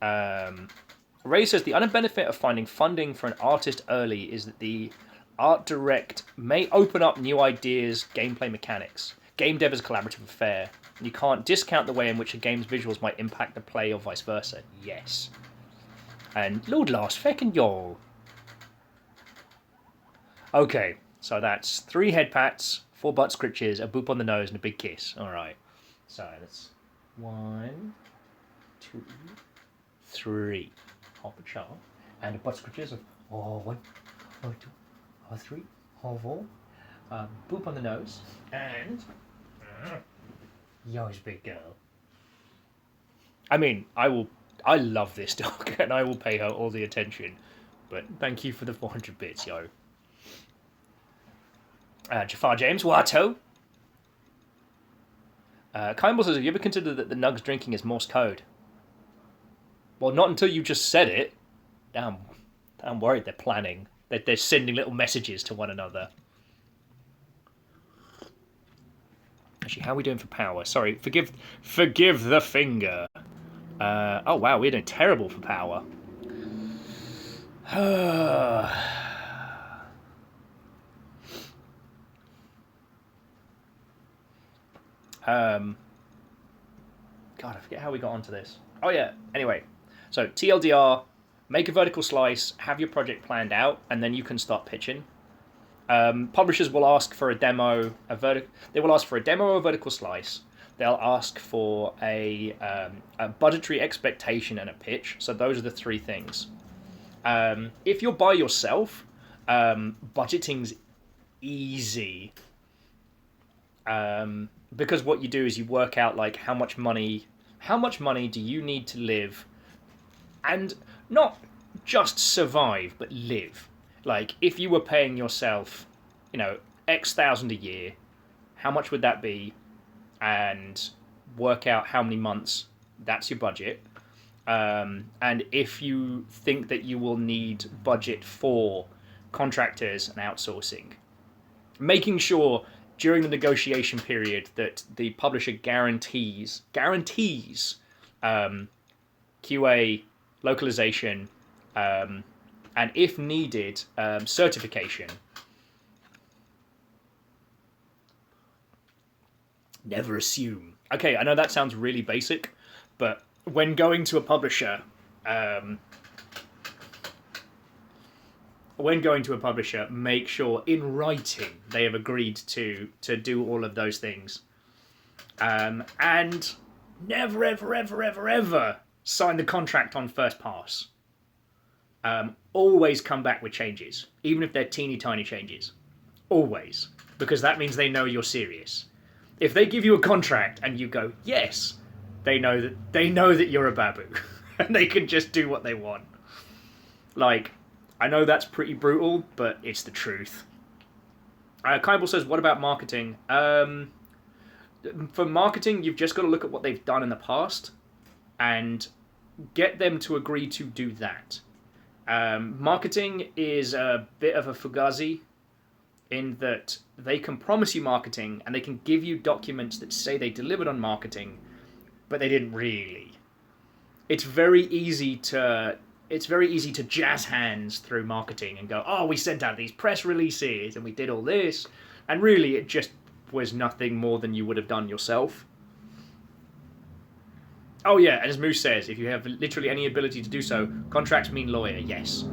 Ray says the other benefit of finding funding for an artist early is that the art direct may open up new ideas, gameplay mechanics. Game dev is a collaborative affair. You can't discount the way in which a game's visuals might impact the play or vice versa. Yes. And Lord Last feckin' y'all. Okay, so that's 3 head pats, 4 butt scritches, a boop on the nose, and a big kiss. Alright. So that's 1, 2, 3. Hop a char. And a butt scritches of 1, 2, 3, 4. Boop on the nose. And yo's big girl. I mean, I love this dog, and I will pay her all the attention. But thank you for the 400 bits, yo. Jafar James, Watto. Kimball says, have you ever considered that the Nugs drinking is Morse code? Well, not until you just said it. Damn, I'm worried they're planning. They're sending little messages to one another. Actually, how are we doing for power? Sorry, forgive the finger. Oh wow, we're doing terrible for power. God, I forget how we got onto this. Oh yeah, anyway. So, TLDR, make a vertical slice, have your project planned out, and then you can start pitching. Publishers will ask for a demo, they will ask for a demo or a vertical slice. They'll ask for a budgetary expectation and a pitch. So those are the 3 things. If you're by yourself, budgeting's easy. Because what you do is you work out like how much money do you need to live, and not just survive, but live. Like, if you were paying yourself, X thousand a year, how much would that be? and work out how many months that's your budget. And if you think that you will need budget for contractors and outsourcing, making sure during the negotiation period that the publisher guarantees QA, localization, and if needed, certification. Never assume. Okay, I know that sounds really basic, but when going to a publisher, make sure in writing they have agreed to do all of those things, and never, ever, ever, ever, ever sign the contract on first pass. Always come back with changes, even if they're teeny tiny changes. Always, because that means they know you're serious. If they give you a contract and you go yes, they know that you're a babu, and they can just do what they want. Like, I know that's pretty brutal, but it's the truth. Kybal says, what about marketing? For marketing, you've just got to look at what they've done in the past and get them to agree to do that. Marketing is a bit of a fugazi in that they can promise you marketing and they can give you documents that say they delivered on marketing, but they didn't really. It's very easy to jazz hands through marketing and go, oh, we sent out these press releases and we did all this, and really it just was nothing more than you would have done yourself. Oh yeah, and as Moose says, if you have literally any ability to do so, contracts mean lawyer, yes.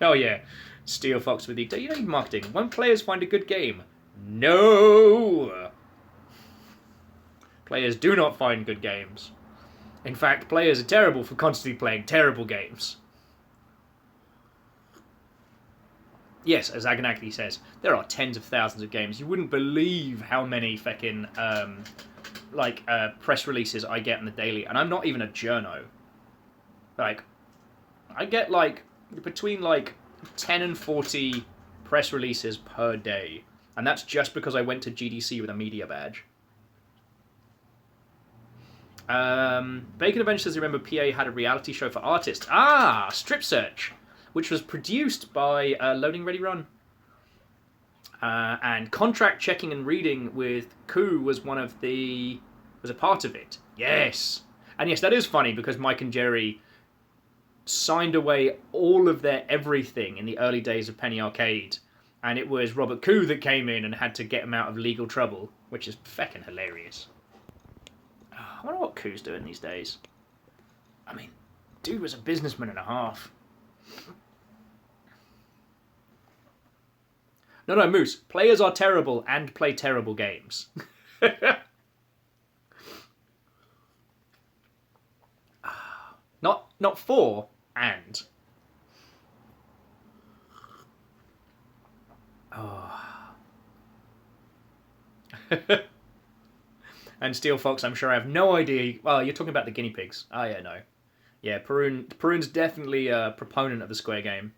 Oh yeah, Steel Fox with you don't need marketing. When players find a good game, no! Players do not find good games. In fact, players are terrible for constantly playing terrible games. Yes, as Aganakli says, there are tens of thousands of games. You wouldn't believe how many fucking press releases I get on the daily, and I'm not even a journo. Like, I get between 10 and 40 press releases per day, and that's just because I went to GDC with a media badge. Bacon Adventure says, remember PA had a reality show for artists. Strip Search, which was produced by Loading Ready Run. And contract checking and reading with Koo was a part of it. Yes. And yes, that is funny because Mike and Jerry signed away all of their everything in the early days of Penny Arcade. And it was Robert Koo that came in and had to get him out of legal trouble, which is feckin' hilarious. I wonder what Koo's doing these days. I mean, dude was a businessman and a half. No, Moose. Players are terrible and play terrible games. Not for, and. Oh. And Steel Fox, I'm sure I have no idea. Well, you're talking about the guinea pigs. Oh, yeah, no. Yeah, Perun's definitely a proponent of the Square game.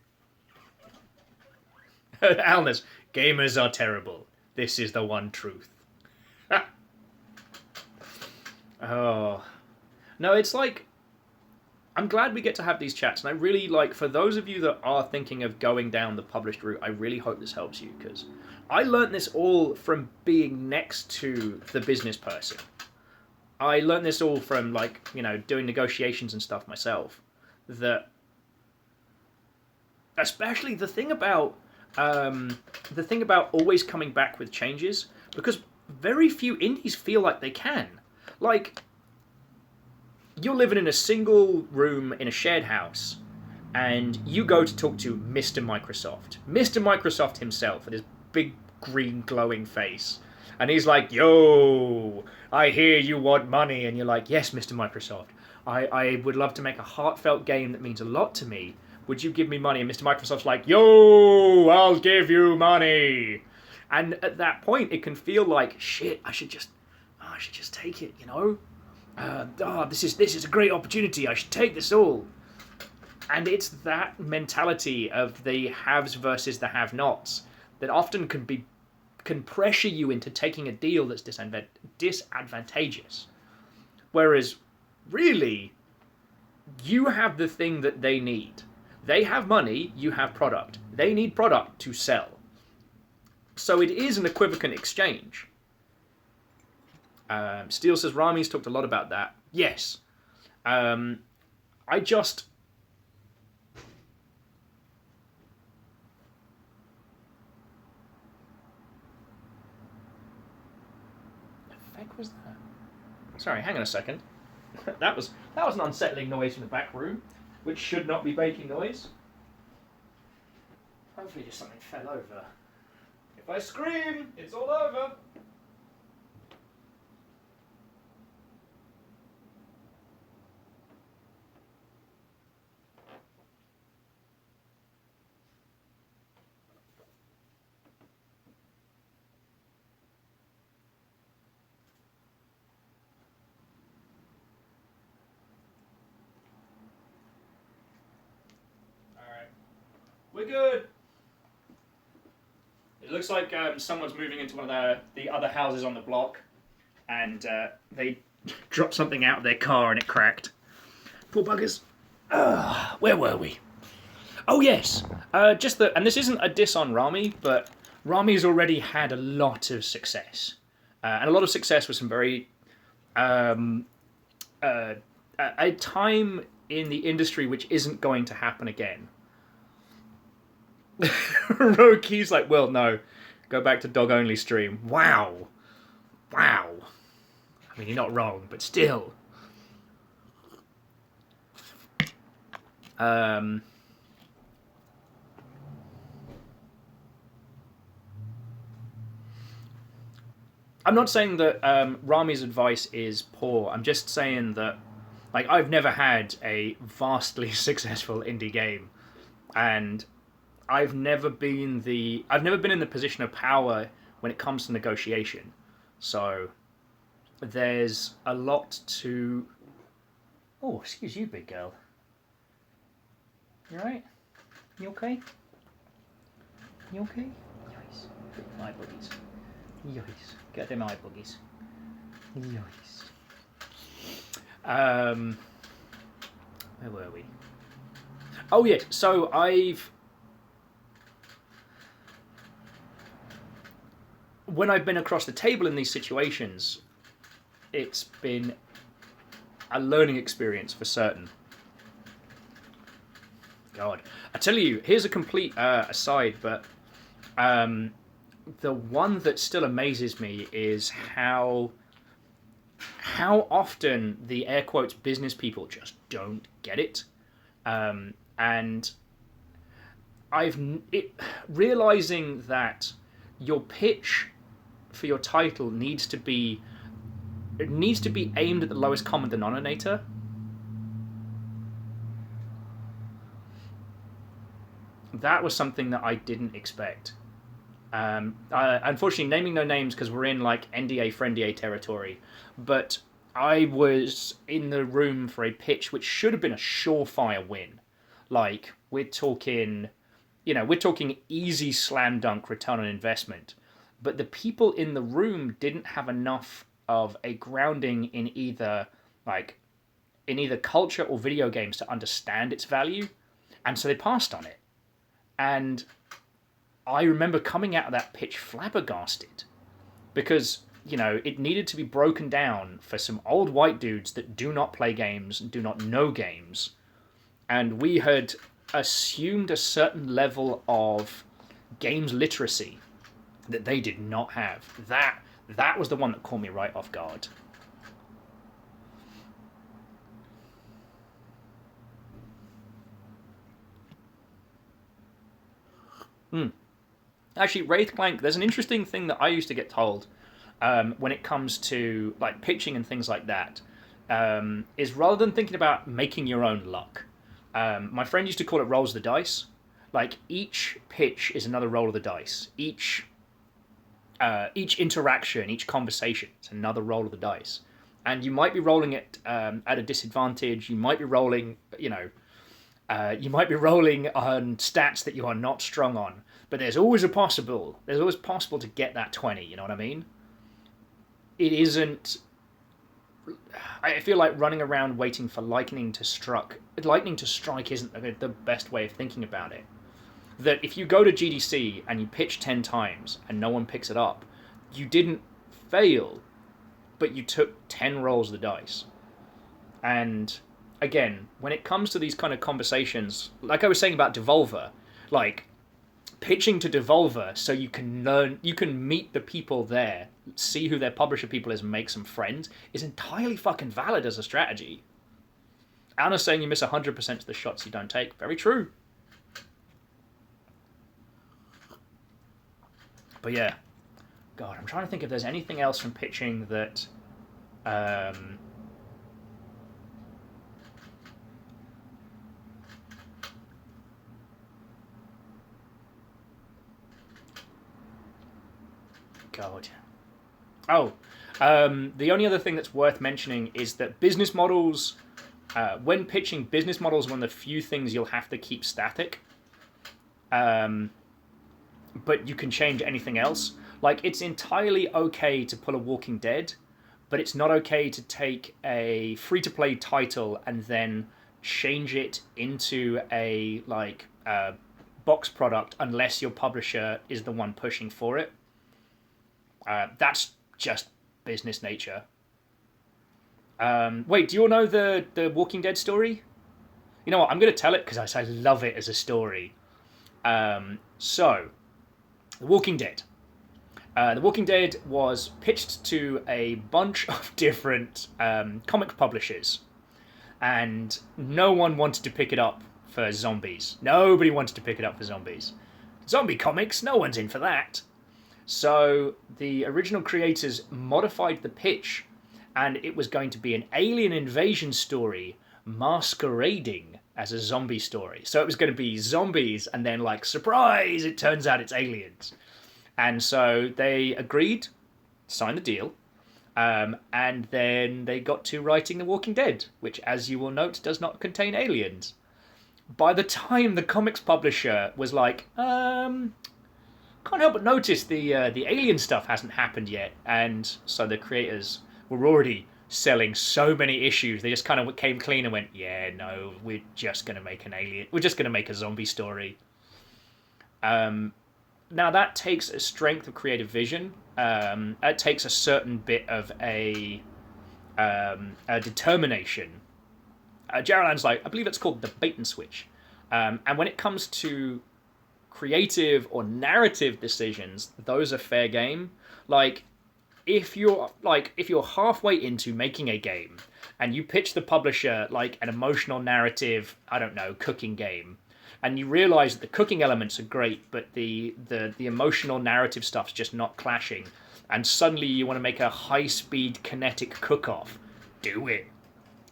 Alnus, gamers are terrible. This is the one truth. Oh. No, it's like, I'm glad we get to have these chats, and I really for those of you that are thinking of going down the published route, I really hope this helps you, because I learned this all from being next to the business person. I learned this all from, doing negotiations and stuff myself. That, especially the thing about always coming back with changes, because very few indies feel like they can. You're living in a single room in a shared house, and you go to talk to Mr. Microsoft. Mr. Microsoft himself, with his big green glowing face. And he's like, yo, I hear you want money. And you're like, yes, Mr. Microsoft. I would love to make a heartfelt game that means a lot to me. Would you give me money? And Mr. Microsoft's like, yo, I'll give you money. And at that point, it can feel like, shit, I should just take it, this is a great opportunity. I should take this all. And it's that mentality of the haves versus the have-nots that often can pressure you into taking a deal that's disadvantageous. Whereas, really, you have the thing that they need. They have money, you have product. They need product to sell. So it is an equivocal exchange. Steele says Rami's talked a lot about that. Yes. I just... The heck was that? Sorry, hang on a second. that was an unsettling noise from the back room, which should not be baking noise. Hopefully just something fell over. If I scream, it's all over. We're good. It looks like someone's moving into one of the other houses on the block, and they dropped something out of their car and it cracked. Poor buggers. Where were we? Oh yes, and this isn't a diss on Rami, but Rami's already had a lot of success, and a lot of success with some very a time in the industry which isn't going to happen again. Roki's like, well, no, go back to dog only stream. Wow. I mean, you're not wrong, but still. I'm not saying that Rami's advice is poor. I'm just saying that, like, I've never had a vastly successful indie game, and I've never been in the position of power when it comes to negotiation. So there's a lot to... Oh, excuse you, big girl. You alright? You okay? You okay? Yes. Eye boogies. Yes. Get them eye boogies. Yes. Where were we? Oh yeah, so when I've been across the table in these situations, it's been a learning experience for certain. God, I tell you, here's a complete aside, but the one that still amazes me is how often the air quotes business people just don't get it, and realizing that your pitch for your title needs to be aimed at the lowest common denominator. That was something that I didn't expect. Unfortunately, naming no names because we're in like NDA friendly territory, but I was in the room for a pitch which should have been a surefire win. Like, we're talking easy slam dunk return on investment. But the people in the room didn't have enough of a grounding in either culture or video games to understand its value, and so they passed on it. And I remember coming out of that pitch flabbergasted, because it needed to be broken down for some old white dudes that do not play games, do not know games, and we had assumed a certain level of games literacy that they did not have. That was the one that caught me right off guard. Actually, Wraithclank, there's an interesting thing that I used to get told when it comes to like pitching and things like that, is rather than thinking about making your own luck, my friend used to call it rolls of the dice. Like, each pitch is another roll of the dice. Each interaction, each conversation is another roll of the dice. And you might be rolling it at a disadvantage. You might be rolling, on stats that you are not strong on. But there's always possible to get that 20, you know what I mean? It isn't... I feel like running around waiting for lightning to strike isn't the best way of thinking about it. That if you go to GDC and you pitch 10 times and no one picks it up, you didn't fail, but you took 10 rolls of the dice. And again, when it comes to these kind of conversations, like I was saying about Devolver, like pitching to Devolver so you can meet the people there, see who their publisher people is, and make some friends is entirely fucking valid as a strategy. Anna's saying you miss 100% of the shots you don't take. Very true. But yeah, God, I'm trying to think if there's anything else from pitching that... God. Oh, the only other thing that's worth mentioning is that business models, when pitching, business models are one of the few things you'll have to keep static. But you can change anything else. Like, it's entirely okay to pull a Walking Dead, but it's not okay to take a free-to-play title and then change it into a, like, box product unless your publisher is the one pushing for it. That's just business nature. Wait, do you all know the Walking Dead story? You know what, I'm going to tell it because I love it as a story. So, The Walking Dead. The Walking Dead was pitched to a bunch of different comic publishers, and no one wanted to pick it up for zombies. Nobody wanted to pick it up for zombies. Zombie comics, no one's in for that. So the original creators modified the pitch, and it was going to be an alien invasion story masquerading as a zombie story. So it was going to be zombies, and then, like, surprise, it turns out it's aliens. And so they agreed, signed the deal, and then they got to writing The Walking Dead, which, as you will note, does not contain aliens. By the time the comics publisher was like, can't help but notice the alien stuff hasn't happened yet, and so the creators were already selling so many issues, they just kind of came clean and went, yeah, no, we're just going to make an alien, we're just going to make a zombie story. Now that takes a strength of creative vision. It takes a certain bit of a determination. Jarrelland's like, I believe it's called the bait and switch. And when it comes to creative or narrative decisions, those are fair game. Like, if you're halfway into making a game and you pitch the publisher like an emotional narrative, I don't know, cooking game, and you realize that the cooking elements are great, but the emotional narrative stuff's just not clashing, and suddenly you want to make a high-speed kinetic cook-off, do it.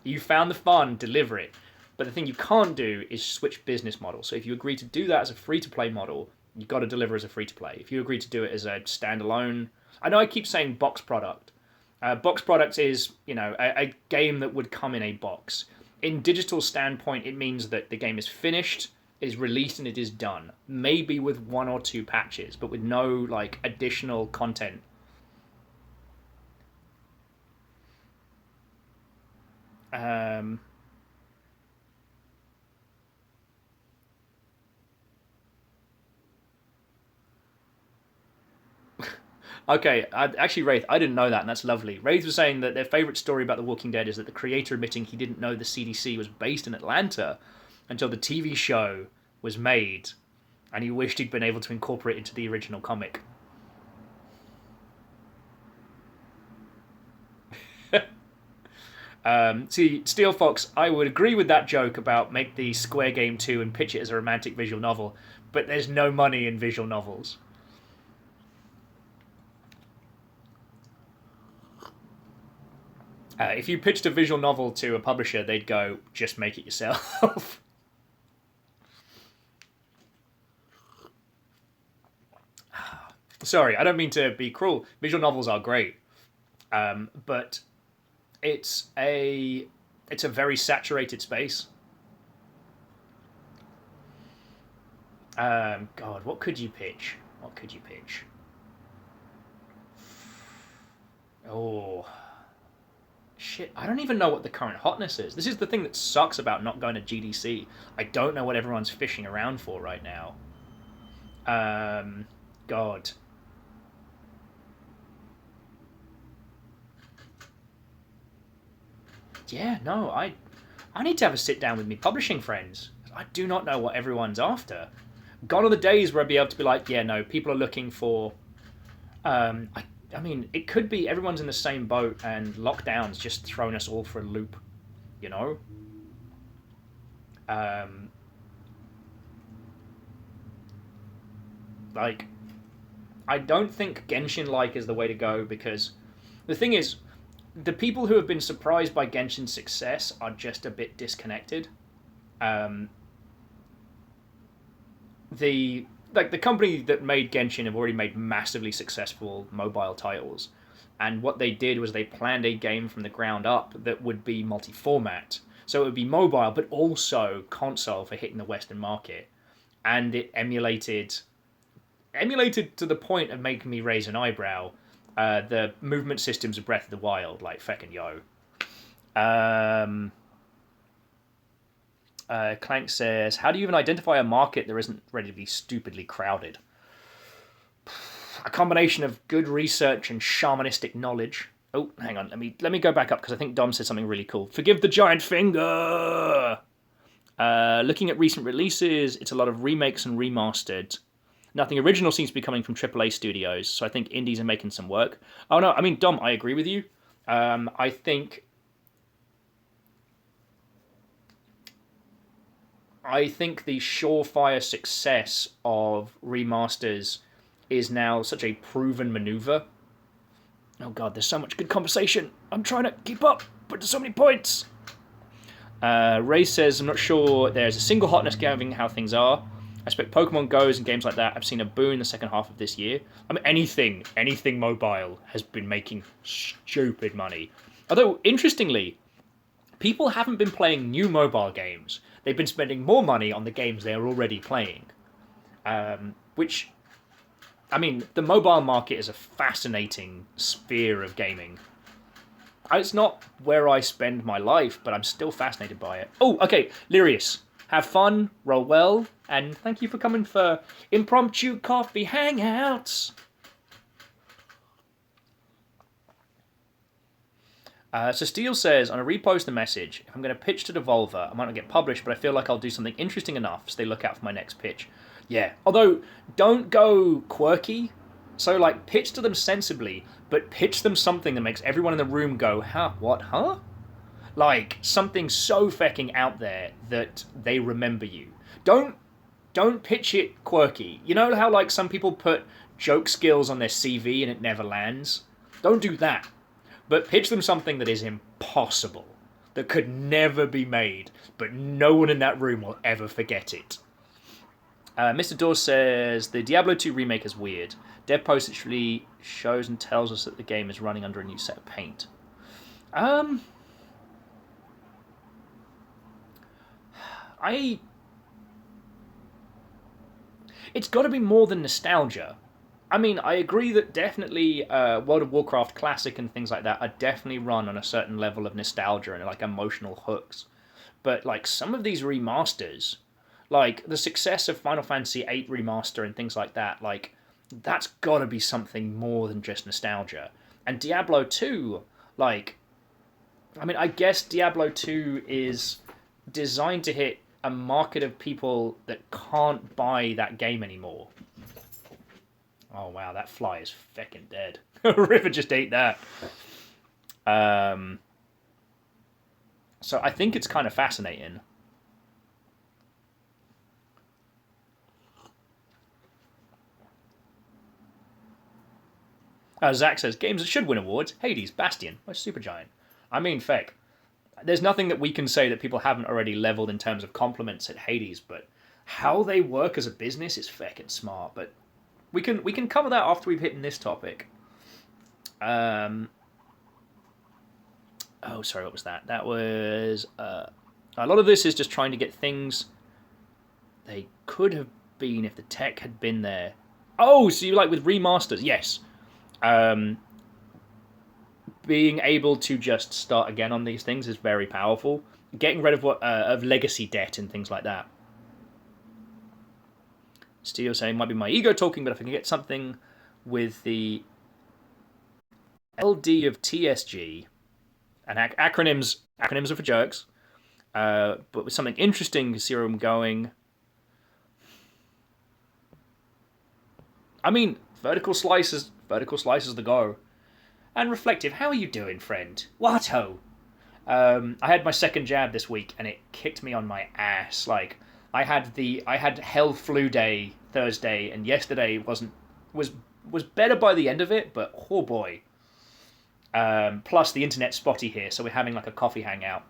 You found the fun, deliver it. But the thing you can't do is switch business models. So if you agree to do that as a free-to-play model, you've got to deliver as a free-to-play. If you agree to do it as a standalone... I know I keep saying box product. Box product is, you know, a game that would come in a box. In digital standpoint, it means that the game is finished, is released, and it is done. Maybe with 1 or 2 patches, but with no, like, additional content. Okay, actually, Wraith, I didn't know that, and that's lovely. Wraith was saying that their favourite story about The Walking Dead is that the creator admitting he didn't know the CDC was based in Atlanta until the TV show was made, and he wished he'd been able to incorporate it into the original comic. See, Steel Fox, I would agree with that joke about make the Square Game 2 and pitch it as a romantic visual novel, but there's no money in visual novels. If you pitched a visual novel to a publisher, they'd go, just make it yourself. Sorry, I don't mean to be cruel. Visual novels are great. But it's a very saturated space. God, what could you pitch? What could you pitch? Oh, shit, I don't even know what the current hotness is. This is the thing that sucks about not going to GDC. I don't know what everyone's fishing around for right now. God. Yeah, no, I need to have a sit down with me publishing friends. I do not know what everyone's after. Gone are the days where I'd be able to be like, yeah, no, people are looking for. I mean, it could be everyone's in the same boat and lockdown's just thrown us all for a loop, you know? Like, I don't think Genshin-like is the way to go because the thing is, the people who have been surprised by Genshin's success are just a bit disconnected. The company that made Genshin have already made massively successful mobile titles, and what they did was they planned a game from the ground up that would be multi-format. So it would be mobile, but also console for hitting the Western market, and it emulated to the point of making me raise an eyebrow. The movement systems of Breath of the Wild, like feckin' yo. Clank says, how do you even identify a market that isn't ready to be stupidly crowded? A combination of good research and shamanistic knowledge. Oh, hang on, let me go back up because I think Dom said something really cool. Forgive the giant finger! Looking at recent releases, it's a lot of remakes and remastered. Nothing original seems to be coming from AAA studios, so I think indies are making some work. Oh no, I mean, Dom, I agree with you. I think the surefire success of remasters is now such a proven maneuver. Oh god, there's so much good conversation. I'm trying to keep up, but there's so many points. Ray says, I'm not sure there's a single hotness given how things are. I expect Pokemon Go's and games like that. I've seen a boom in the second half of this year. I mean, anything mobile has been making stupid money. Although, interestingly, people haven't been playing new mobile games. They've been spending more money on the games they're already playing. Which, I mean, the mobile market is a fascinating sphere of gaming. It's not where I spend my life, but I'm still fascinated by it. Oh, okay, Lyrius. Have fun, roll well, and thank you for coming for impromptu coffee hangouts. So Steele says, on a repost the message, if I'm going to pitch to Devolver, I might not get published, but I feel like I'll do something interesting enough, so they look out for my next pitch. Yeah, although, don't go quirky. So, like, pitch to them sensibly, but pitch them something that makes everyone in the room go, huh, what, huh? Like, something so fecking out there that they remember you. Don't pitch it quirky. You know how, like, some people put joke skills on their CV and it never lands? Don't do that. But pitch them something that is impossible, that could never be made, but no one in that room will ever forget it. Mr. Dawes says, the Diablo 2 remake is weird. Dev post actually shows and tells us that the game is running under a new set of paint. It's got to be more than nostalgia. I mean, I agree that definitely World of Warcraft Classic and things like that are definitely run on a certain level of nostalgia and like emotional hooks. But like some of these remasters, like the success of Final Fantasy VIII Remaster and things like that, like that's got to be something more than just nostalgia. And Diablo 2, like, I mean, I guess Diablo 2 is designed to hit a market of people that can't buy that game anymore. Oh wow, that fly is feckin' dead. River just ate that. So I think it's kind of fascinating. Zach says, games that should win awards. Hades, Bastion, or Supergiant. I mean, feck. There's nothing that we can say that people haven't already leveled in terms of compliments at Hades, but how they work as a business is feckin' smart. But we can cover that after we've hit this topic. Oh, sorry, what was that? That was a lot of this is just trying to get things they could have been if the tech had been there. Oh, so you like with remasters? Yes. Being able to just start again on these things is very powerful. Getting rid of of legacy debt and things like that. Steel saying might be my ego talking, but if I can get something with the LD of TSG, and acronyms are for jerks, but with something interesting, see where I'm going. I mean, vertical slices the go. And Reflective, how are you doing, friend? What ho? I had my second jab this week, and it kicked me on my ass. Like, I had hell flu day Thursday, and yesterday was better by the end of it, but oh boy. Plus the internet's spotty here, so we're having like a coffee hangout.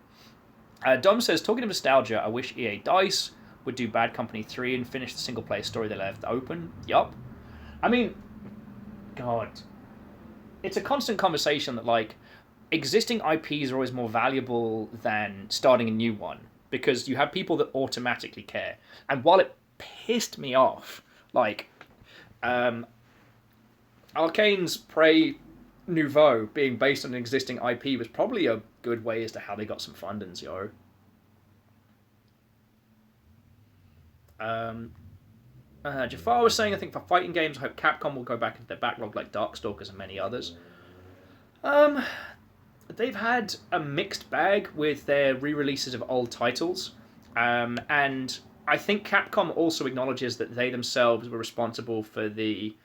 Dom says, talking of nostalgia, I wish EA DICE would do Bad Company 3 and finish the single player story they left open. Yup. I mean, God. It's a constant conversation that, like, existing IPs are always more valuable than starting a new one, because you have people that automatically care. And while it pissed me off, like, Arcane's Prey Nouveau being based on an existing IP was probably a good way as to how they got some fundings, yo. Jafar was saying, I think for fighting games, I hope Capcom will go back into their backlog like Darkstalkers and many others. They've had a mixed bag with their re-releases of old titles, and I think Capcom also acknowledges that they themselves were responsible for the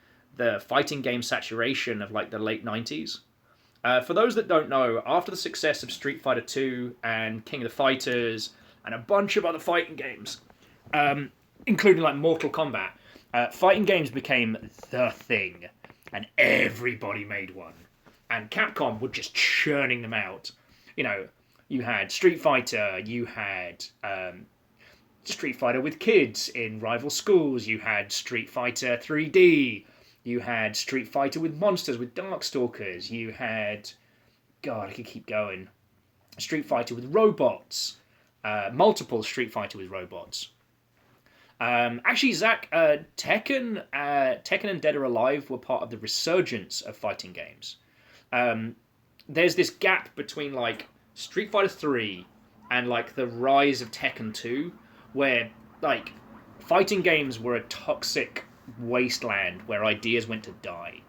fighting game saturation of like the late 90s. For those that don't know, after the success of Street Fighter 2 and King of the Fighters and a bunch of other fighting games, including like Mortal Kombat, fighting games became the thing, and everybody made one. And Capcom were just churning them out. You know, you had Street Fighter, you had Street Fighter with kids in rival schools, you had Street Fighter 3D, you had Street Fighter with monsters, with Darkstalkers, you had... God, I could keep going. Street Fighter with robots, multiple Street Fighter with robots. Actually, Zach, Tekken and Dead or Alive were part of the resurgence of fighting games. There's this gap between like Street Fighter 3 and like the rise of Tekken 2, where like fighting games were a toxic wasteland where ideas went to die.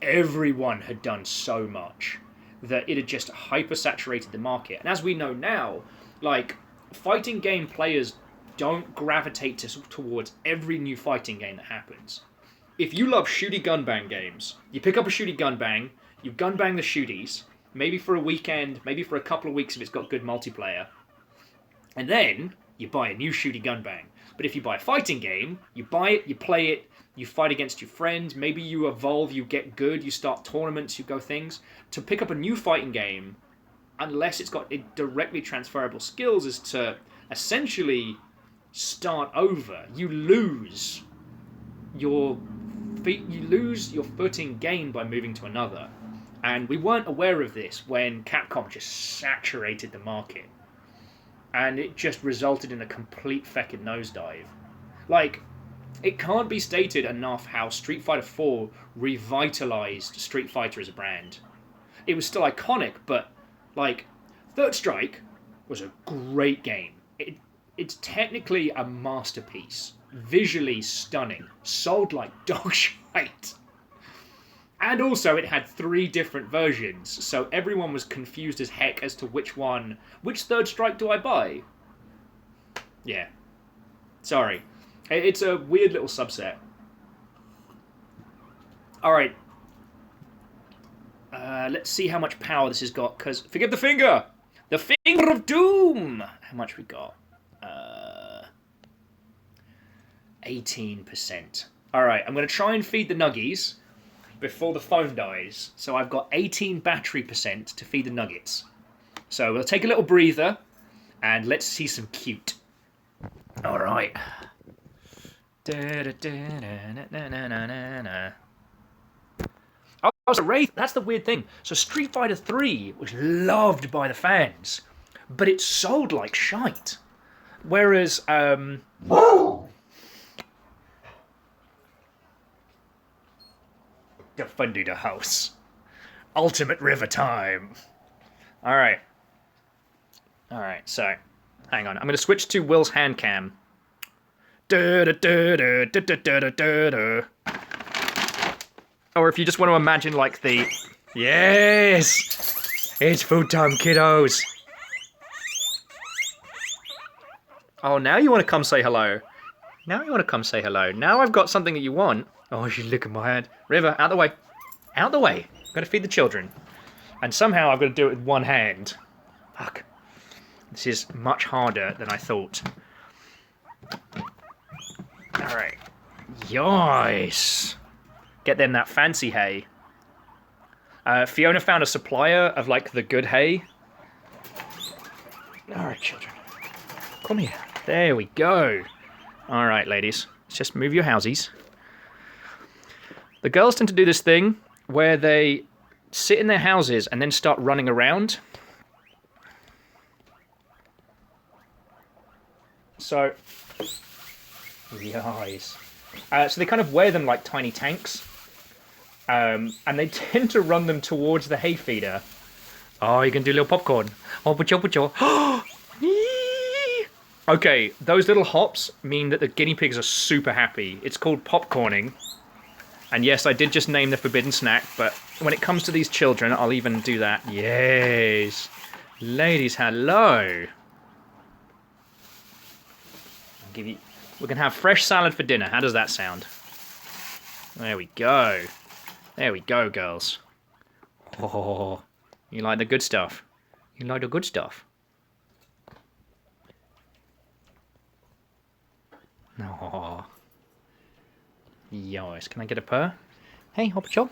Everyone had done so much that it had just hyper-saturated the market. And as we know now, like fighting game players don't gravitate towards every new fighting game that happens. If you love shooty gunbang games, you pick up a shooty gunbang, you gunbang the shooties, maybe for a weekend, maybe for a couple of weeks if it's got good multiplayer, and then you buy a new shooty gunbang. But if you buy a fighting game, you buy it, you play it, you fight against your friends, maybe you evolve, you get good, you start tournaments, you go things. To pick up a new fighting game, unless it's got directly transferable skills, is to essentially start over. You lose your footing gained by moving to another. And we weren't aware of this when Capcom just saturated the market. And it just resulted in a complete feckin' nosedive. Like, it can't be stated enough how Street Fighter 4 revitalized Street Fighter as a brand. It was still iconic, but, like, Third Strike was a great game. It's technically a masterpiece. Visually stunning. Sold like dog shite. And also it had 3 different versions, so everyone was confused as heck as to which Third Strike do I buy? Yeah. Sorry. It's a weird little subset. Alright. Let's see how much power this has got, because... Forgive the finger! The finger of doom! How much we got? 18%. Alright, I'm going to try and feed the nuggies before the phone dies. So I've got 18 battery percent to feed the nuggets. So we'll take a little breather and let's see some cute. Alright. Oh, so Wraith, that's the weird thing. So Street Fighter 3 was loved by the fans, but it sold like shite. Whereas, defending the house. Ultimate river time. Alright. Alright, so, hang on. I'm going to switch to Will's hand cam. Or if you just want to imagine, like, the... Yes! It's food time, kiddos! Oh, now you want to come say hello. Now you want to come say hello. Now I've got something that you want. Oh, you look at my hand. River, out the way. Out the way. I've got to feed the children. And somehow I've got to do it with one hand. Fuck. This is much harder than I thought. Alright. Yes. Get them that fancy hay. Fiona found a supplier of, like, the good hay. Alright, children. Come here. There we go. Alright, ladies. Let's just move your housies. The girls tend to do this thing where they sit in their houses and then start running around. So, yes. So they kind of wear them like tiny tanks. And they tend to run them towards the hay feeder. Oh, you can do a little popcorn. Oh, pucho. Okay, those little hops mean that the guinea pigs are super happy. It's called popcorning. And yes, I did just name the forbidden snack, but when it comes to these children, I'll even do that. Yes. Ladies, hello. We can have fresh salad for dinner. How does that sound? There we go. There we go, girls. Oh, you like the good stuff? You like the good stuff? Oh. Yes, can I get a purr? Hey, Hopper Chop.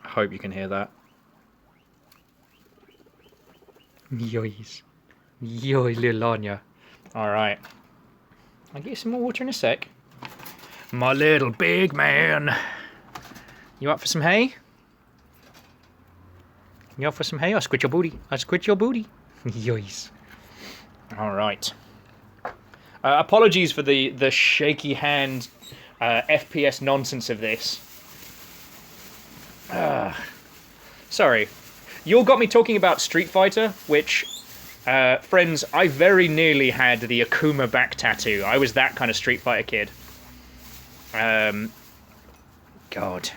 I hope you can hear that. Yoys. Yoy, little Anya. Alright. I'll get you some more water in a sec. My little big man. You up for some hay? You up for some hay? I'll squid your booty. I'll squid your booty. Yoys. Alright. Apologies for the shaky hand FPS nonsense of this. Sorry. You all got me talking about Street Fighter, which, friends, I very nearly had the Akuma back tattoo. I was that kind of Street Fighter kid. God.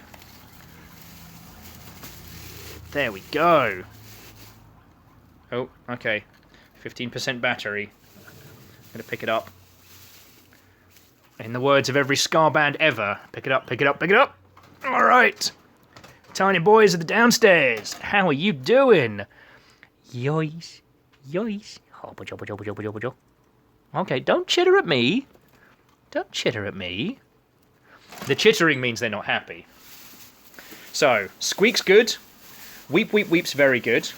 There we go. Oh, okay. 15% battery. Gonna pick it up. In the words of every ska band ever, pick it up, pick it up, pick it up! Alright! Tiny boys at the downstairs, how are you doing? Yoys. Yoys. Okay, don't chitter at me. Don't chitter at me. The chittering means they're not happy. So, Squeak's good. Weep Weep Weep's very good.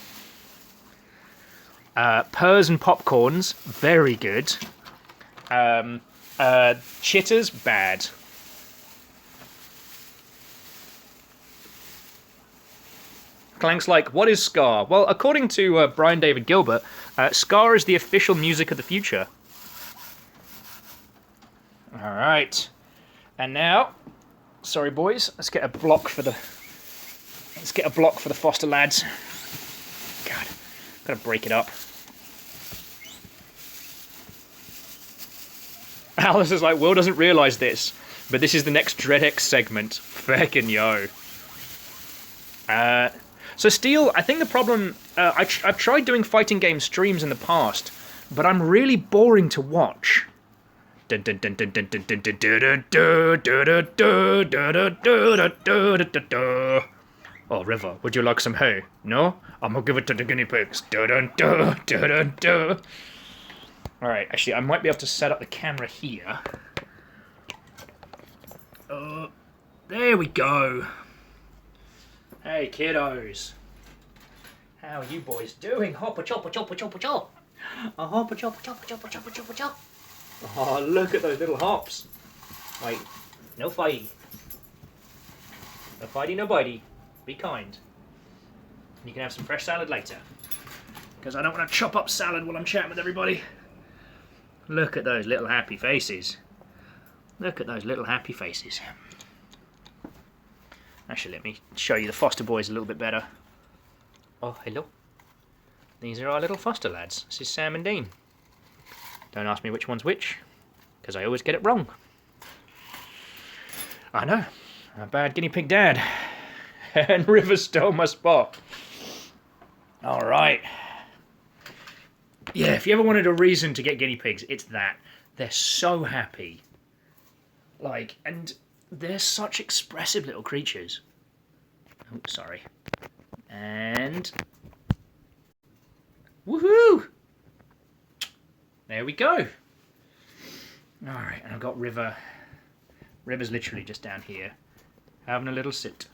Purrs and Popcorns, very good. Chitters, bad. Clank's like, what is ska? Well, according to Brian David Gilbert, ska is the official music of the future. Alright. And now, sorry boys, let's get a block for the foster lads. God, gotta break it up. Alice is like, Will doesn't realise this, but this is the next DreadX segment. Feckin' yo. So Steel, I think the problem... I've tried doing fighting game streams in the past, but I'm really boring to watch. Oh, River, would you like some hay? No? I'm gonna give it to the guinea pigs. Alright, actually, I might be able to set up the camera here. There we go. Hey, kiddos. How are you boys doing? Hopper chopper chopper chopper chop. Hopper chopper chopper chopper chopper chopper chop. Oh, look at those little hops. Wait, no fighty. No fighty, no bitey. Be kind. You can have some fresh salad later. Because I don't want to chop up salad while I'm chatting with everybody. Look at those little happy faces. Look at those little happy faces. Actually, let me show you the foster boys a little bit better. Oh, hello. These are our little foster lads. This is Sam and Dean. Don't ask me which one's which, because I always get it wrong. I know. I'm a bad guinea pig dad. And River stole my spot. Alright. Yeah, if you ever wanted a reason to get guinea pigs, it's that. They're so happy. Like, and they're such expressive little creatures. Oh, sorry. And... woohoo! There we go. Alright, and I've got River. River's literally just down here, having a little sit.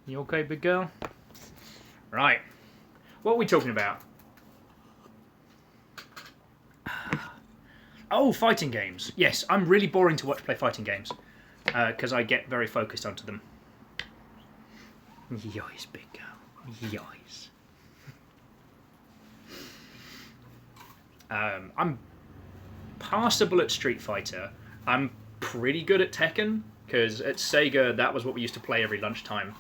You okay, big girl? Right. What are we talking about? Oh, fighting games. Yes, I'm really boring to watch play fighting games because I get very focused onto them. Yois, big girl. Yois. I'm passable at Street Fighter. I'm pretty good at Tekken, because at Sega that was what we used to play every lunchtime.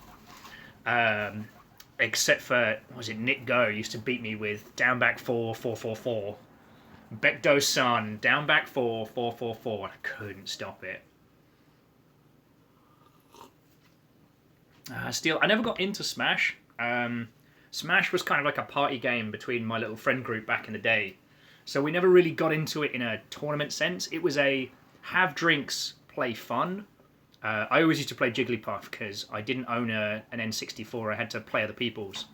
Except for, what was it, Nick Go used to beat me with down back 4, 4, 4, 4. Bekdo-san, down back 4, 4, 4, 4. I couldn't stop it. Still, I never got into Smash. Smash was kind of like a party game between my little friend group back in the day. So we never really got into it in a tournament sense. It was a have drinks, play fun. I always used to play Jigglypuff because I didn't own an N64. I had to play other people's.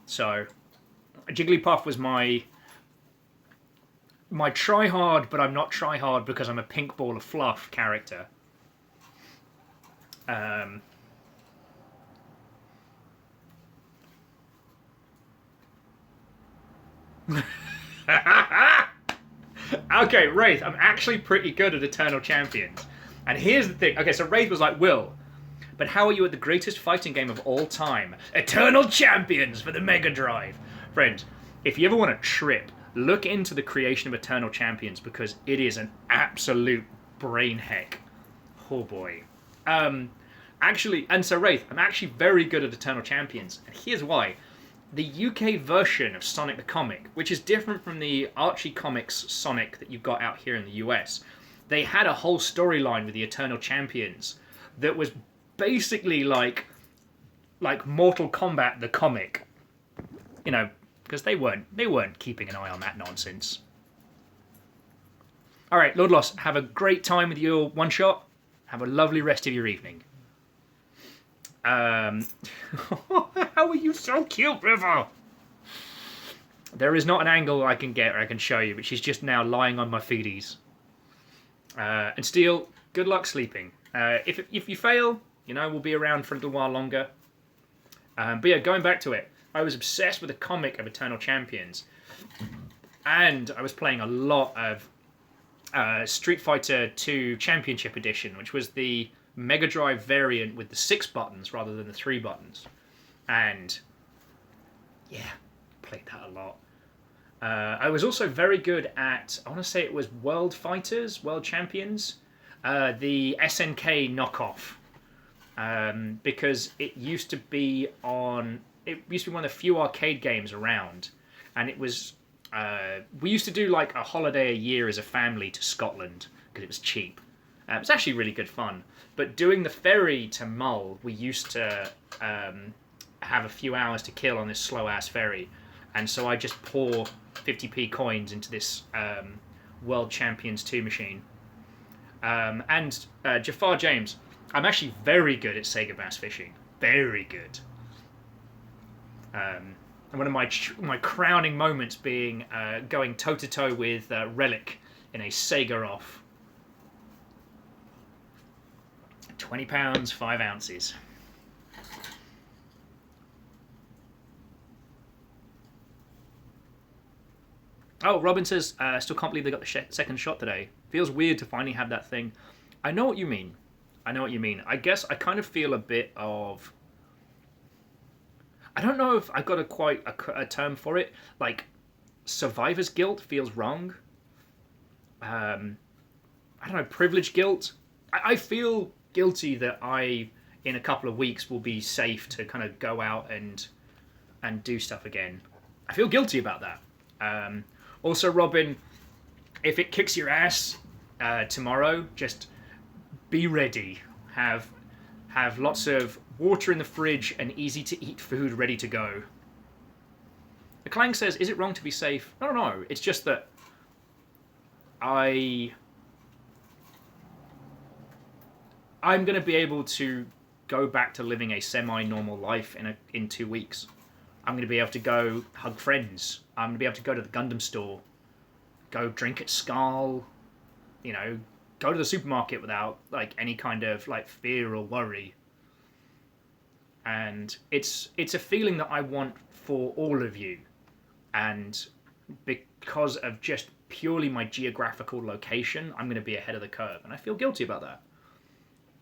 So Jigglypuff was my try hard, but I'm not try hard because I'm a pink ball of fluff character. Okay, Wraith, I'm actually pretty good at Eternal Champions. And here's the thing. Okay, so Wraith was like, Will, but how are you at the greatest fighting game of all time? Eternal Champions for the Mega Drive. Friends, if you ever want to trip, look into the creation of Eternal Champions because it is an absolute brain heck. Oh boy. Actually, and so Wraith, I'm actually very good at Eternal Champions. And here's why. The UK version of Sonic the Comic, which is different from the Archie Comics Sonic that you've got out here in the US, they had a whole storyline with the Eternal Champions that was basically like Mortal Kombat the comic. You know, because they weren't keeping an eye on that nonsense. Alright, Lord Lost, have a great time with your one shot. Have a lovely rest of your evening. How are you so cute, River? There is not an angle I can get or I can show you, but she's just now lying on my feeties. And Steel, good luck sleeping. If you fail, you know, we'll be around for a little while longer. But yeah, going back to it, I was obsessed with the comic of Eternal Champions. And I was playing a lot of Street Fighter 2 Championship Edition, which was the Mega Drive variant with the 6 buttons rather than the 3 buttons. And yeah, played that a lot. I was also very good at, I want to say it was World Fighters, World Champions, the SNK knockoff. Because it used to be one of the few arcade games around. And it was, we used to do like a holiday a year as a family to Scotland because it was cheap. It was actually really good fun. But doing the ferry to Mull, we used to have a few hours to kill on this slow-ass ferry. And so I just pour 50p coins into this World Champions 2 machine. And Jafar James, I'm actually very good at Sega Bass Fishing. Very good. And one of my crowning moments being going toe-to-toe with Relic in a Sega off. £20, 5 ounces. Oh, Robin says, still can't believe they got the second shot today. Feels weird to finally have that thing. I know what you mean. I guess I kind of feel a bit of... I don't know if I got a term for it. Like, survivor's guilt feels wrong. I don't know, privilege guilt. I feel guilty that I, in a couple of weeks, will be safe to kind of go out and do stuff again. I feel guilty about that. Also, Robin, if it kicks your ass tomorrow, just be ready. Have lots of water in the fridge and easy to eat food ready to go. The Clang says, "Is it wrong to be safe?" No. It's just that I'm going to be able to go back to living a semi-normal life in 2 weeks. I'm going to be able to go hug friends. I'm going to be able to go to the Gundam store, go drink at Skull, go to the supermarket without like any kind of like fear or worry. And it's a feeling that I want for all of you. And because of just purely my geographical location, I'm going to be ahead of the curve. And I feel guilty about that.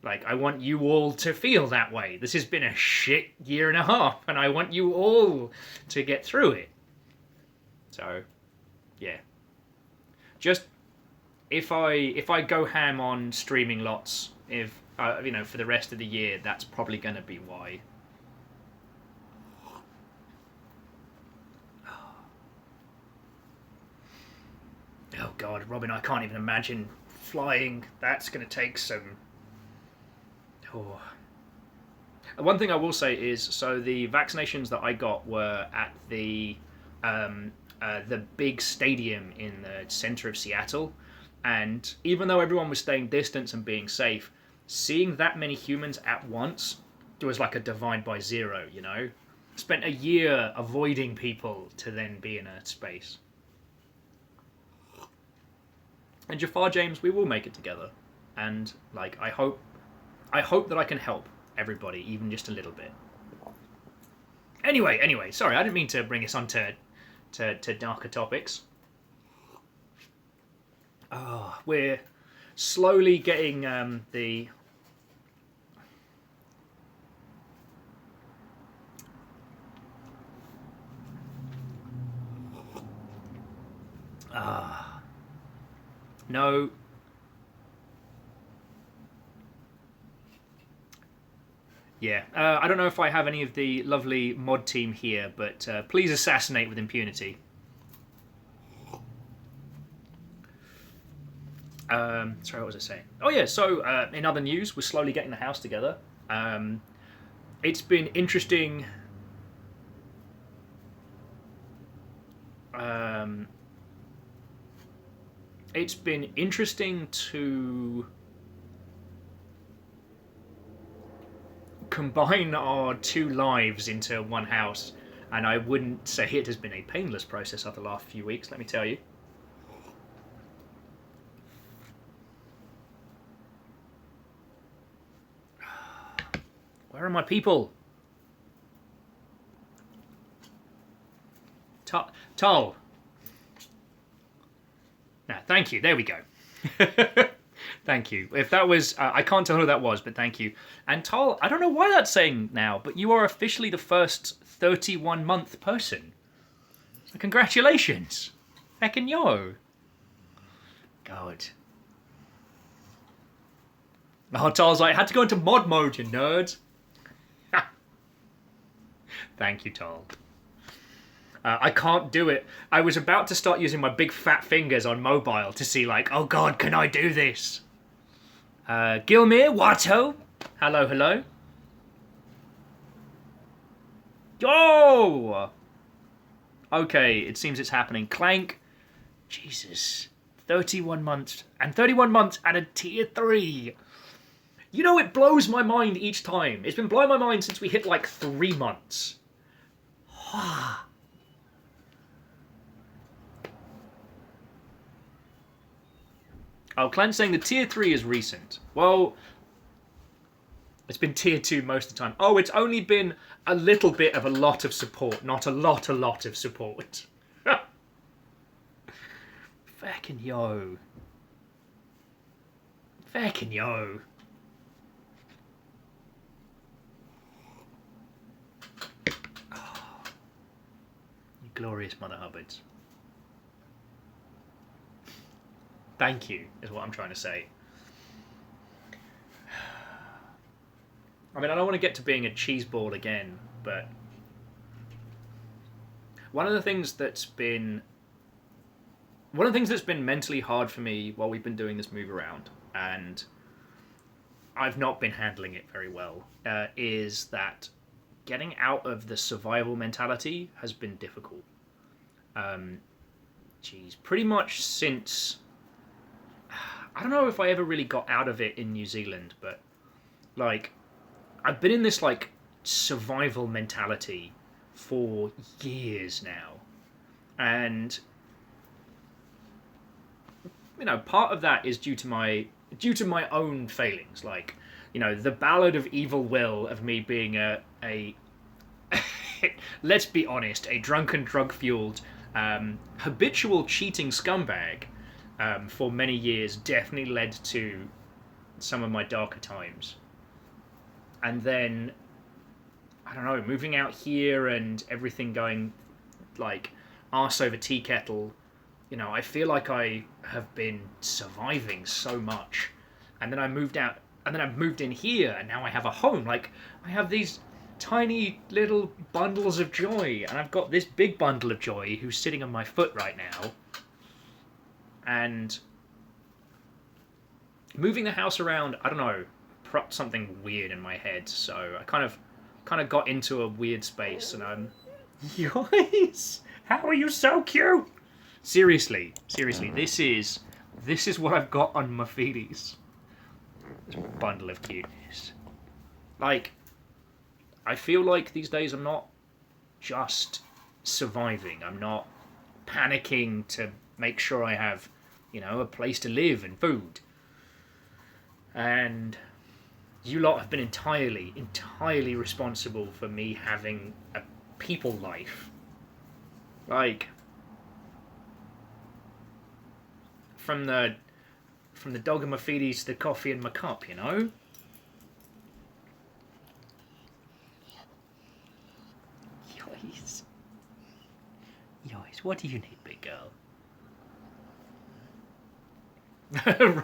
Like, I want you all to feel that way. This has been a shit year and a half, and I want you all to get through it. So, yeah. Just, if I go ham on streaming lots, for the rest of the year, that's probably going to be why. Oh God, Robin, I can't even imagine flying. That's going to take some... Oh. One thing I will say is, so the vaccinations that I got were at the big stadium in the center of Seattle, and even though everyone was staying distance and being safe, seeing that many humans at once was like a divide by zero. Spent a year avoiding people to then be in a space. And Jafar James, we will make it together, and like I hope that I can help everybody, even just a little bit. Anyway, sorry, I didn't mean to bring us on to darker topics. We're slowly getting the... No... Yeah, I don't know if I have any of the lovely mod team here, but please assassinate with impunity. Sorry, what was I saying? Oh yeah, so in other news, we're slowly getting the house together. It's been interesting. It's been interesting to combine our two lives into one house, and I wouldn't say it has been a painless process over the last few weeks, let me tell you. Where are my people? Tol. Now, thank you. There we go. Thank you. If that was... I can't tell who that was, but thank you. And Tol, I don't know why that's saying now, but you are officially the first 31-month person. So congratulations. Heckin' yo. God. Oh, Tol's like, I had to go into mod mode, you nerd. Thank you, Tol. I can't do it. I was about to start using my big fat fingers on mobile to see like, oh God, can I do this? Gilmere, Watto. Hello. Yo! Okay, it seems it's happening. Clank. Jesus. 31 months. And 31 months at a tier 3. You know, it blows my mind each time. It's been blowing my mind since we hit like 3 months. Oh, Clan's saying the tier 3 is recent. Well, it's been tier 2 most of the time. Oh, it's only been a little bit of a lot of support, not a lot of support. Feckin' yo. Feckin' yo. Oh, you glorious Mother Hubbards. Thank you, is what I'm trying to say. I mean, I don't want to get to being a cheese ball again, but one of the things that's been mentally hard for me while we've been doing this move around, and I've not been handling it very well, is that getting out of the survival mentality has been difficult. Pretty much since... I don't know if I ever really got out of it in New Zealand, but, like, I've been in this, like, survival mentality for years now. And, you know, part of that is due to my own failings. Like, you know, the ballad of evil will of me being a let's be honest, a drunken, drug-fueled, habitual cheating scumbag for many years definitely led to some of my darker times. And then, I don't know, moving out here and everything going, like, arse over tea kettle, you know, I feel like I have been surviving so much. And then I moved out, and then I've moved in here, and now I have a home. Like, I have these tiny little bundles of joy, and I've got this big bundle of joy who's sitting on my foot right now. And moving the house around, I don't know, propped something weird in my head, so I kind of got into a weird space, and I'm... Yois! How are you so cute? Seriously, this is what I've got on my feeties. This bundle of cuteness. Like, I feel like these days I'm not just surviving. I'm not panicking to make sure I have, you know, a place to live and food. And you lot have been entirely responsible for me having a people life. Like, from the dog in my feeties to the coffee in my cup, you know? Yois, what do you need, big girl?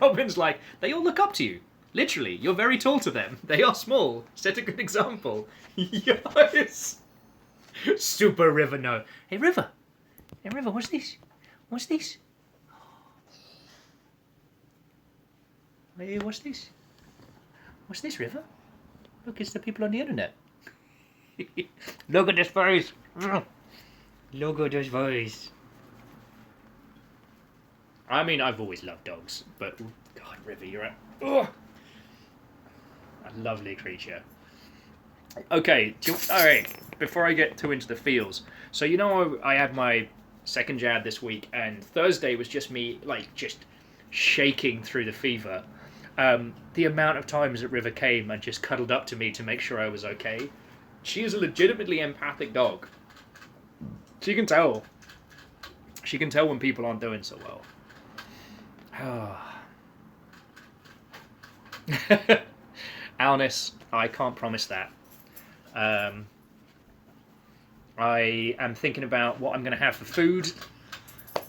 Robin's like, they all look up to you. Literally, you're very tall to them. They are small. Set a good example. Yes. Super River, no. Hey, River, what's this? What's this? Hey, what's this? What's this, River? Look, it's the people on the internet. Look at this face. Look at this face. I mean, I've always loved dogs, but God, River, you're a lovely creature. Okay, alright, before I get too into the feels. So, you know, I had my second jab this week, and Thursday was just me, like, just shaking through the fever. The amount of times that River came and just cuddled up to me to make sure I was okay. She is a legitimately empathic dog. She can tell. She can tell when people aren't doing so well. Alness, I can't promise that. I am thinking about what I'm going to have for food.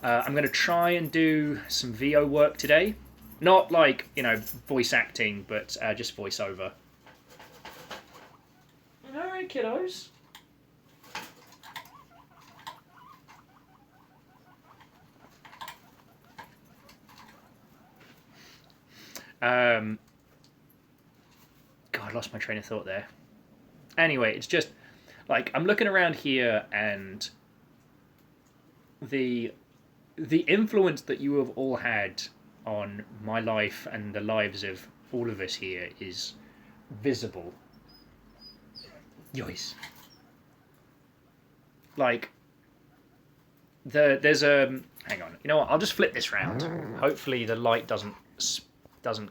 I'm going to try and do some VO work today. Not like, you know, voice acting, but just voiceover. Alright, kiddos. God, I lost my train of thought there. Anyway, it's just, like, I'm looking around here, and the influence that you have all had on my life and the lives of all of us here is visible. Yois. Like, there's a... Hang on. You know what? I'll just flip this round. Hopefully the light doesn't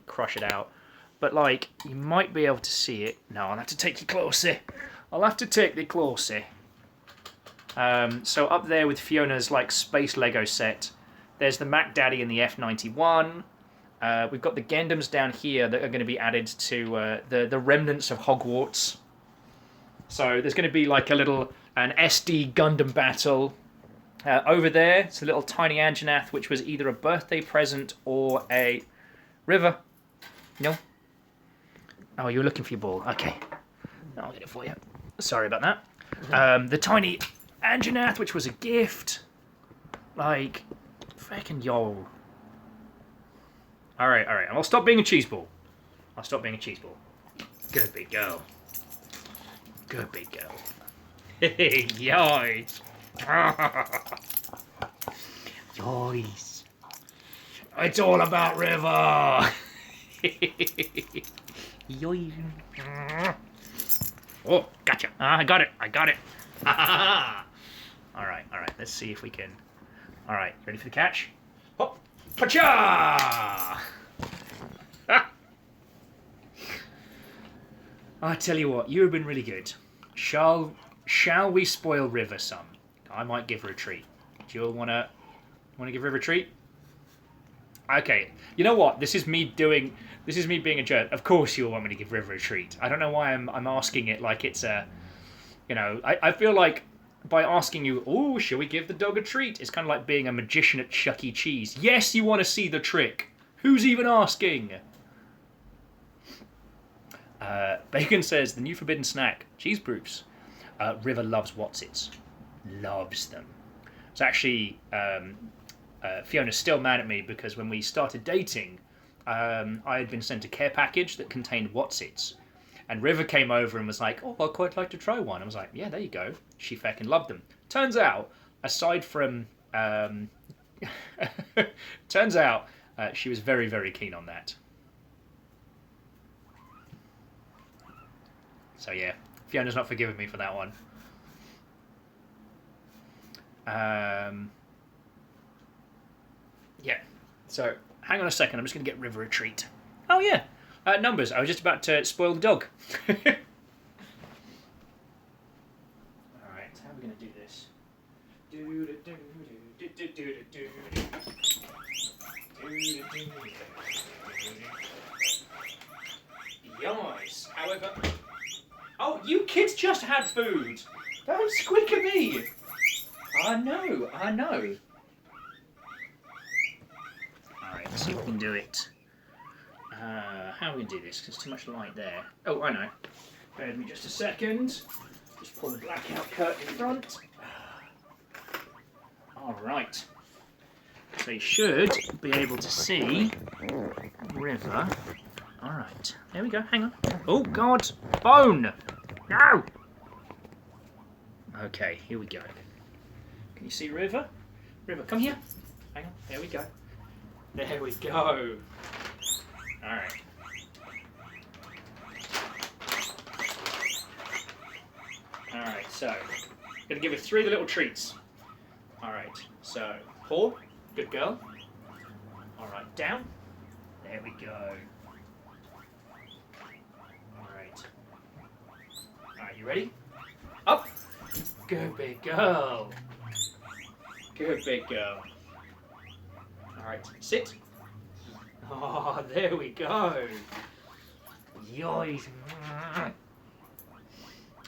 crush it out. But, like, you might be able to see it. No, I'll have to take you closer. I'll have to take you closer. So up there with Fiona's, like, space Lego set, there's the Mac Daddy and the F-91. We've got the Gundams down here that are going to be added to the remnants of Hogwarts. So there's going to be, like, an SD Gundam battle. Over there, it's a little tiny Anjanath, which was either a birthday present or a... River. No? Oh, you're looking for your ball. Okay. I'll get it for you. Sorry about that. The tiny Anjanath, which was a gift. Like, fucking yo. Alright. I'll stop being a cheese ball. Good big girl. Yoys. Yoys. It's all about River. Yoys. Oh, gotcha. I got it. Alright. Let's see if we can. Alright, ready for the catch? Hop. Pacha! I tell you what, you have been really good. Shall we spoil River some? I might give her a treat. Do you all wanna give River a treat? Okay. You know what? This is me being a jerk. Of course you'll want me to give River a treat. I don't know why I'm asking it like it's a, you know, I feel like by asking you, oh, shall we give the dog a treat? It's kind of like being a magician at Chuck E. Cheese. Yes, you want to see the trick. Who's even asking? Bacon says, the new forbidden snack, cheese proofs. River loves Wotsits. Loves them. It's actually, Fiona's still mad at me because when we started dating, I had been sent a care package that contained Wotsits. And River came over and was like, oh, I'd quite like to try one. I was like, yeah, there you go. She fucking loved them. Turns out, aside from... she was very, very keen on that. So yeah, Fiona's not forgiven me for that one. Yeah, so hang on a second, I'm just going to get River a treat. Oh yeah, numbers, I was just about to spoil the dog. Alright, how are we going to do this? Nice, however... Oh, you kids just had food! Don't squeak at me! I know. Alright, let's see if we can do it. How are we going to do this? There's too much light there. Oh, I know. Bear with me just a second. Just pull the blackout curtain in front. Alright. So you should be able to see River. Alright, there we go, hang on. Oh God, phone! No! Okay, here we go. Can you see River? River, come here. Hang on, there we go. There we go. Alright. Alright, so, gonna give her 3 little treats. Alright, so, paw, good girl. Alright, down. There we go. Alright, you ready? Up! Good big girl. Good big girl. Alright, sit. Oh, there we go. Yoys.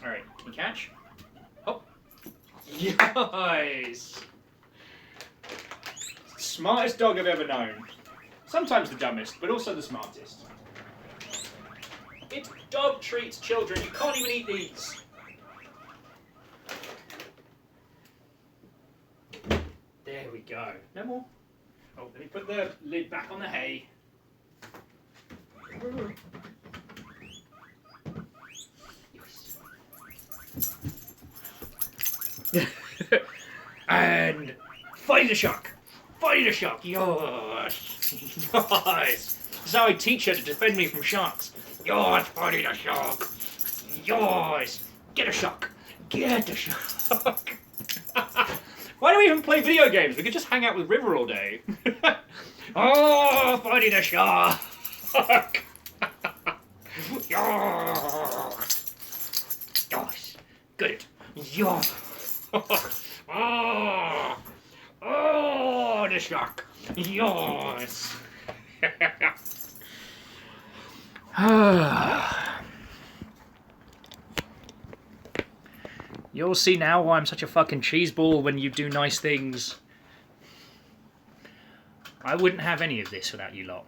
Alright, can you catch? Hop. Yoys. Smartest dog I've ever known. Sometimes the dumbest, but also the smartest. It's dog treats, children. You can't even eat these. There we go. No more. Oh, let me put the lid back on the hay. And fight a shark. Fight a shark. Yes. Nice. This is how I teach her to defend me from sharks. Yours, fighting a shark. Yours. Get a shark. Get a shark. Why do we even play video games? We could just hang out with River all day. Oh, fighting a shark. Yours. Good. Yours. Oh, the shark. Yours. You'll see now why I'm such a fucking cheeseball when you do nice things. I wouldn't have any of this without you lot.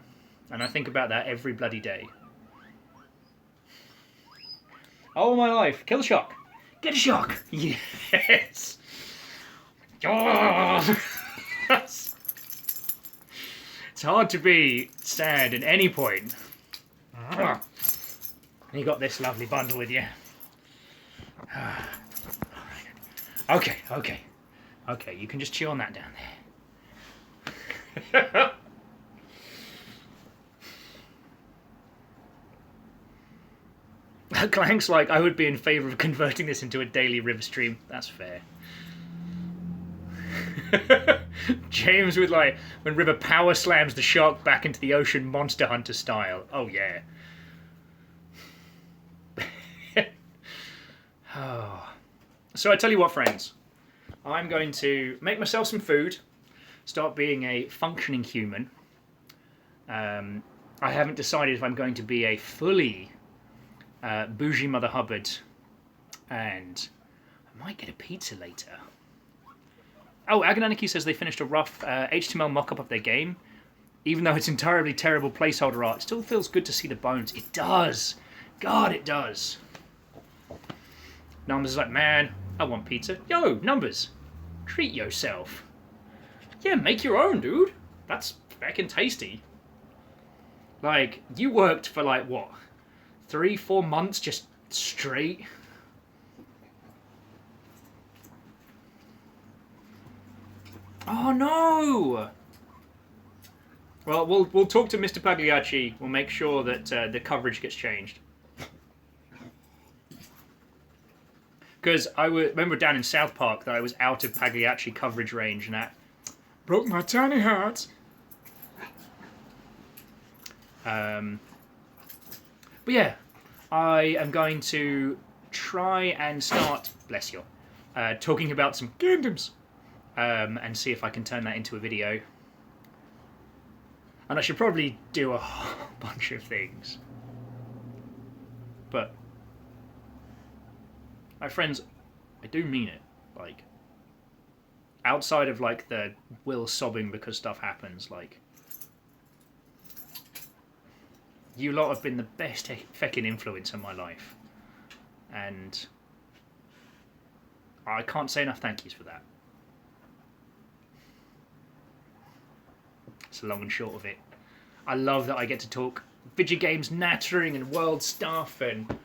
And I think about that every bloody day. All my life. Kill shock. Get a shock. Yes. Oh. It's hard to be sad at any point. You got this lovely bundle with you. Okay. Okay, you can just chew on that down there. Clank's like, I would be in favour of converting this into a daily River stream. That's fair. James with like, when River power slams the shark back into the ocean Monster Hunter style. Oh yeah. Oh. So I tell you what, friends. I'm going to make myself some food. Start being a functioning human. I haven't decided if I'm going to be a fully bougie Mother Hubbard, and I might get a pizza later. Oh, Agonaniki says they finished a rough HTML mock-up of their game. Even though it's entirely terrible placeholder art, it still feels good to see the bones. It does. God, it does. Numbers is like, man, I want pizza. Yo, Numbers, treat yourself. Yeah, make your own, dude. That's fucking tasty. Like, you worked for like, what, 3-4 months just straight? Oh no! Well, we'll talk to Mr. Pagliacci. We'll make sure that the coverage gets changed. Because I remember down in South Park that I was out of Pagliacci coverage range, and that Broke my tiny heart. But yeah, I am going to try and start, bless you, talking about some Kingdoms. and see if I can turn that into a video. And I should probably do a whole bunch of things. But, my friends, I do mean it. Like, outside of like the Will sobbing because stuff happens, like, you lot have been the best feckin' influence in my life. And I can't say enough thank yous for that. It's the long and short of it. I love that I get to talk video games, nattering and world stuff, and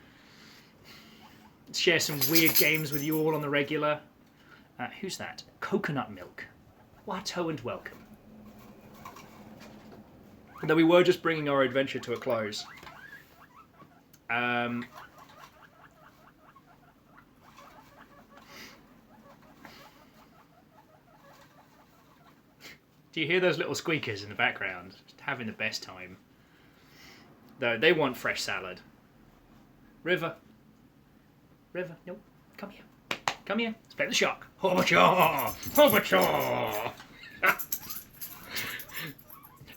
share some weird games with you all on the regular. Who's that? Coconut Milk. Watto and welcome. Though we were just bringing our adventure to a close. Do you hear those little squeakers in the background? Just having the best time. Though they want fresh salad. River. River, no. Come here. Come here. Let's play the shark. Hobachaw! Hobachaw!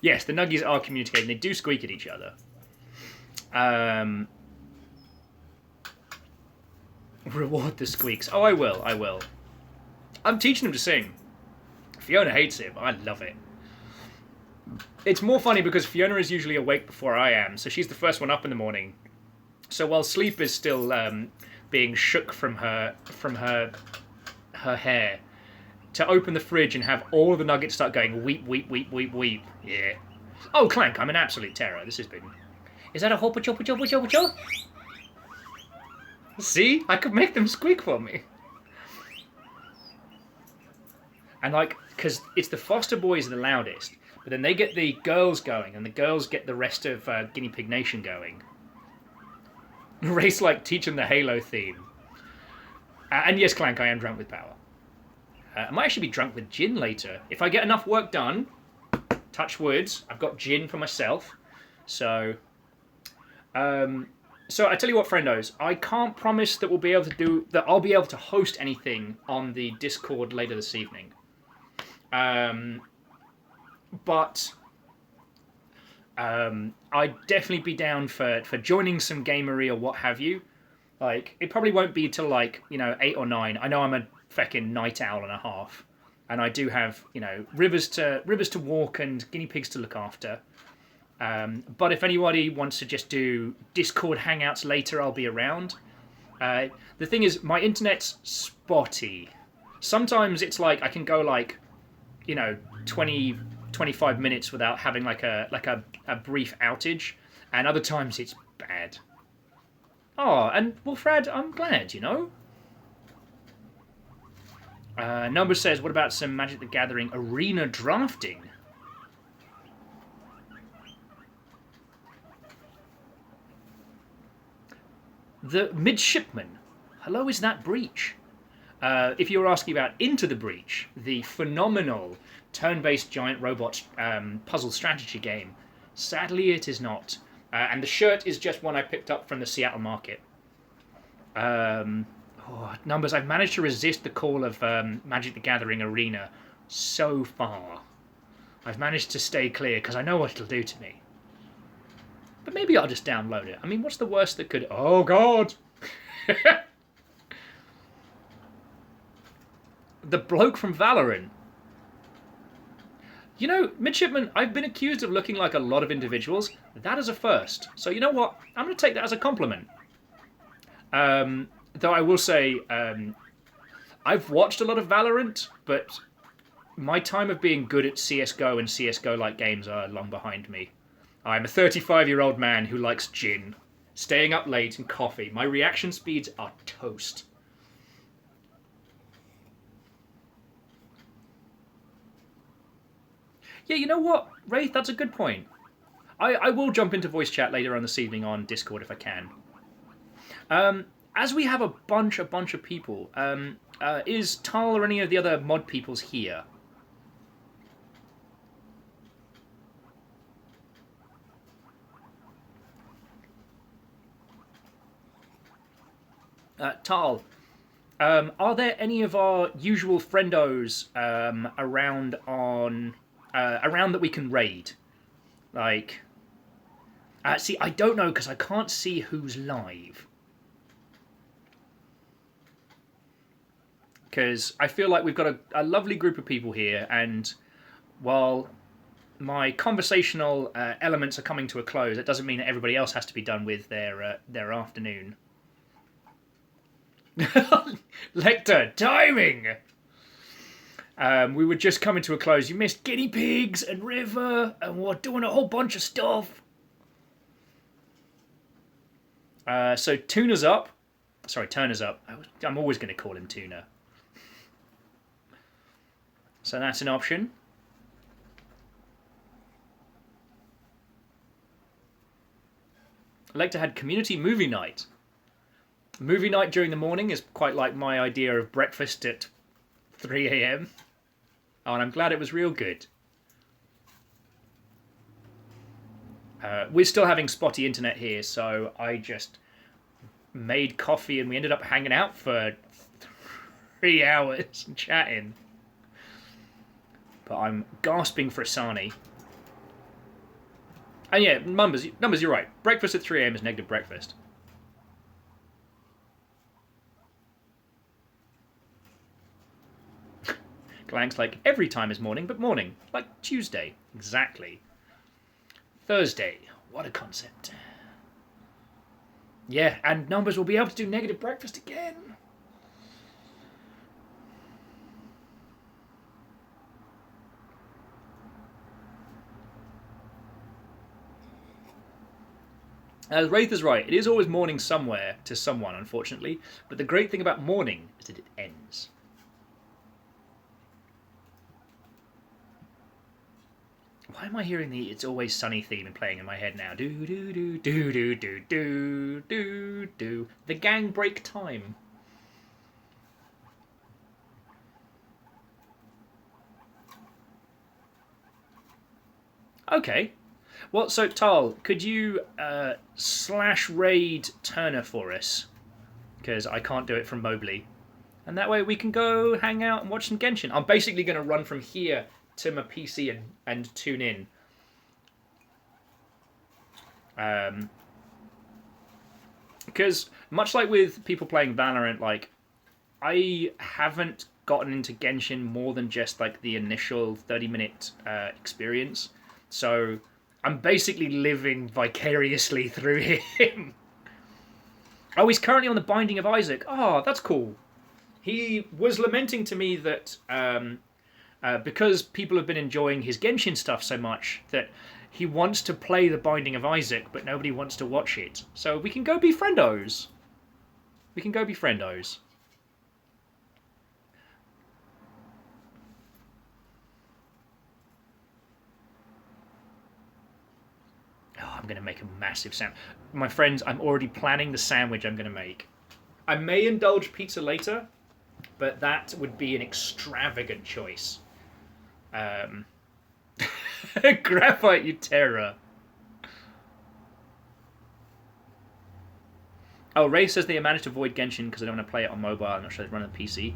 Yes, the Nuggies are communicating. They do squeak at each other. Reward the squeaks. Oh, I will. I will. I'm teaching them to sing. Fiona hates it, but I love it. It's more funny because Fiona is usually awake before I am, so she's the first one up in the morning. So while sleep is still being shook from her hair, to open the fridge and have all the nuggets start going weep, weep, weep, weep, weep. Yeah. Oh, Clank, I'm an absolute terror. This has been... Is that a hopa chopa chopa chopa chop? See? I could make them squeak for me. And like, because it's the Foster Boys the loudest, but then they get the girls going, and the girls get the rest of Guinea Pig Nation going. Race like teach them the Halo theme. And yes, Clank, I am drunk with power. I might actually be drunk with gin later. If I get enough work done, touch woods, I've got gin for myself. So I tell you what, friendos, I can't promise that I'll be able to host anything on the Discord later this evening. But I'd definitely be down for joining some gamery or what have you. Like, it probably won't be till 8 or 9. I know I'm a feckin' night owl and a half, and I do have rivers to walk and guinea pigs to look after. But if anybody wants to just do Discord hangouts later, I'll be around. The thing is, my internet's spotty. Sometimes it's like I can go like, 20, 25 minutes without having like a brief outage, and other times it's bad. Oh, and well, Fred, I'm glad, Number says, what about some Magic the Gathering arena drafting? The Midshipman. Hello, is that Breach? If you're asking about Into the Breach, the phenomenal turn-based giant robot puzzle strategy game, sadly it is not. And the shirt is just one I picked up from the Seattle market. Numbers, I've managed to resist the call of Magic the Gathering Arena so far. I've managed to stay clear because I know what it'll do to me. But maybe I'll just download it. I mean, what's the worst that could... Oh, God! The bloke from Valorant. Midshipman, I've been accused of looking like a lot of individuals. That is a first. So you know what? I'm going to take that as a compliment. Though I will say, I've watched a lot of Valorant, but my time of being good at CSGO and CSGO-like games are long behind me. I'm a 35-year-old man who likes gin, staying up late and coffee. My reaction speeds are toast. Yeah, you know what, Wraith, that's a good point. I will jump into voice chat later on this evening on Discord if I can. As we have a bunch of people, is Tal or any of the other mod peoples here? Tal, are there any of our usual friendos around that we can raid? Like, see, I don't know because I can't see who's live. Because I feel like we've got a lovely group of people here, and while my conversational elements are coming to a close, it doesn't mean that everybody else has to be done with their afternoon. Lecter, timing! We were just coming to a close. You missed guinea pigs and river, and we're doing a whole bunch of stuff. So Tuna's up. Sorry, Turner's up. I'm always going to call him Tuna. So that's an option. Lecter had community movie night. Movie night during the morning is quite like my idea of breakfast at 3 a.m. Oh, and I'm glad it was real good. We're still having spotty internet here, so I just made coffee and we ended up hanging out for 3 hours and chatting. But I'm gasping for Asani. And yeah, numbers, you're right. Breakfast at 3 a.m. is negative breakfast. Glank's like, every time is morning, but morning. Like Tuesday. Exactly. Thursday. What a concept. Yeah, and numbers will be able to do negative breakfast again. Wraith is right. It is always morning somewhere to someone, unfortunately. But the great thing about morning is that it ends. Why am I hearing the "It's Always Sunny" theme and playing in my head now? Do do do do do do do do do. The gang break time. Okay. Well, so Tal, could you /raid Turner for us? Because I can't do it from Mobley. And that way we can go hang out and watch some Genshin. I'm basically going to run from here to my PC and tune in. Because much like with people playing Valorant, like, I haven't gotten into Genshin more than just like the initial 30-minute experience. So I'm basically living vicariously through him. Oh, he's currently on the Binding of Isaac. Oh, that's cool. He was lamenting to me that because people have been enjoying his Genshin stuff so much that he wants to play the Binding of Isaac, but nobody wants to watch it. So we can go be friendos. We can go be friendos. Oh, I'm going to make a massive sandwich. My friends, I'm already planning the sandwich I'm going to make. I may indulge pizza later, but that would be an extravagant choice. Graphite, you terror. Oh, Ray says they managed to avoid Genshin because I don't want to play it on mobile. I'm not sure they run on the PC.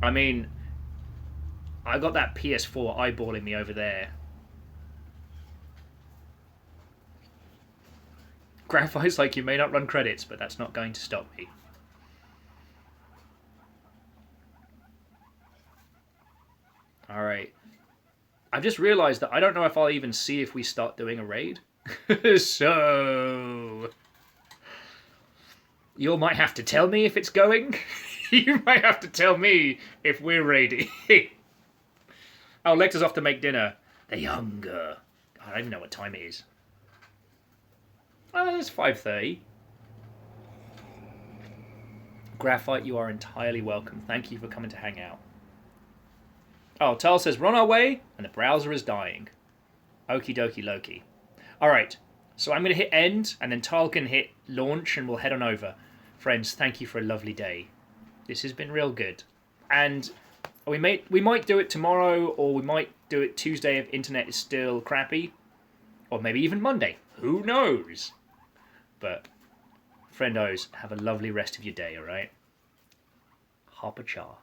I mean, I got that PS4 eyeballing me over there. Graphite's like, you may not run credits, but that's not going to stop me. Alright. I've just realised that I don't know if I'll even see if we start doing a raid. So... you might have to tell me if it's going. You might have to tell me if we're raiding. Oh, Lecter's off to make dinner. The hunger. I don't even know what time it is. Oh, it's 5:30. Graphite, you are entirely welcome. Thank you for coming to hang out. Oh, Tal says, we're on our way, and the browser is dying. Okie dokie Loki. Alright, so I'm going to hit end, and then Tal can hit launch, and we'll head on over. Friends, thank you for a lovely day. This has been real good. And we might do it tomorrow, or we might do it Tuesday if internet is still crappy. Or maybe even Monday. Who knows? But, friendos, have a lovely rest of your day, alright? Hopper Char.